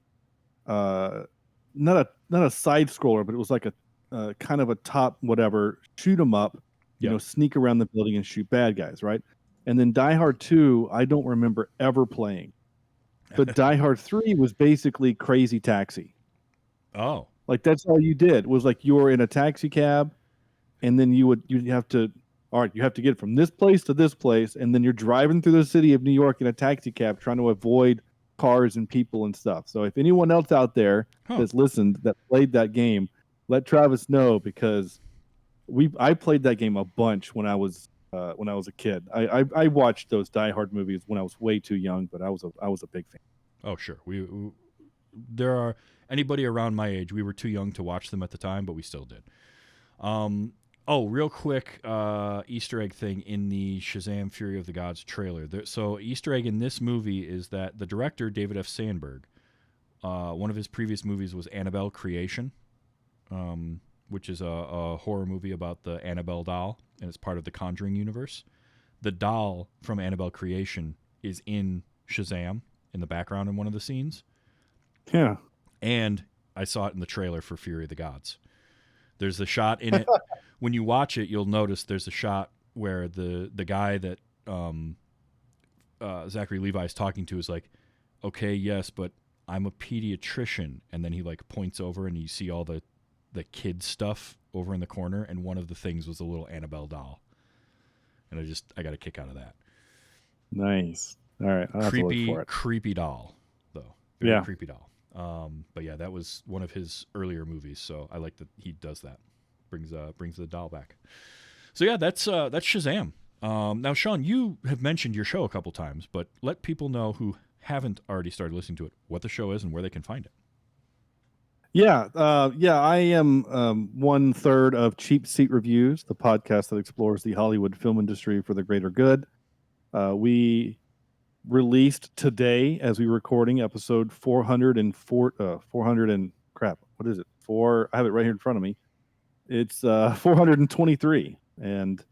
not a side scroller, but it was like a kind of a top whatever shoot 'em up, sneak around the building and shoot bad guys, right? And then Die Hard 2, I don't remember ever playing. But Die Hard 3 was basically Crazy Taxi. Oh. Like that's all you did was like you were in a taxi cab, and then you'd have to get from this place to this place, and then you're driving through the city of New York in a taxi cab trying to avoid cars and people and stuff. So if anyone else out there that's listened that played that game, let Travis know, because I played that game a bunch when I was a kid. I watched those Die Hard movies when I was way too young, but I was a big fan. Oh sure, there are anybody around my age. We were too young to watch them at the time, but we still did. Real quick Easter egg thing in the Shazam Fury of the Gods trailer. So Easter egg in this movie is that the director, David F. Sandberg, one of his previous movies was Annabelle Creation, which is a horror movie about the Annabelle doll, and it's part of the Conjuring universe. The doll from Annabelle Creation is in Shazam in the background in one of the scenes. Yeah. And I saw it in the trailer for Fury of the Gods. There's a shot in it. When you watch it, you'll notice there's a shot where the guy that Zachary Levi is talking to is like, okay, yes, but I'm a pediatrician. And then he like points over and you see all the kid stuff over in the corner. And one of the things was a little Annabelle doll. And I got a kick out of that. Nice. All right. I'll have to look for it. Creepy doll, though. Very creepy doll. But yeah, that was one of his earlier movies. So I like that he does that. Brings the doll back. So yeah, that's Shazam. Now, Sean, you have mentioned your show a couple times, but let people know who haven't already started listening to it what the show is and where they can find it. Yeah, I am 1/3 of Cheap Seat Reviews, the podcast that explores the Hollywood film industry for the greater good. We released today, as we're recording, episode 404. 400 and crap. What is it? I have it right here in front of me. It's 423, and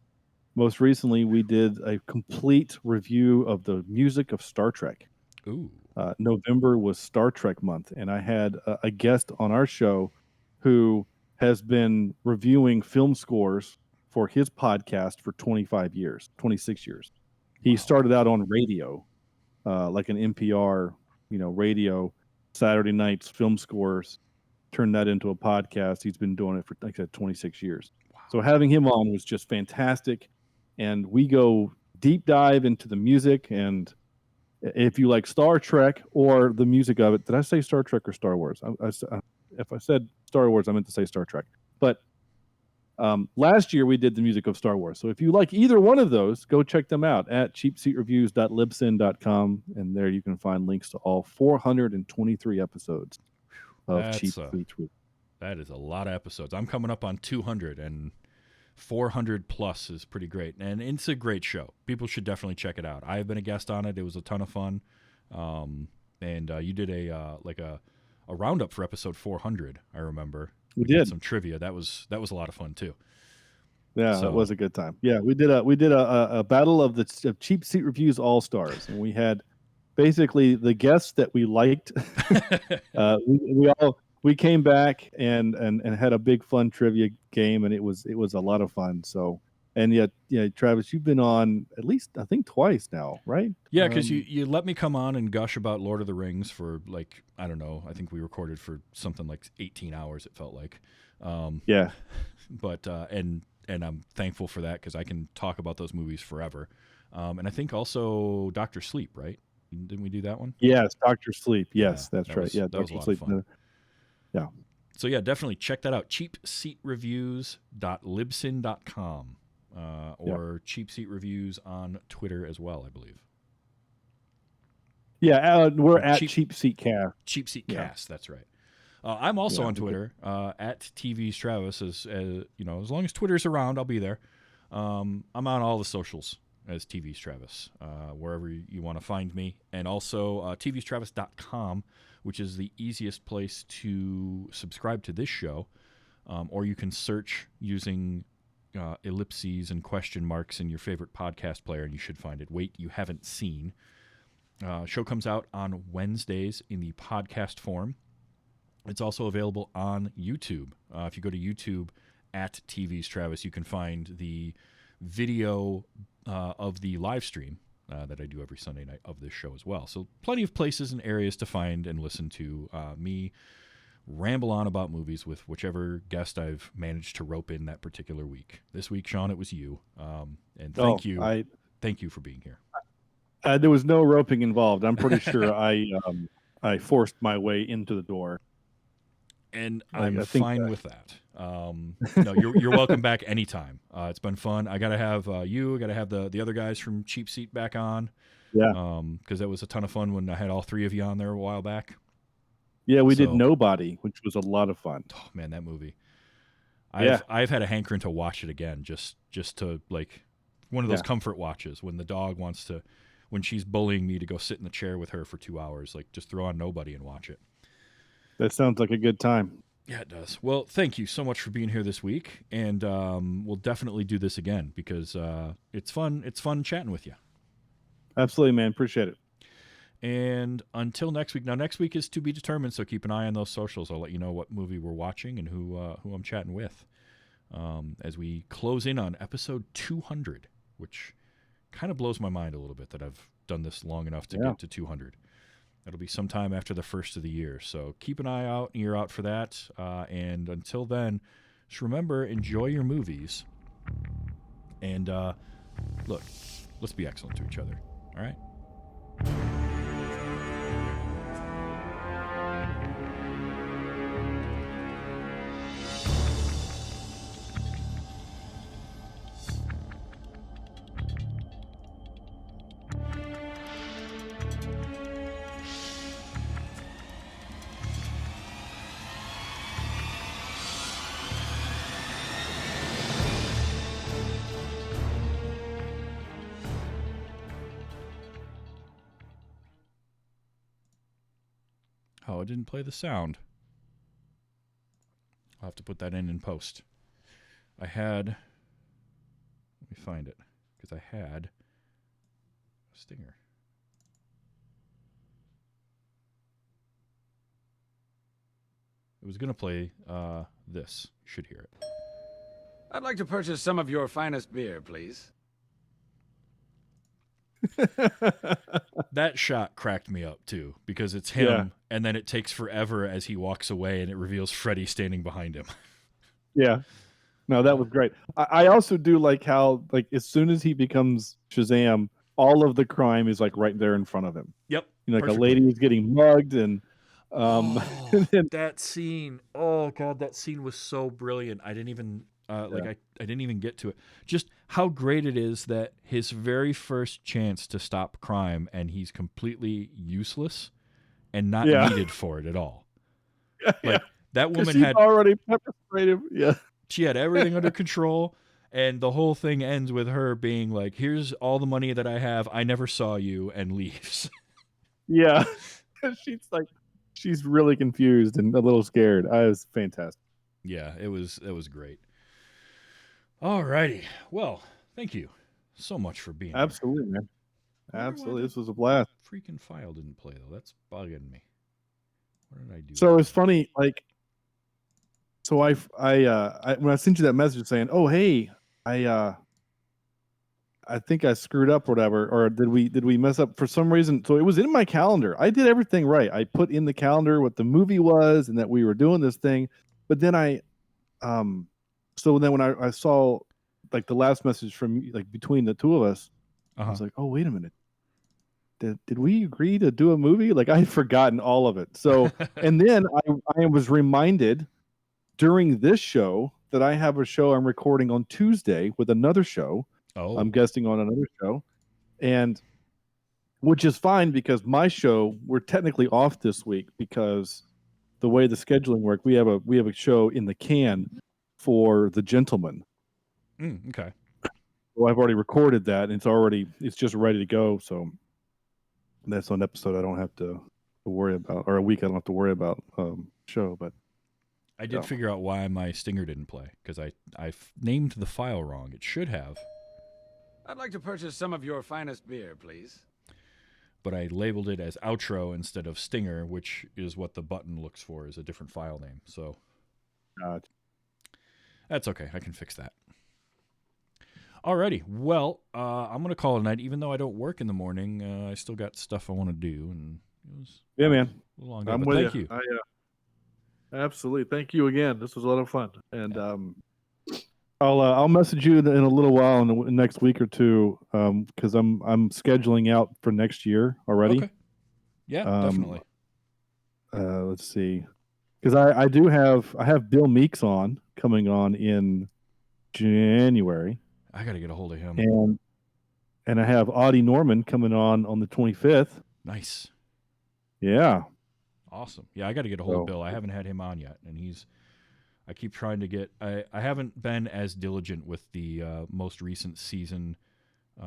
most recently we did a complete review of the music of Star Trek. Ooh. November was Star Trek month, and I had a guest on our show who has been reviewing film scores for his podcast for 26 years. He started out on radio, like an NPR, radio, Saturday nights film scores, turned that into a podcast. He's been doing it for, like I said, 26 years. Wow. So having him on was just fantastic. And we go deep dive into the music, and if you like Star Trek or the music of it. Did I say Star Trek or Star Wars? If I said Star Wars, I meant to say Star Trek. But last year we did the music of Star Wars. So if you like either one of those, go check them out at cheapseatreviews.libsyn.com, and there you can find links to all 423 episodes of Cheap Seat Reviews. That is a lot of episodes. I'm coming up on 200, and 400 plus is pretty great, and it's a great show. People should definitely check it out. I've been a guest on it. It was a ton of fun, and you did a roundup for episode 400. I remember we did some trivia. That was a lot of fun too. Yeah, it was a good time. Yeah, we did a battle of the Cheap Seat Reviews All Stars, and we had basically the guests that we liked. We came back and had a big fun trivia game, and it was a lot of fun. So, and yet, Travis, you've been on at least I think twice now, right? Yeah, because you let me come on and gush about Lord of the Rings for like, I don't know, I think we recorded for something like 18 hours. It felt like. Yeah. But and I'm thankful for that, because I can talk about those movies forever. And I think also Dr. Sleep, right? Didn't we do that one? Yes, Dr. Sleep. Yes, that's right. Yeah, that was a lot of fun. Yeah. So yeah, definitely check that out. cheapseatreviews.libsyn.com or Cheap Seat Reviews on Twitter as well, I believe. Yeah, we're at Cheap Seat Cast. Cheap Seat Cast, that's right. I'm also on Twitter at TV's Travis. As long as Twitter's around, I'll be there. I'm on all the socials. as TV's Travis, wherever you want to find me. And also tvstravis.com, which is the easiest place to subscribe to this show. Or you can search using ellipses and question marks in your favorite podcast player, and you should find it. Wait, you haven't seen. Show comes out on Wednesdays in the podcast form. It's also available on YouTube. If you go to YouTube at TV's Travis, you can find the video of the live stream that I do every Sunday night of this show as well. So plenty of places and areas to find and listen to me ramble on about movies with whichever guest I've managed to rope in that particular week. This week, Sean, it was you. And thank you. Thank you for being here. There was no roping involved. I'm pretty sure I forced my way into the door. And I'm fine with that. No, you're welcome back anytime. It's been fun. I got to have you. I got to have the other guys from Cheap Seat back on. Yeah. Because that was a ton of fun when I had all three of you on there a while back. Yeah, we did Nobody, which was a lot of fun. Oh man, that movie. I've had a hankering to watch it again, just to like one of those comfort watches when the dog wants to, when she's bullying me to go sit in the chair with her for 2 hours, like just throw on Nobody and watch it. That sounds like a good time. Yeah, it does. Well, thank you so much for being here this week, and we'll definitely do this again because it's fun. It's fun chatting with you. Absolutely, man. Appreciate it. And until next week. Now, next week is to be determined, so keep an eye on those socials. I'll let you know what movie we're watching and who I'm chatting with as we close in on episode 200, which kind of blows my mind a little bit that I've done this long enough to get to 200. It'll be sometime after the first of the year, so keep an eye out, ear out for that. And until then, just remember, enjoy your movies. And look, let's be excellent to each other. All right? Oh, it didn't play the sound. I'll have to put that in post. Let me find it, because I had a stinger. It was going to play this. You should hear it. I'd like to purchase some of your finest beer, please. That shot cracked me up too, because it's him, and then it takes forever as he walks away, and it reveals Freddy standing behind him. Yeah, no, that was great. I also do like how, like, as soon as he becomes Shazam, all of the crime is like right there in front of him. Yep, you know, like perfectly. A lady is getting mugged, and that scene. Oh god, that scene was so brilliant. I didn't even I didn't even get to it. Just how great it is that his very first chance to stop crime, and he's completely useless and not needed for it at all. Like that woman had already pepper sprayed him. Yeah, she had everything under control, and the whole thing ends with her being like, "Here's all the money that I have. I never saw you," and leaves. Yeah, she's really confused and a little scared. It was fantastic. Yeah, it was great. All righty. Well, thank you so much for being Absolutely, here. Man. Absolutely. This was a blast. Freaking file didn't play, though. That's bugging me. What did I do? So it's funny, like, so I when I sent you that message saying, "Oh, hey, I think I screwed up or whatever," or did we mess up for some reason? So it was in my calendar. I did everything right. I put in the calendar what the movie was and that we were doing this thing. But then so then when I saw like the last message from like between the two of us, I was like, "Oh, wait a minute. Did we agree to do a movie?" Like I had forgotten all of it. So and then I was reminded during this show that I have a show I'm recording on Tuesday with another show. Oh. I'm guesting on another show, and which is fine because my show, we're technically off this week because the way the scheduling worked, we have a show in the can for The Gentleman. Okay. So I've already recorded that, and it's just ready to go. So that's an episode I don't have to worry about, or a week I don't have to worry about show. But I did figure out why my stinger didn't play, because I named the file wrong. It should have. I'd like to purchase some of your finest beer, please. But I labeled it as outro instead of stinger, which is what the button looks for, is a different file name. So that's okay. I can fix that. Alrighty. Well, I'm going to call it a night. Even though I don't work in the morning, I still got stuff I want to do. And it was man. A long day, I'm but with thank you. Absolutely. Thank you again. This was a lot of fun. And I'll message you in a little while in the next week or two, because I'm scheduling out for next year already. Okay. Yeah, definitely. Let's see, because I have Bill Meeks coming on in January. I got to get a hold of him. And I have Audie Norman coming on the 25th. Nice. Yeah. Awesome. Yeah, I got to get a hold of Bill. I haven't had him on yet, and I keep trying to get. I haven't been as diligent with the most recent season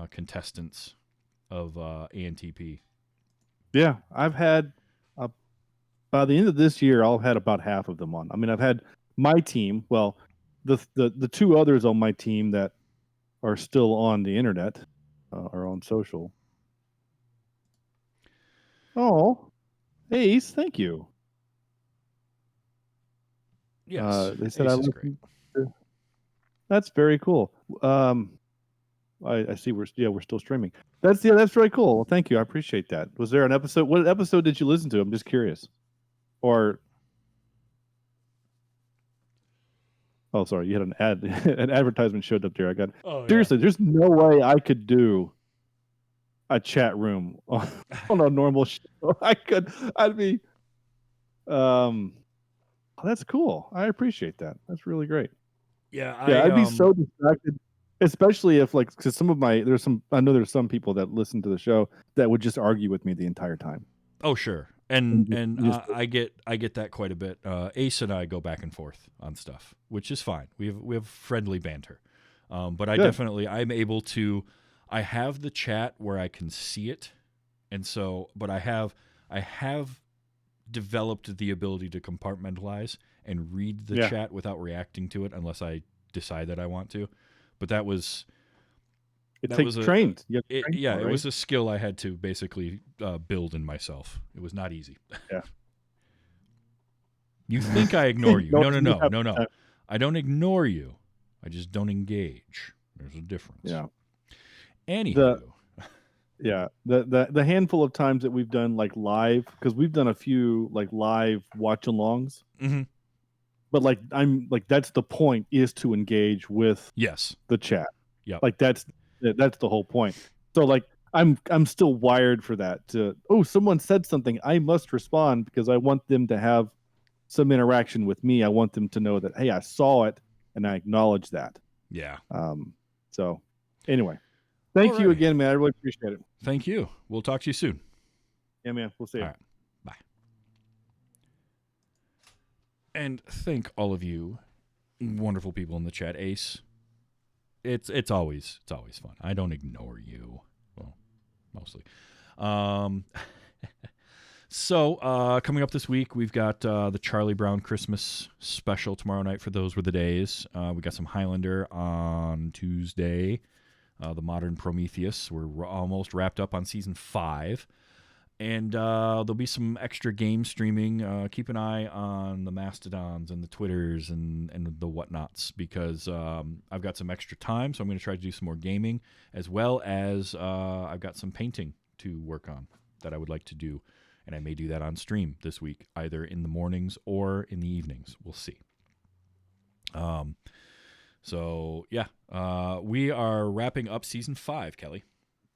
contestants of ANTP. Yeah, I've had by the end of this year, I'll have had about half of them on. I mean, I've had my team. Well, the two others on my team that are still on the internet or on social. Oh, Ace, thank you. Yes, they said Ace I is great. That's very cool. I see we're still streaming. That's very cool. Well, thank you. I appreciate that. Was there an episode? What episode did you listen to? I'm just curious. Or oh, sorry, you had an ad. An advertisement showed up there. I got seriously. Yeah. There's no way I could do a chat room on a normal show. I'd be. That's cool. I appreciate that. That's really great. Yeah, I'd be so distracted, especially if because I know there's some people that listen to the show that would just argue with me the entire time. Oh sure, and I get that quite a bit. Ace and I go back and forth on stuff, which is fine. We have friendly banter, but I'm able to. I have the chat where I can see it, and so, but I have developed the ability to compartmentalize and read the chat without reacting to it unless I decide that I want to. But that was trained. It was a skill I had to basically build in myself. It was not easy. Yeah. You think I ignore you? No. I don't ignore you. I just don't engage. There's a difference. Yeah. Anywho. The handful of times that we've done like live, because we've done a few like live watch-alongs. Mm-hmm. But that's the point, is to engage with the chat. Yeah. Like that's the whole point. So like I'm still wired for that. Someone said something, I must respond because I want them to have some interaction with me. I want them to know that, hey, I saw it and I acknowledge that. Yeah. So anyway. Thank you again, man. I really appreciate it. Thank you. We'll talk to you soon. Yeah, man. We'll see you. All right. Bye. And thank all of you wonderful people in the chat. Ace, it's always fun. I don't ignore you. Well, mostly. So coming up this week, we've got the Charlie Brown Christmas special tomorrow night for Those Were the Days. We got some Highlander on Tuesday. The Modern Prometheus. We're almost wrapped up on season 5. And there'll be some extra game streaming. Keep an eye on the Mastodons and the Twitters and the whatnots, because I've got some extra time, so I'm going to try to do some more gaming, as well as I've got some painting to work on that I would like to do. And I may do that on stream this week, either in the mornings or in the evenings. We'll see. So, yeah, we are wrapping up season 5, Kelly.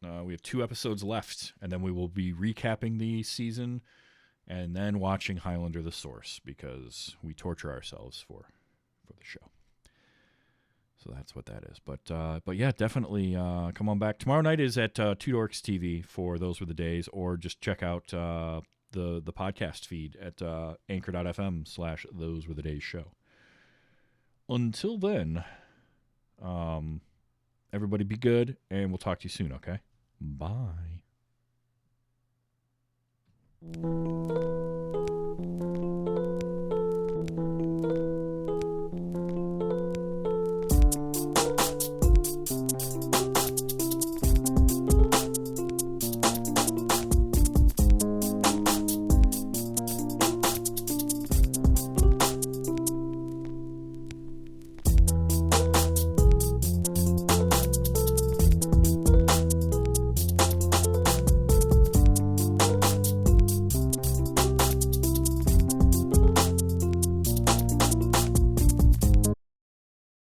We have 2 episodes left, and then we will be recapping the season and then watching Highlander the Source, because we torture ourselves for the show. So that's what that is. But yeah, definitely come on back. Tomorrow night is at Two Dorks TV for Those Were the Days, or just check out the podcast feed at anchor.fm/Those Were the Days show. Until then, Everybody be good, and we'll talk to you soon, okay? Bye.